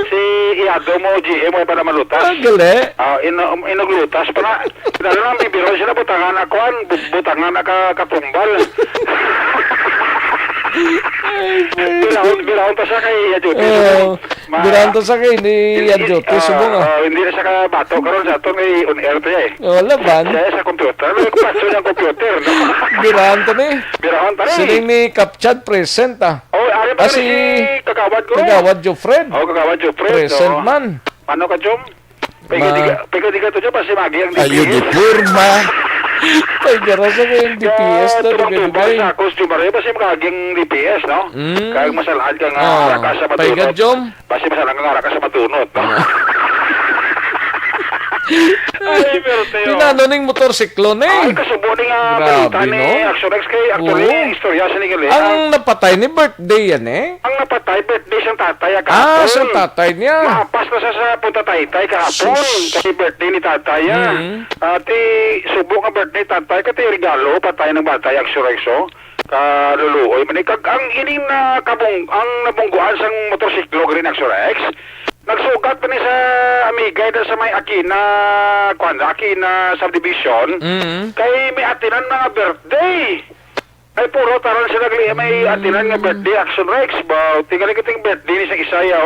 Si Iado mo GM mo ba na malutas? Gali. Inuglutas pa na. Dalo na, may biro sila butangan ako. Butangan na katumbal. Birahon pa siya kay Yajote. Birahon pa siya kay ni Yajote. Subong hindi na siya ka bato. Karoon sa ito may on-air to eh. Laban. Siya sa computer. May kupasyo niyang computer. Birahon to ni. Birahon pa rin. Siling ni Kapchad present ari ba si Kagawad ko? Kagawad Jofred. Kagawad Jofred. Present man. Ano ka, Jom? Pega di ka to dyan pa si Maggie ang DPS. Ayo di purma. Ay, garasa ko yung DPS na nagagay. Sa costume rin, basi magaging DPS, no? Kaya masalahan ka nga arakas sa matunod. Paiga, Jom? Basi masalahan ka nga arakas sa matunod, no? Ay, pero tayo. Tinano ning motorsiklo ni. Ay, kasubo ni nga balita ni Action X kay actually istorya sa ni Gali. Ang napatay ni birthday yan Ang napatay birthday siyang tatay kahapon. Siyang tatay niya. Mahapas na siya sa punta taytay kahapon. Kasi birthday ni tatay Ati, subo nga birthday tatay kati regalo patay ng batay Action X kaluluoy manikag ang ining na ang nabungguan sang motorsiklo green Action X. Nagsugat pa ni sa amigay sa may Akina subdivision kay may atinan mga birthday. Ay puro taron sila may atinan nga birthday action Rex ba tingali kiting birthday ni sa Isaya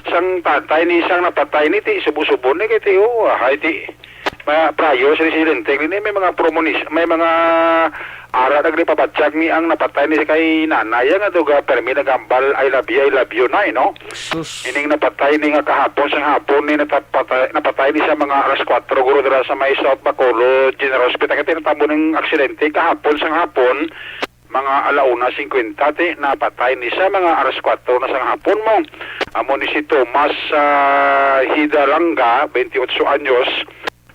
sang tatay ni sang napatay ni ti subo-subo ni kay ti hay ti prayo sa residente ni may mga promonis may mga ara nagri pabatsyag ni ang napatay ni kay nanay nga duga permi nagambal I love you na no ining napatay ni nga kahapon sang hapon ni napatay ni sa mga alas 4 guro dira sa may South Bacolod General Hospital kay natabo ning aksidente kahapon sang hapon mga 1:50 ti napatay ni sa mga alas 4 na sang hapon mo amo ni si Tomas Hidalanga 28 anyos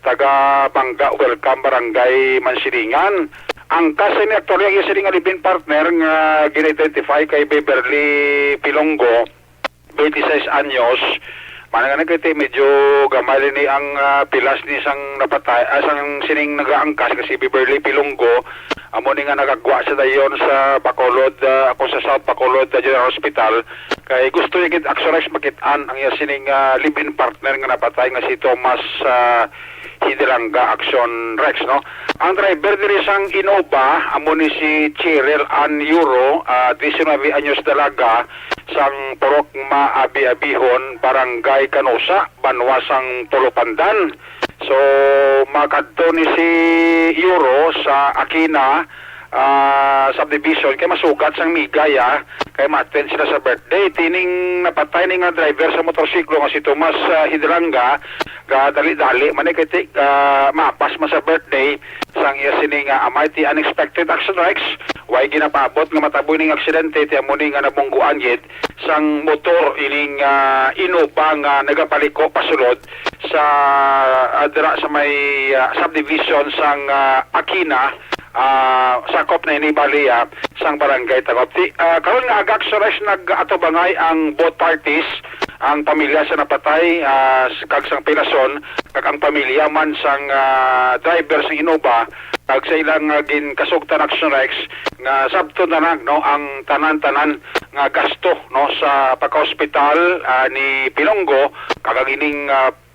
taga Bangga Welcome Barangay Mansilingan. Ang kaso ni aktorya yung siling alipin partner nga gina-identify kay Beverly Pilongo 26 anyos. Manang nagkiti medyo gamali ni ang pilas ni sang napatay sang sining nagaangkas kasi Beverly Pilongo amo ni nga nagagwa sa dayon sa Bacolod ako sa South Bacolod General Hospital kay gusto niya gid aksyones makitaan ang iya sining live-in partner nga napatay nga si Thomas Hidalanga Action Rex no. Ang driver diri sang Innova amo ni si Cheryl Ann Euro 19 anyos dalaga sang Purok Maabi-abihon Barangay Canosa Banwasang Tulupandan. So makadto ni si Euro sa Aquina subdivision kay masugat sang Migaya kay ma-attend sila sa birthday tining napatay ni nga driver sa motorsiklo nga si Tomas Hidalanga ga dali-dali man kay mapas man sa birthday sang iya sining mighty unexpected action Rex way ginapabot nga mataboy ning aksidente ti amo ni nga nabungguan gid sang motor ining Innova nga nagapaliko pasulod sa adra sa may subdivision sang Aquina sakop na ini Balia sang barangay Tagopti. Karon nga agak sores nag-atubangay ang both parties, ang pamilya sa napatay kag sang Pilason kag ang pamilya man sang driver sa Innova kag sa ilang gin kasugtan action Rex nga sabto na lang no ang tanan-tanan nga gasto no sa pagka-hospital ni Pilongo kag ang ining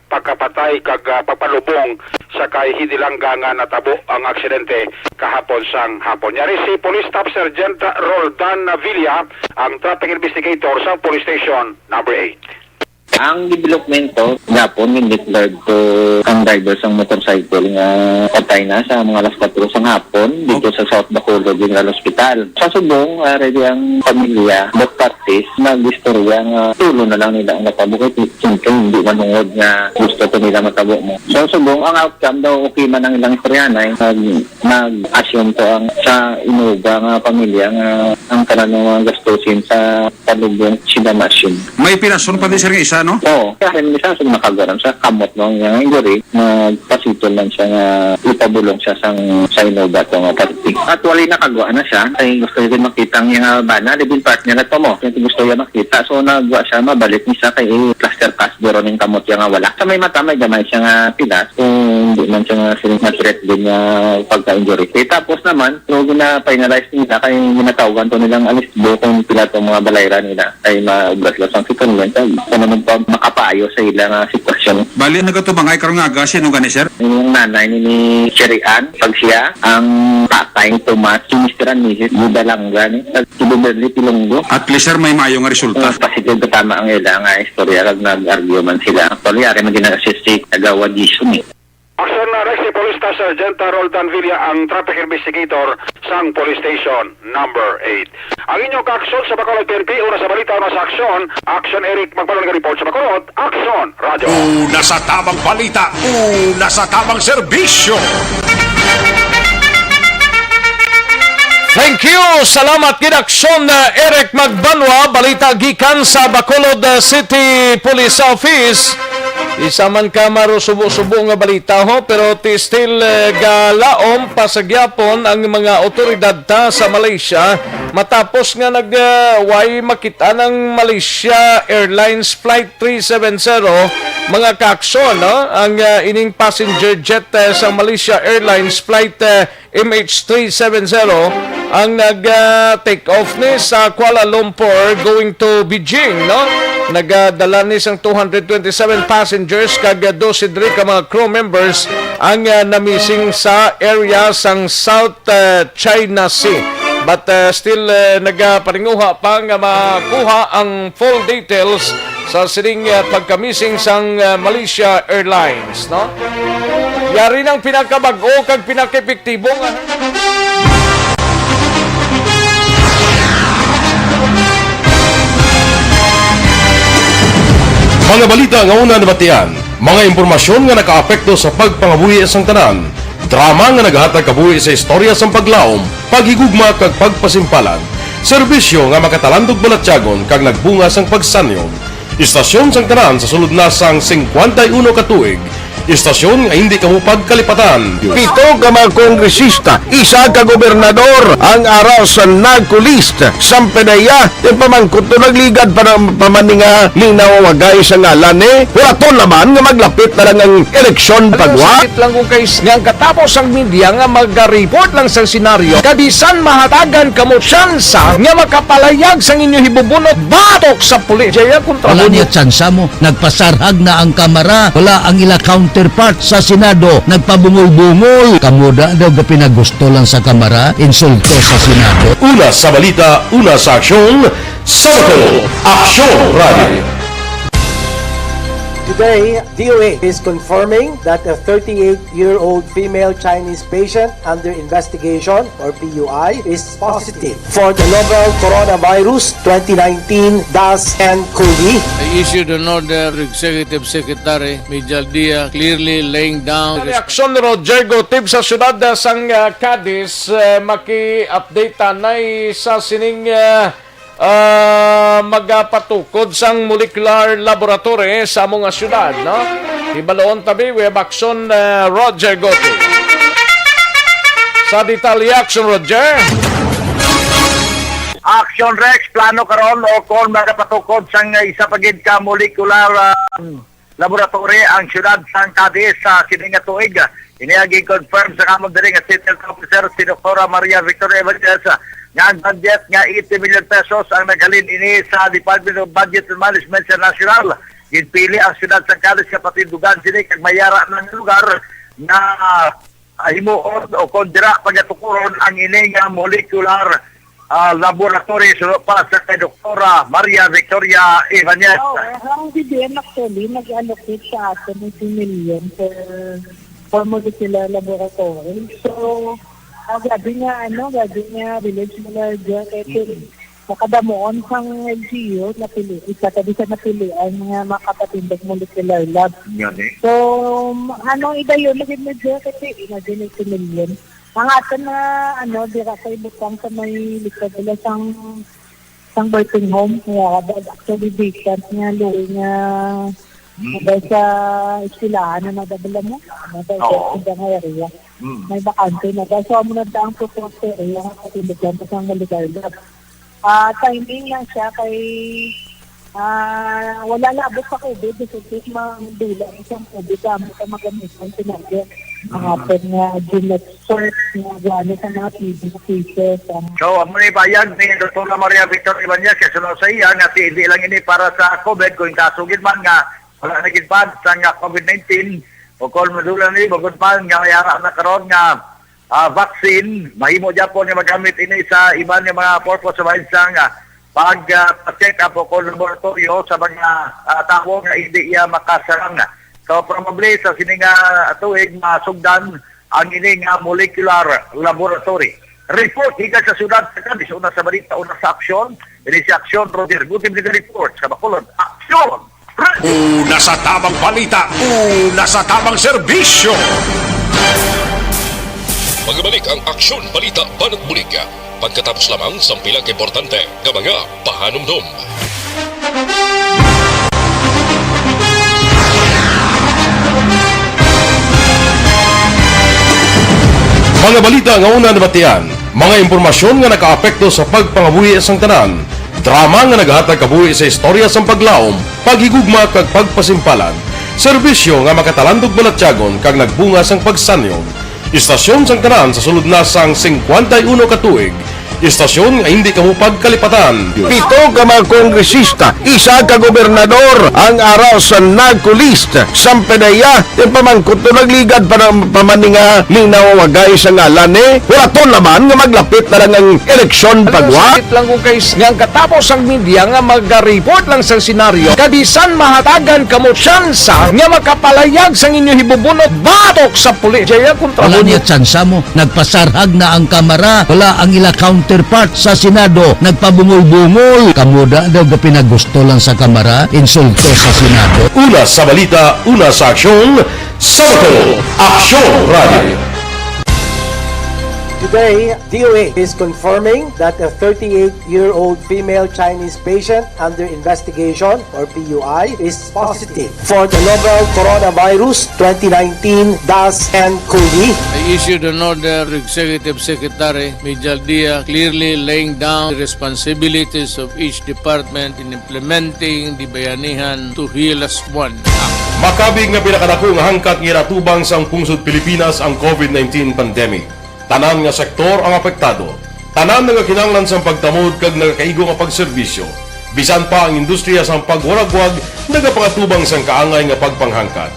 pagkapatay kag pagpalubong sa kay Hidalanga nga natabo ang aksidente kahapon sang hapon. Yari si Police Staff Sergeant Roldan Villa ang traffic investigator sa Police Station number 8. Ang developmento gapon declared to ang driver sang motorcycle nga patay na sa mga alas 4 sang hapon dito sa South Bacolod General Hospital. Sa subong ready ang pamilya both parties nag-istorya nga tulo na lang nila ang natabo kay siyempre hindi manungod nga gusto to nila matabo mo. So subong ang outcome daw okay man ang ilang istoryanay nag-assume to ang sa Innova nga pamilya nga ang kanang mga gastusin sa palubong sidamasyon. May pinasun pa din sir nga isa no? Oo. Kaya minsan sa nakagaram sa kamot no nga injury nagpasitol lang siya nga ipabulong siya sa Innova to nga party. Actually nakagawa na siya kay gusto niya makita ang yung bana living partner na to mo. Kaya gusto niya makita so nagwa siya mabalik niya kay cluster cast duro ning kamot yang wala. Sa may mata may gamay siya nga pilas kung hindi man siya nga siling na-threat din nga pagka-injury. Tapos naman so gina-finalize nila kay ginatawagan to nilang alisbo kung pila to mga balayra nila kay maubras lang sa settlement naman pa makapayo sa ilang sitwasyon. Bali nagatubangay karon nga agasin no gani sir? Yung nanay ni Sherian, pag siya ang tatay Tomas, sinisteran ni Hidalanga ni si Beverly Pilongo. At least sir may maayo nga resulta. Positive tama ang ilang istorya kag nag-argue man sila. Actually ari man gina-assist si Tagawa Dishon. Action na Rex si Police Staff Sergeant Roldan Villa ang traffic investigator sang Police Station number 8. Ang inyong ka-aksyon sa Bacolod PNP, una sa balita, una sa aksyon. Action Eric magpapalong report sa Bacolod. Action Radio. Una sa tamang balita, una sa tamang serbisyo. Thank you! Salamat kinaksyon na Eric Magbanwa, balita gikan sa Bacolod City Police Office. Isa man ka marusubo-subo nga balita ho, pero still galaom pasagyapon ang mga otoridad ta sa Malaysia matapos nga nagway makita ng Malaysia Airlines Flight 370 mga kaaksyon no? Ang ining passenger jet sa Malaysia Airlines Flight MH370 ang nag-take off ni sa Kuala Lumpur going to Beijing no? Nagadala ni sang 227 passengers kag 12 diri ka mga crew members ang namising sa area sang South China Sea. But still nagaparinguha pa nga makuha ang full details sa sining pagkamising sang Malaysia Airlines, no? Yari ng pinakabago kag pinakepektibo nga Mga balita nga una nabatian, mga impormasyon nga nakaapekto sa pagpangabuhi sang tanan, drama nga naghatag kabuhi sa istorya sang paglaom, paghigugma kag pagpasimpalan, serbisyo nga makatalandog balatyagon kag nagbunga sang pagsanyon, istasyon sang tanan sa sulod na sang 51 ka tuig, istasyon nga hindi kamo pagkalipatan. Pito ka mga kongresista, isa ka gobernador ang araw sa nagkulist sa PDEA yung pamangkot to nagligad para pamaninga linaw wagay sa ngalan wala to naman nga maglapit na lang ang eleksyon pagwa. Sakit lang kung kays nga katapos ang media nga mag-report lang sa senaryo kadisan mahatagan kamo tsansa nga makapalayag sang inyo hibubunot batok sa pulis. Jaya kontra Wala niya tsansa mo, nagpasarhag na ang kamera, wala ang ila counterpart sa Senado, nagpabungol-bungol. Kamuda daw ga pinagusto lang sa kamera, insulto sa Senado. Una sa balita, una sa aksyon, Sabado, Aksyon Radio. Today, DOA is confirming that a 38-year-old female Chinese patient under investigation, or PUI, is positive for the novel coronavirus 2019-10-CoV. I issued an order to Executive Secretary Major Dia clearly laying down reaksyon ni Roger Gotib sa syudad sang Cadiz, maki-update tanay sa sining magapatukod sang molecular laboratory sa mga syudad, no? Ibaloon tabi we action Roger Gotib. Sa detalye action Roger. Action Rex plano karon o kon magapatukod sang isa pagid ka molecular laboratory ang syudad sang Cadiz sa kining tuig. Iniagi confirm sa kamong diri nga City Health Officer si Dr. Maria Victoria Evangelos nga ang budget nga 80 million pesos ang naghalin ini sa Department of Budget and Management sa National. Ginpili ang syudad sa Cadiz sa patindugan sini kag mayara ng lugar na himuon o kondira pagatukuron ang ini nga molecular laboratory para sa kay Dr. Maria Victoria Evangelos. Ang BDM actually nag-allocate sa atin ng 2 million for molecular laboratory. So, gabi nga village nila dyan nakadamuon sang LGU napili, isa tabi sa napilian nga makapatindog molecular lab. So, ida yun, lagin na dyan kasi imagine 2 million. Ang atin na, dira sa ibutang sa may likod nila sang birthing home. Kaya, actually, vacant nga, luwi nga, sa iskilahan na nadabala mo, sa area. May bakante na. So, munad ang proposal area nga katindigan pa sang molecular lab. Timing lang siya kay wala labot sa COVID kasi mandula isang COVID kami sa magamitan sinagyan ang atin nga Junet sort nga gano'n sa mga cases. So, ang mga bayag ni Dr. Maria Victoria Evangelos kasunod sa iya nga hindi lang ini para sa COVID kung kasugid man nga wala naging pa sa nga COVID-19 o kung madula ni bagod pa nga mayara na karon nga vaccine, mahimo dyan po nga magamit ini sa iba nga mga purpose sa nga pag-check up o kung laboratorio sa mga tao nga hindi iya makasarang. So probably sa sining tuig masugdan ang ini nga molecular laboratory. Report higa sa syudad sa Cadiz, una sa balita, una sa aksyon, ini si Aksyon Roger Gutib ng report sa Bacolod. Aksyon! Una sa tamang balita, una sa tamang serbisyo. Magbalik ang Aksyon Balita Banat Bulig. Pagkatapos lamang sa pilang importante ng mga pahanumdum. Mga balita nga una nabatian, mga impormasyon nga nakaapekto sa pagpangabuhi sang tanan, drama nga naghatag kabuhi sa istorya sang paglaom, paghigugma kag pagpasimpalan, serbisyo nga makatalandog balatyagon kag nagbunga sang pagsanyon, istasyon sang tanan sa sulod na sang 51 ka tuig, Istasyon nga hindi kamo pagkalipatan. Pito ka mga kongresista, isa ka gobernador ang araw sa nagkulist sa PDEA yung pamangkot to nagligad para pamaninga linawagay sa ngalan wala to naman nga maglapit na lang ang eleksyon pagwa. Sakit lang ko guys nga katapos ang media nga mag-report lang sa senaryo kadisan mahatagan kamo tsansa nga makapalayag sa inyo hibubunot batok sa pulis. Jaya kontra Wala niya tsansa mo. Nagpasarhag na ang kamara. Wala ang ila counterpart sa Senado. Nagpabungol-bungol. Kamuda daw ga pinagusto lang sa kamara. Insulto sa Senado. Una sa balita, una sa aksyon, Sabado, Aksyon Radio. Today, DOA is confirming that a 38-year-old female Chinese patient under investigation, or PUI, is positive for the novel coronavirus 2019-10-CoV. I issued an order to Executive Secretary Mijal Dia clearly laying down the responsibilities of each department in implementing the Bayanihan to Heal as One Act. Makabig nga pinakadako nga hangkat nga ratubang sang pungsod Pilipinas ang COVID-19 pandemic. Tanan nga sektor ang apektado. Tanan nga kinahanglan sa pagtamod kag nagakaigo nga pagserbisyo. Bisan pa ang industriya sang pagwaragwag nagapangatubang sang kaangay nga pagpanghangkat.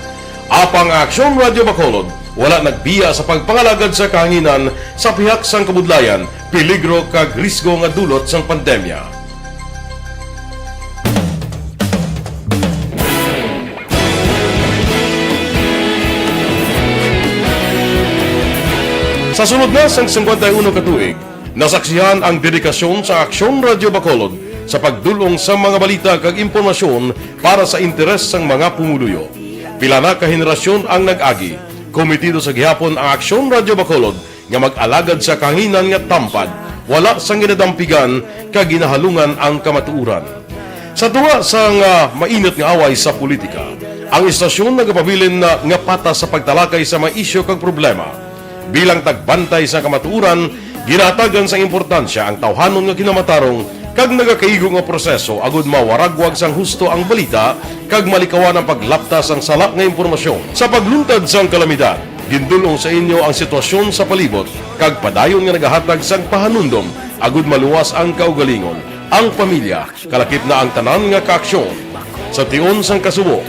Apang Aksyon Radio Bacolod wala nagbiya sa pagpangalagad sa kahanginan sa pihak sang kabudlayan, peligro kag risgo nga dulot sang pandemya. Sa sunod na sang 51 katuig, nasaksihan ang dedikasyon sa Aksyon Radio Bacolod sa pagdulong sa mga balita kag impormasyon para sa interes sang mga pumuluyo. Pila na ka henerasyon ang nag-agi, komitido sa gihapon ang Aksyon Radio Bacolod nga mag-alagad sa kahanginan nga tampad, wala sang ginadampigan kag ginahalungan ang kamatuuran. Sa tunga sang mainit nga away sa politika, ang istasyon nagapabilin na nga patas sa pagtalakay sa mga isyu kag problema. Bilang tagbantay sa kamatuuran, ginatagan sa importansya ang tawhanon nga kinamatarong kag nagakaigo nga proseso agud mawaragwag sang husto ang balita kag malikawan ang paglaptas ang sala nga impormasyon. Sa pagluntad sang kalamidad, gindulong sa inyo ang sitwasyon sa palibot kag padayon nga nagahatag sang pahanundom agud maluwas ang kaugalingon, ang pamilya, kalakip na ang tanan nga kaaksyon. Sa tion sang kasubo,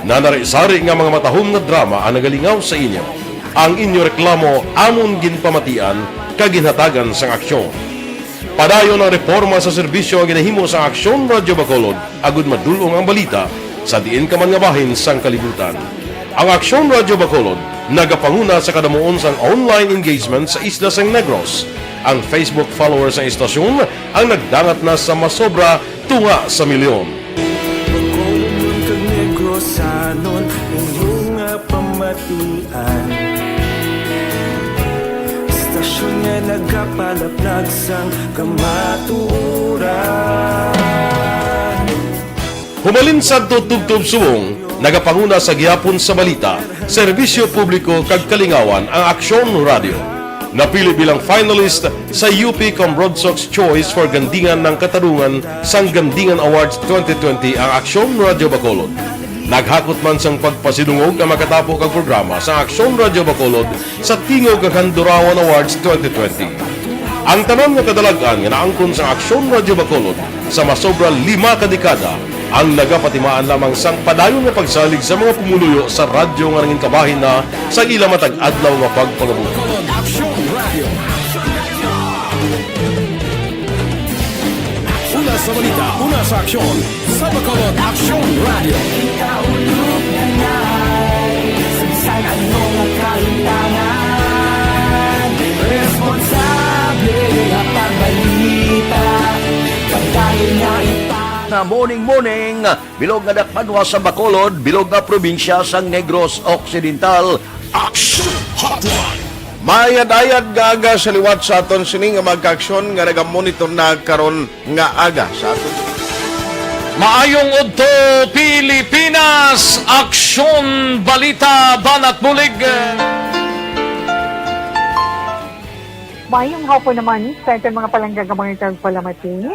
nanari-sari nga mga matahom nga drama ang nagalingaw sa inyo. Ang inyo reklamo amon ginpamatian kag ginhatagan sang aksyon. Padayon ang reforma sa serbisyo ang ginahimo sa Aksyon Radio Bacolod agud madulong ang balita sa diin ka man nga bahin sang kalibutan. Ang Aksyon Radio Bacolod nagapanguna sa kadamuon sang online engagement sa Isla San Negros. Ang Facebook followers ng istasyon ang nagdangat na sa masobra tunga sa milyon. Bacolod kag Negros anon inyong pamatian. Nga nagapalaplag sang kamaturan. Humalin sa tutubtub suwong, nagapanguna sa gihapon sa balita, serbisyo publiko kag kalingawan ang Aksyon Radio. Napili bilang finalist sa UP Comrade Sox Choice for Gandingan ng Katarungan sang Gandingan Awards 2020 ang Aksyon Radio Bacolod. Naghakot man sang pagpasidungog ang makatapo kag programa sa Aksyon Radio Bacolod sa Tingog kag Handurawan Awards 2020. Ang tanan nga kadalagan nga naangkon sa Aksyon Radio Bacolod sa masobra 5 ka dekada ang nagapatimaan lamang sang padayon nga pagsalig sa mga pumuluyo sa radyo nga nangin kabahin na sa ila matag adlaw nga pagpangabuhi. Una sa balita, una sa aksyon, sa Bacolod Aksyon Radio. Ikaulog na na'y sa anong kahintangan. Responsable ang pagbalita, pagdahil na na morning, bilog nga dakpanwa sa Bacolod, bilog nga probinsya sang Negros Occidental. Action Hotline! Mayad-ayad nga aga sa liwat sa aton sini nga magkaaksyon nga nagamonitor na karon nga aga sa aton. Maayong udto Pilipinas, Aksyon Balita Banat Bulig. Mayong hapon naman sa ating mga palanggagamang palamati.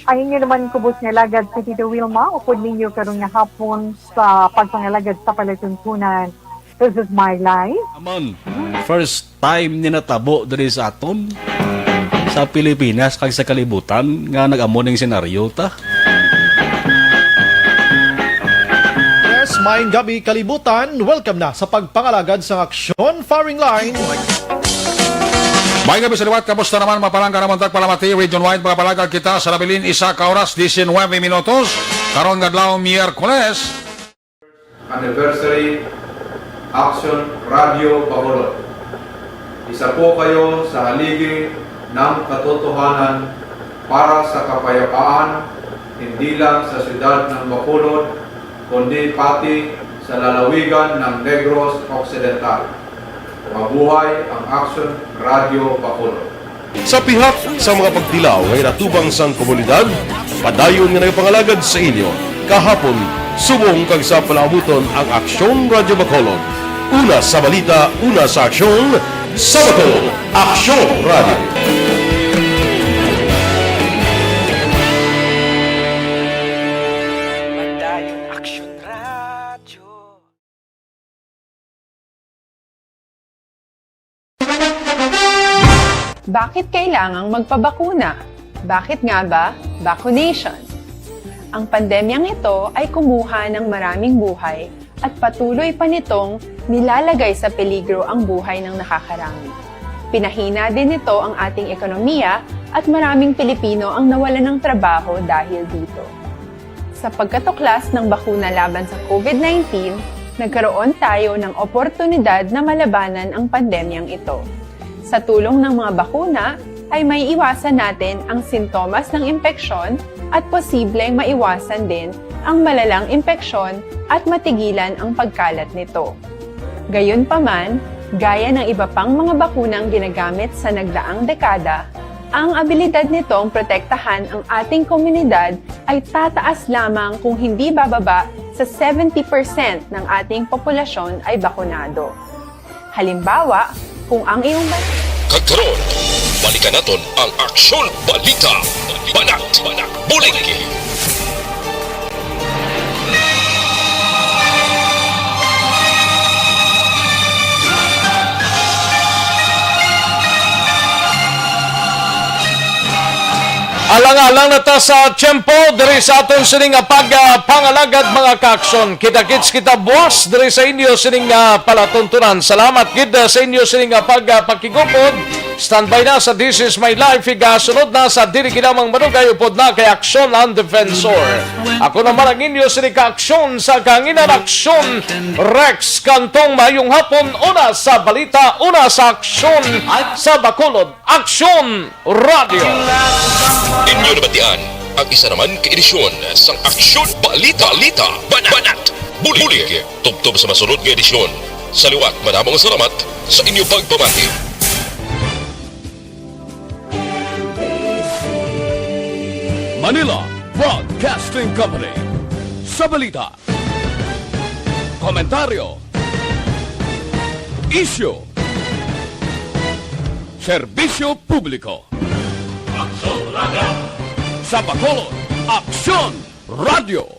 Ay inyo naman kubos nga lagad sa Tito Wilma, upod ninyo karon nga hapon sa pagpangalagad sa palatuntunan. This is my life. Amon, first time ni natabo diri sa aton. sa Pilipinas kag sa kalibutan nga nag-amo ning senaryo ta. Yes, maayong gabi kalibutan. Welcome na sa pagpangalagad sa Aksyon Firing Line. May gabi sa liwat, kamusta naman mapalangga naman tagpalamati, region wide mga palagag kita sa Labilin, isa ka oras, 19 minutos, karon ngadlaw Miyerkules. Anniversary Action Radio Bacolod. Isa po kayo sa haligi ng katotohanan para sa kapayapaan, hindi lang sa siyudad ng Bacolod, kundi pati sa lalawigan ng Negros Occidental. Mabuhay ang Action Radio Bacolod. Sa pihak sa mga pagtilaw ngay natubang sang komunidad, padayon nga nagpangalagad sa inyo. Kahapon, subong kag sa palabuton ang Aksyon Radio Bacolod. Una sa balita, una sa aksyon, sa Bacolod, Aksyon Radio. Bakit kailangang magpabakuna? Bakit nga ba vaccination? Ang pandemyang ito ay kumuha ng maraming buhay at patuloy pa nitong nilalagay sa peligro ang buhay ng nakakarami. Pinahina din nito ang ating ekonomiya at maraming Pilipino ang nawalan ng trabaho dahil dito. Sa pagkatuklas ng bakuna laban sa COVID-19, nagkaroon tayo ng oportunidad na malabanan ang pandemyang ito. Sa tulong ng mga bakuna, ay may iwasan natin ang sintomas ng impeksyon at posibleng maiwasan din ang malalang impeksyon at matigilan ang pagkalat nito. Gayunpaman, gaya ng iba pang mga bakunang ginagamit sa nagdaang dekada, ang abilidad nitong protektahan ang ating komunidad ay tataas lamang kung hindi bababa sa 70% ng ating populasyon ay bakunado. Halimbawa, kung ang iyong Kagkaroon, balikan naton ang Aksyon Balita. Banat, bulig. Alang-alang na ta sa tiyempo, diri sa aton sining pagpangalagad mga kaaksyon. Kita-kits kita boss, diri sa inyo sining palatuntunan. Salamat gid sa inyo sining pagpakigupod. Standby na sa This Is My Life. Sunod na sa diri kinamang manugay upod na kay Aksyon ang Defensor. Ako naman ang inyo sining kaaksyon sa kanginan Aksyon Rex Kantong mayong hapon. Una sa balita, una sa aksyon sa Bacolod. Aksyon Radio. Inyo nabatian ang isa naman ka-edisyon sang Aksyon Balita. Banat, bulig. Tubtob sa masunod nga edisyon. Sa liwat, manamang salamat sa inyo pagpamati. Manila Broadcasting Company. Sa balita, komentaryo, isyu, serbisyo publiko. Sa Bacolod, Aksyon Radio.